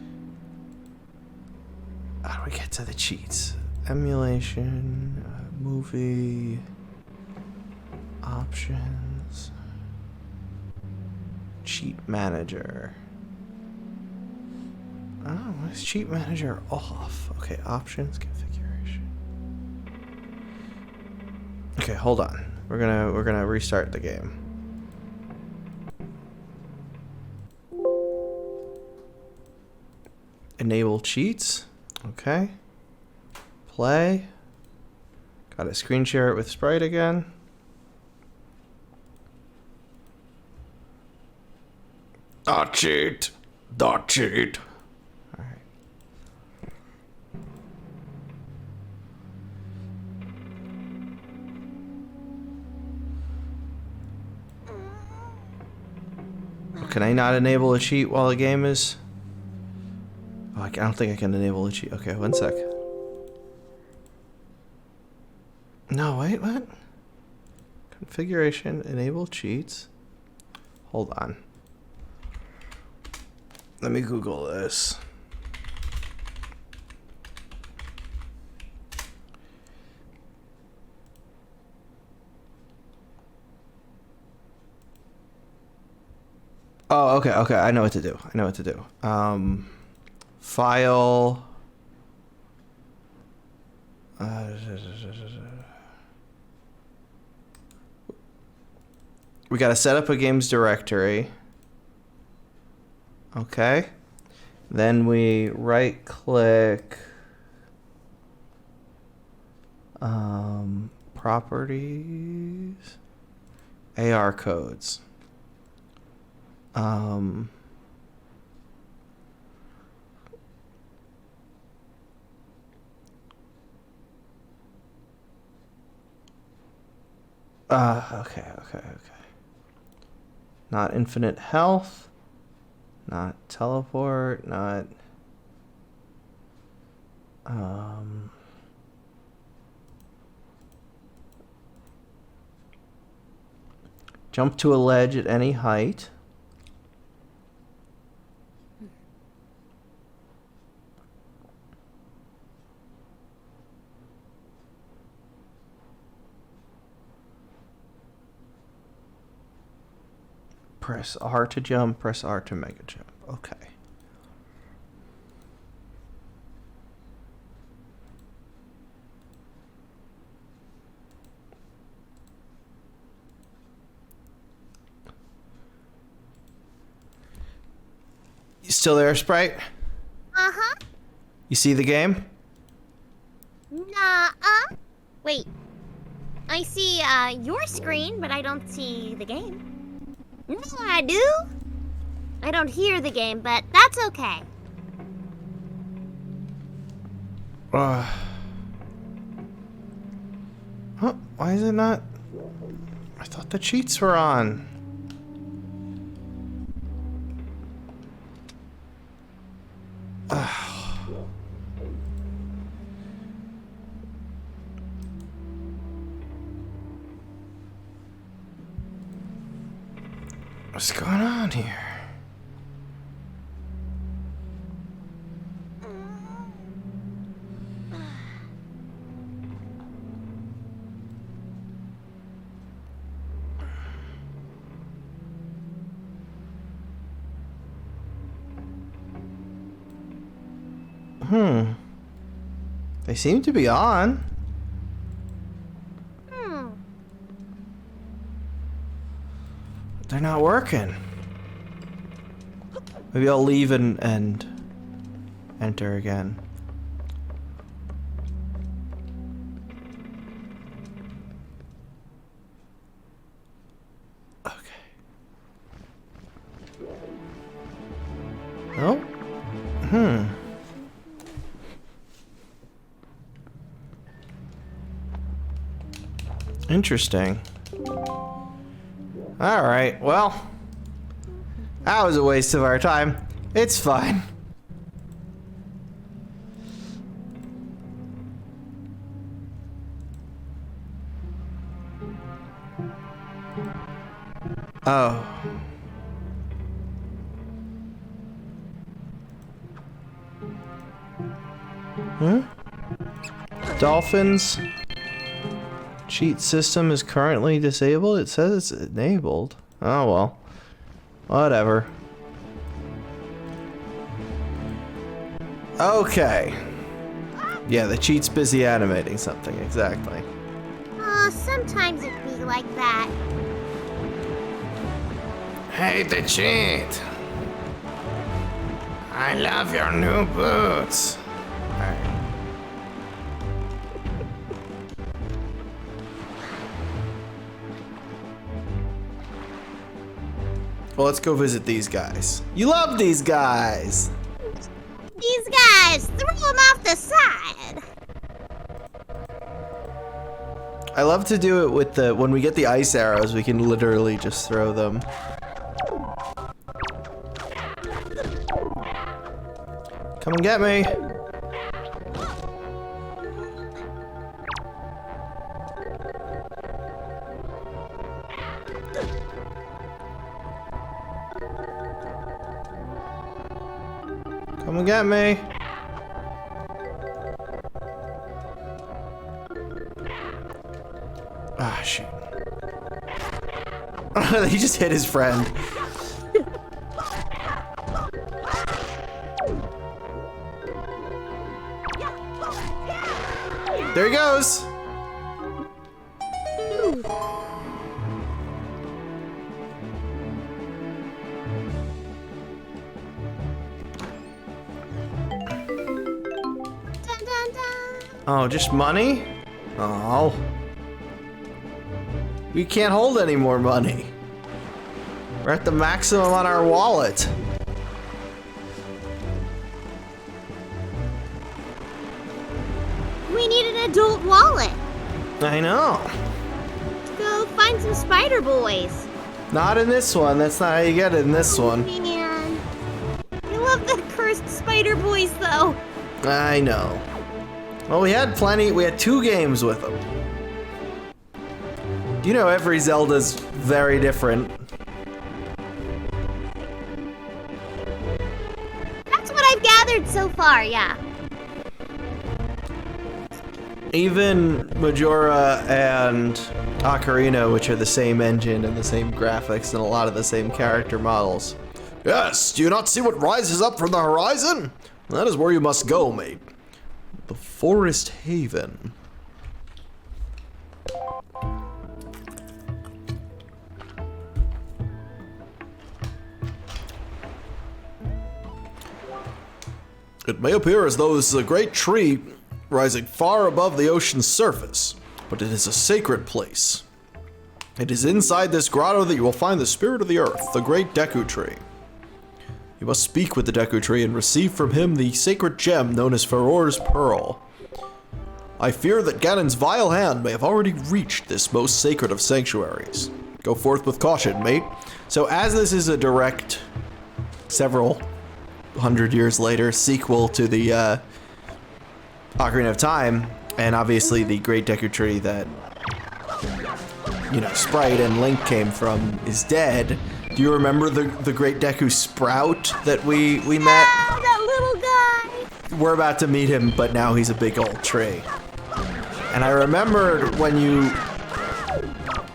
How do we get to the cheats? Emulation, movie, options, cheat manager. Oh, why is cheat manager off? Okay, options, configuration. Okay, hold on. We're gonna restart the game. Enable cheats. Okay. Play. Gotta screen share it with Sprite again. Don't cheat. Don't cheat. Alright. Can I not enable a cheat while the game is... Oh, I don't think I can enable a cheat. Okay, one sec. No, wait, what? Configuration, enable cheats. Hold on. Let me Google this. Oh, okay, okay. I know what to do. I know what to do. File. We gotta set up a games directory. Okay. Then we right click. Properties. AR codes. Okay. Not infinite health. Not teleport. Not. Jump to a ledge at any height. Press R to jump, press R to mega jump. Okay. You still there, Sprite? Uh-huh. You see the game? Nuh-uh. Wait. I see, your screen, but I don't see the game. No, I do. I don't hear the game, but that's okay. Huh? Why is it not? I thought the cheats were on. What's going on here? They seem to be on. They're not working. Maybe I'll leave and enter again. Okay. Oh? Interesting. Alright, well, that was a waste of our time. It's fine. Oh. Dolphins. Cheat system is currently disabled. It says it's enabled. Oh well. Whatever. Okay. Yeah, the cheat's busy animating something, exactly. Oh, sometimes it be like that. Hey, the cheat. I love your new boots. Alright. Well, let's go visit these guys. You love these guys! These guys, throw them off the side. I love to do it with the, when we get the ice arrows, we can literally just throw them. Come and get me. Come and get me. Ah, shoot. He just hit his friend. There he goes. Oh, just money? Oh. We can't hold any more money. We're at the maximum on our wallet. We need an adult wallet. I know. Go find some spider boys. Not in this one. That's not how you get it in this one. Man. I love the cursed spider boys, though. I know. Well, we had plenty. We had 2 games with them. You know, every Zelda's very different. That's what I've gathered so far, yeah. Even Majora and Ocarina, which are the same engine and the same graphics and a lot of the same character models. Yes, do you not see what rises up from the horizon? That is where you must go, mate. The Forest Haven. It may appear as though this is a great tree rising far above the ocean's surface, but it is a sacred place. It is inside this grotto that you will find the spirit of the earth, the great Deku Tree. You must speak with the Deku Tree and receive from him the sacred gem known as Farore's Pearl. I fear that Ganon's vile hand may have already reached this most sacred of sanctuaries. Go forth with caution, mate. So as this is a direct, several hundred years later, sequel to the Ocarina of Time, and obviously the great Deku Tree that, you know, Sprite and Link came from is dead. Do you remember the great Deku Sprout that we met? Yeah, that little guy. We're about to meet him, but now he's a big old tree. And I remembered when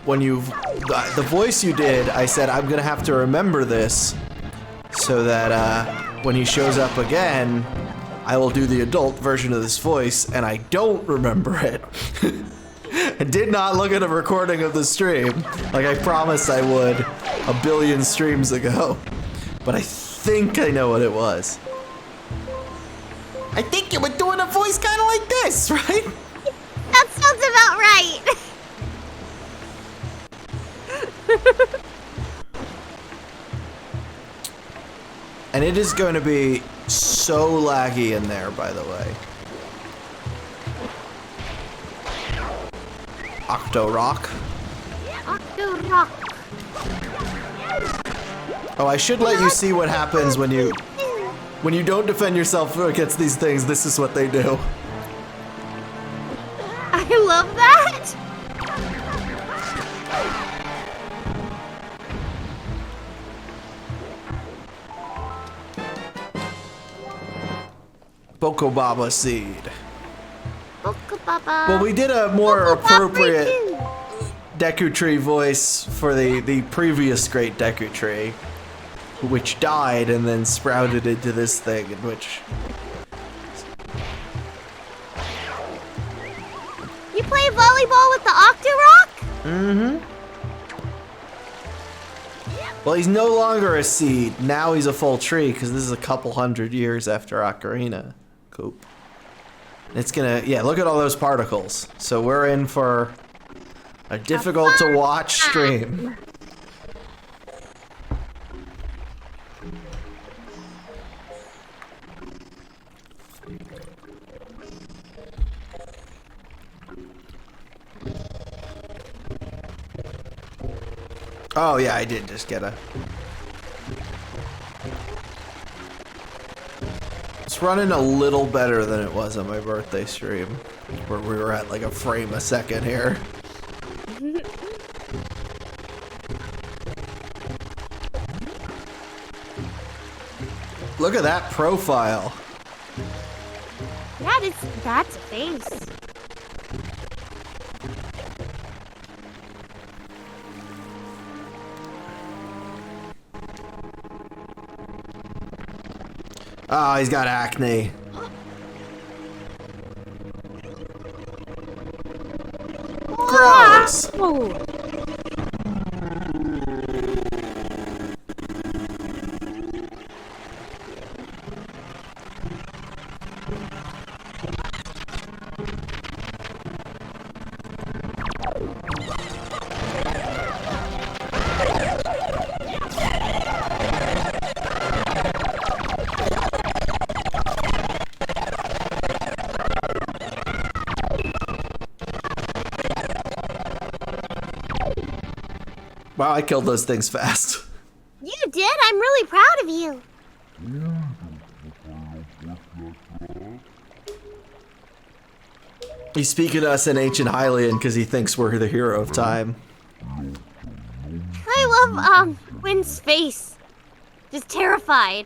the voice you did, I said, I'm gonna have to remember this so that when he shows up again, I will do the adult version of this voice, and I don't remember it. I did not look at a recording of the stream, like I promised I would 1 billion streams ago. But I think I know what it was. I think you were doing a voice kind of like this, right? That sounds about right. And it is going to be so laggy in there, by the way. Octo-Rock. Octo-Rock. Oh, I should let you see what happens when you don't defend yourself against these things. This is what they do. I love that. Bokobaba seed. Bokobaba. Well, we did a more appropriate Deku Tree voice for the previous great Deku Tree, which died and then sprouted into this thing, in which... You play volleyball with the Octo-Rock? Mm-hmm. Well, he's no longer a seed. Now he's a full tree, because this is a couple hundred years after Ocarina. Coop. It's gonna... Yeah, look at all those particles. So we're in for a difficult to watch stream. Oh yeah, I did just get a... It's It's running a little better than it was on my birthday stream, where we were at like a frame a second here. Look at that profile. Yeah, that's a face. Oh, he's got acne. Gross. Wow, I killed those things fast. You did? I'm really proud of you. He's speaking to us in ancient Hylian because he thinks we're the hero of time. I love, Wynn's face. Just terrified.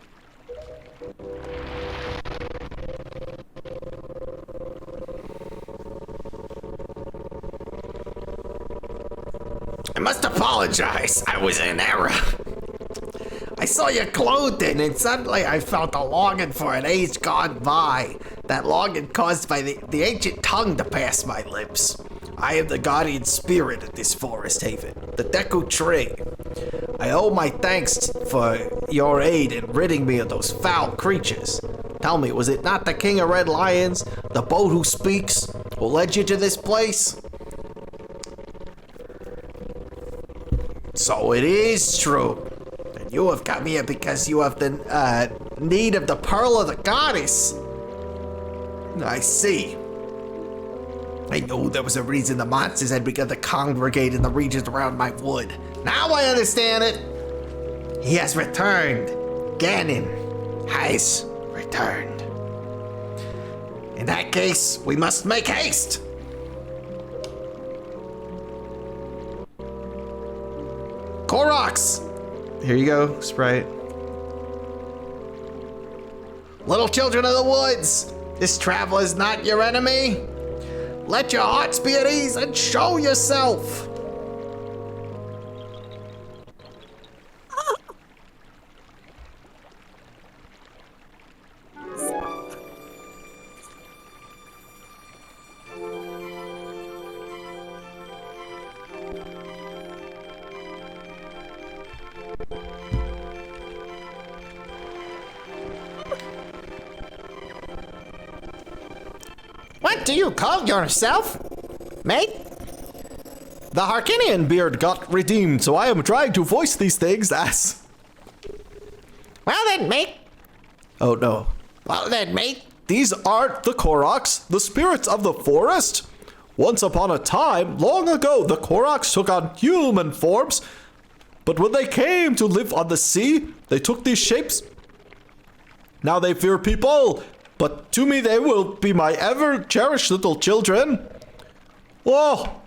I must apologize. I was in error. I saw your clothing and suddenly I felt a longing for an age gone by. That longing caused by the ancient tongue to pass my lips. I am the guardian spirit of this forest haven, the Deku Tree. I owe my thanks for your aid in ridding me of those foul creatures. Tell me, was it not the King of Red Lions, the boat who speaks, who led you to this place? So it is true. And you have come here because you have the need of the Pearl of the Goddess. I see. I knew there was a reason the monsters had begun to congregate in the regions around my wood. Now I understand it. He has returned. Ganon has returned. In that case, we must make haste. Koroks! Here you go, Sprite. Little children of the woods, this traveler is not your enemy. Let your hearts be at ease and show yourself. What do you call yourself, mate? The Harkinian beard got redeemed, so I am trying to voice these things as... Well then, mate. Oh no. Well then, mate. These aren't the Koroks, the spirits of the forest. Once upon a time, long ago, the Koroks took on human forms, but when they came to live on the sea, they took these shapes. Now they fear people, but to me they will be my ever-cherished little children. Oh!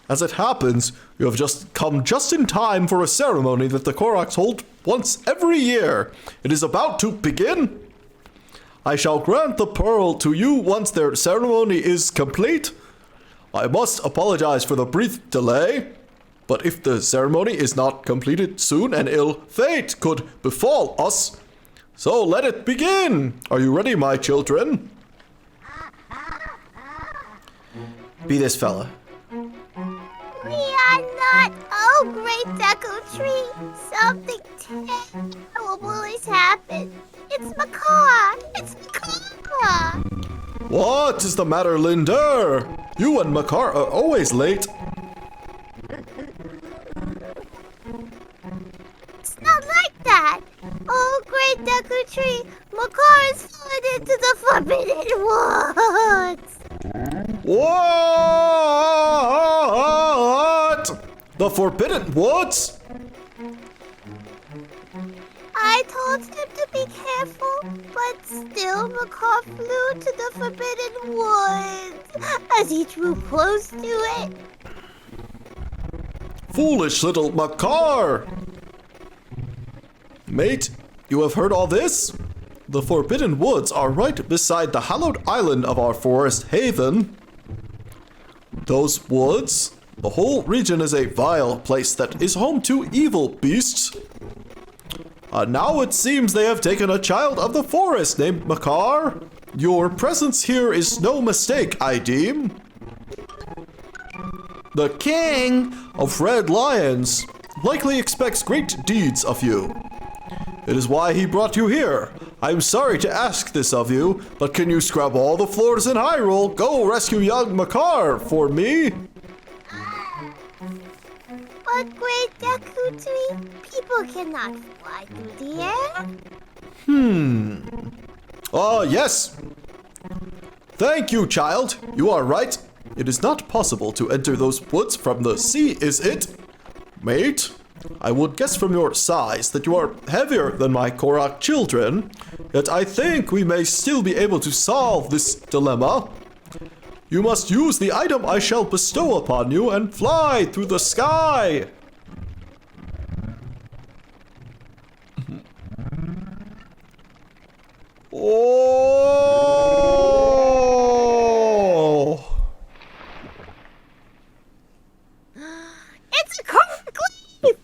As it happens, you have just come just in time for a ceremony that the Koroks hold once every year. It is about to begin. I shall grant the pearl to you once their ceremony is complete. I must apologize for the brief delay, but if the ceremony is not completed soon, an ill fate could befall us. So let it begin. Are you ready, my children? Be this fella. We are not. Oh, great Deku Tree. Something terrible has happened. It's Macaw. It's Macaw. What is the matter, Linder? You and Makar are always late. It's not like that. Oh, great Deku Tree. Macaw has fallen into the Forbidden Woods. What? The Forbidden Woods? I told him to be careful, but still Macaw flew to the Forbidden Woods as he drew close to it. Foolish little Macaw! Mate, you have heard all this? The Forbidden Woods are right beside the hallowed island of our forest haven. Those woods? The whole region is a vile place that is home to evil beasts. Now it seems they have taken a child of the forest named Macaw. Your presence here is no mistake, I deem. The King of Red Lions likely expects great deeds of you. It is why he brought you here. I'm sorry to ask this of you, but can you scrub all the floors in Hyrule? Go rescue young Macaw for me. But Great Deku Tree, people cannot fly through the air. Yes. Thank you, child. You are right. It is not possible to enter those woods from the sea, is it? Mate, I would guess from your size that you are heavier than my Korok children, yet I think we may still be able to solve this dilemma. You must use the item I shall bestow upon you and fly through the sky. Oh! It's a Korok leaf!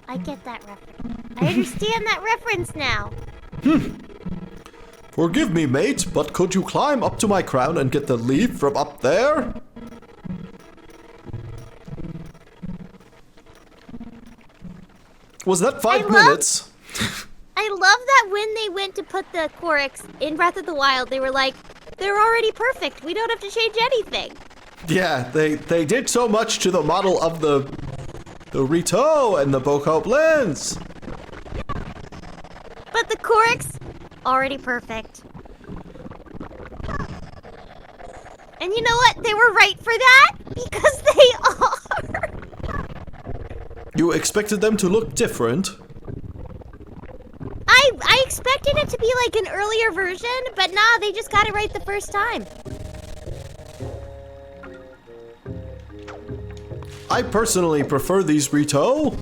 I get that reference. I understand that reference now. Forgive me, mate, but could you climb up to my crown and get the leaf from up there? Was that 5 minutes? I love that when they went to put the Koroks in Breath of the Wild, they were like, they're already perfect. We don't have to change anything. Yeah, they did so much to the model of the Rito and the Bokoblins. But the Koroks, already perfect. And you know what? They were right for that, because they are. You expected them to look different? I expected it to be like an earlier version, but nah, they just got it right the first time. I personally prefer these Rito.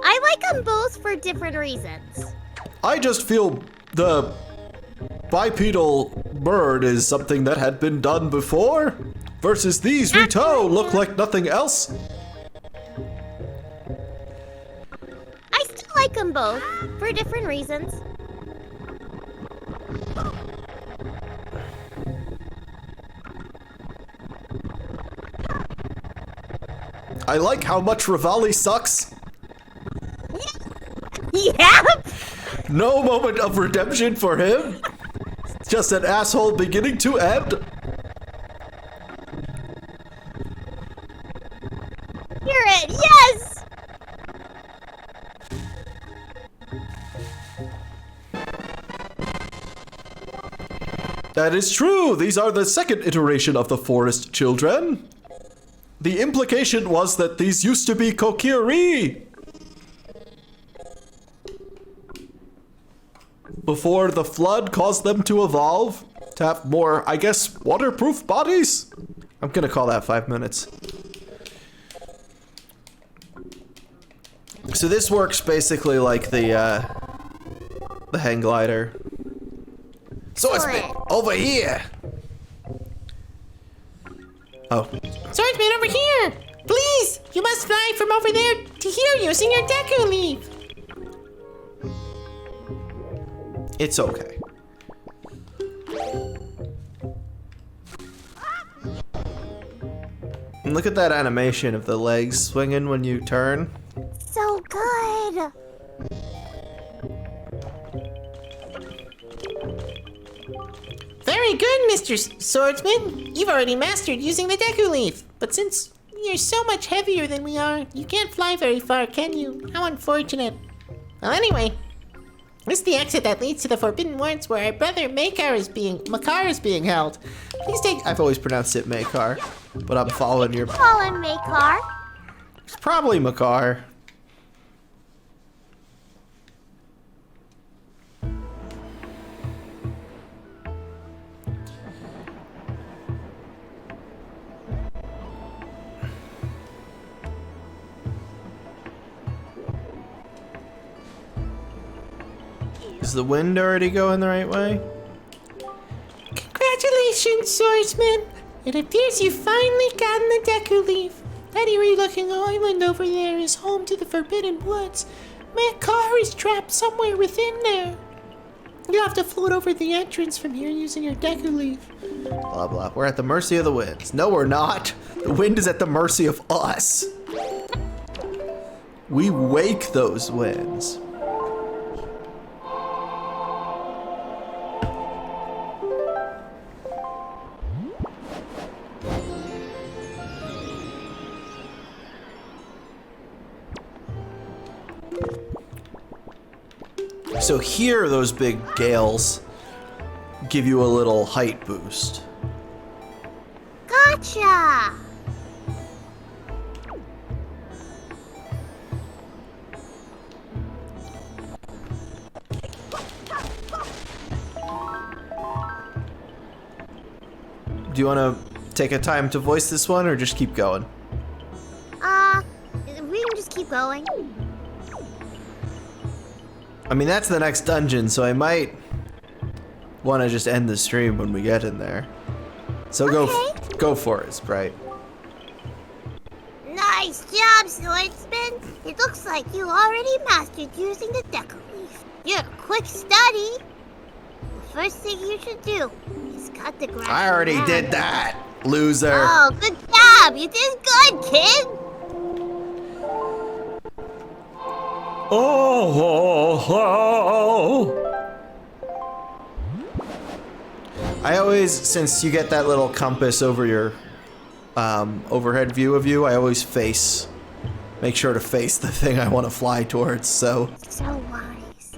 I like them both for different reasons. I just feel the bipedal bird is something that had been done before, versus these Rito look like nothing else. I still like them both for different reasons. I like how much Rivali sucks. Yeah. No moment of redemption for him. Just an asshole beginning to end. Hear it, yes! That is true. These are the second iteration of the Forest Children. The implication was that these used to be Kokiri. Before the flood caused them to evolve to have more, I guess, waterproof bodies? I'm gonna call that 5 minutes. So this works basically like the hang glider. Swordsman, over here! Oh. Swordsman, over here! Please! You must fly from over there to here using your Deku Leaf! It's okay. And look at that animation of the legs swinging when you turn. So good. Very good, Mr. Swordsman. You've already mastered using the Deku Leaf. But since you're so much heavier than we are, you can't fly very far, can you? How unfortunate. Well, anyway, this is the exit that leads to the Forbidden Woods where our brother Macaw is being held. Please take... I've always pronounced it Makar, but I'm following your... Fallen Macaw. It's probably Makar. Is the wind already going the right way? Congratulations, swordsman. It appears you've finally gotten the Deku Leaf. That eerie-looking island over there is home to the Forbidden Woods. My car is trapped somewhere within there. You'll have to float over the entrance from here using your Deku Leaf. Blah, blah. We're at the mercy of the winds. No, we're not. The wind is at the mercy of us. We wake those winds. So here, those big gales give you a little height boost. Gotcha! Do you want to take a time to voice this one, or just keep going? We can just keep going. I mean, that's the next dungeon, so I might want to just end the stream when we get in there. So go for it, Sprite. Nice job, swordsman. It looks like you already mastered using the Deku Leaf. You're a quick study. The first thing you should do is cut the grass. I already did that, loser. Oh, good job. You did good, kid. I always, since you get that little compass over your overhead view of you, I always make sure to face the thing I want to fly towards, so. So wise.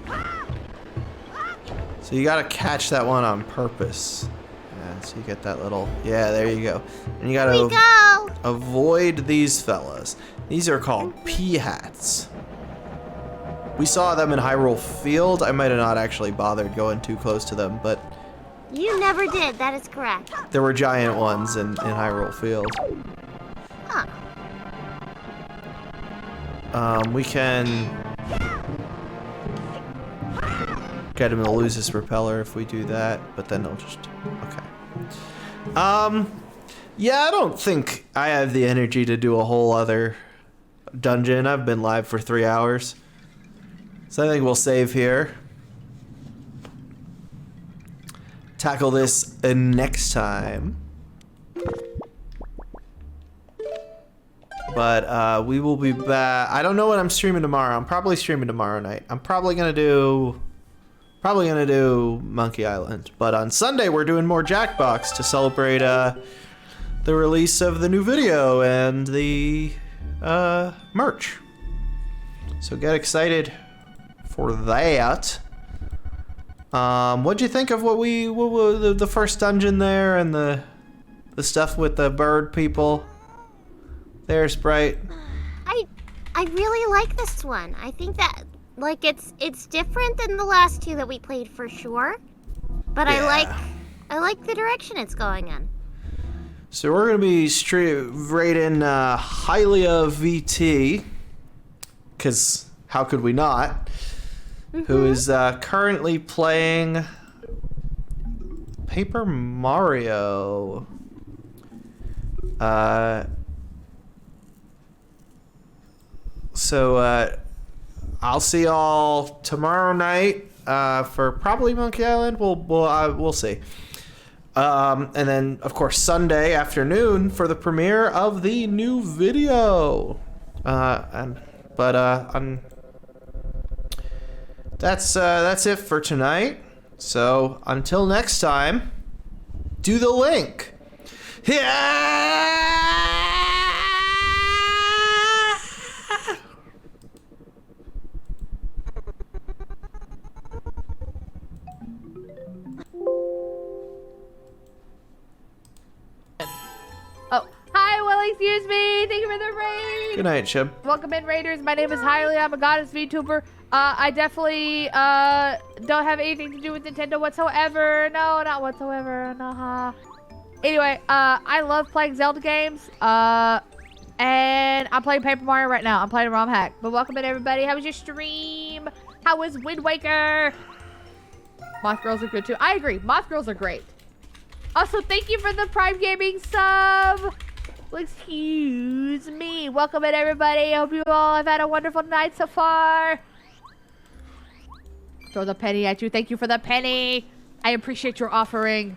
So you gotta catch that one on purpose. Yeah, so you get that little, yeah, there you go. And you gotta avoid these fellas. These are called P-hats. We saw them in Hyrule Field. I might have not actually bothered going too close to them, but You never did, that is correct. there were giant ones in Hyrule Field. Huh. We can get him to lose his repeller if we do that, but then he'll just, okay. Yeah, I don't think I have the energy to do a whole other dungeon. I've been live for 3 hours. So I think we'll save here. Tackle this next time. But we will be back. I don't know when I'm streaming tomorrow. I'm probably streaming tomorrow night. I'm probably gonna do Monkey Island. But on Sunday we're doing more Jackbox to celebrate the release of the new video and the merch. So get excited for that. What'd you think of the first dungeon there and the stuff with the bird people? There, Sprite. I really like this one. I think that like it's different than the last two that we played for sure. But Yeah. I like the direction it's going in. So we're gonna be rating Hylia VT, because how could we not? Who is currently playing Paper Mario. So I'll see y'all tomorrow night for probably Monkey Island. We'll see. And then, of course, Sunday afternoon for the premiere of the new video. That's it for tonight. So until next time, do the link. Yeah. Oh, hi, well, excuse me. Thank you for the raid. Good night, Chib. Welcome in, Raiders. My name is Hylia. I'm a goddess VTuber. I definitely don't have anything to do with Nintendo whatsoever. No, not whatsoever. Nah. Anyway, I love playing Zelda games. And I'm playing Paper Mario right now. I'm playing ROM hack. But welcome in, everybody. How was your stream? How was Wind Waker? Moth girls are good too. I agree. Moth girls are great. Also, thank you for the Prime Gaming sub. Excuse me. Welcome in, everybody. Hope you all have had a wonderful night so far. Throw the penny at you. Thank you for the penny. I appreciate your offering.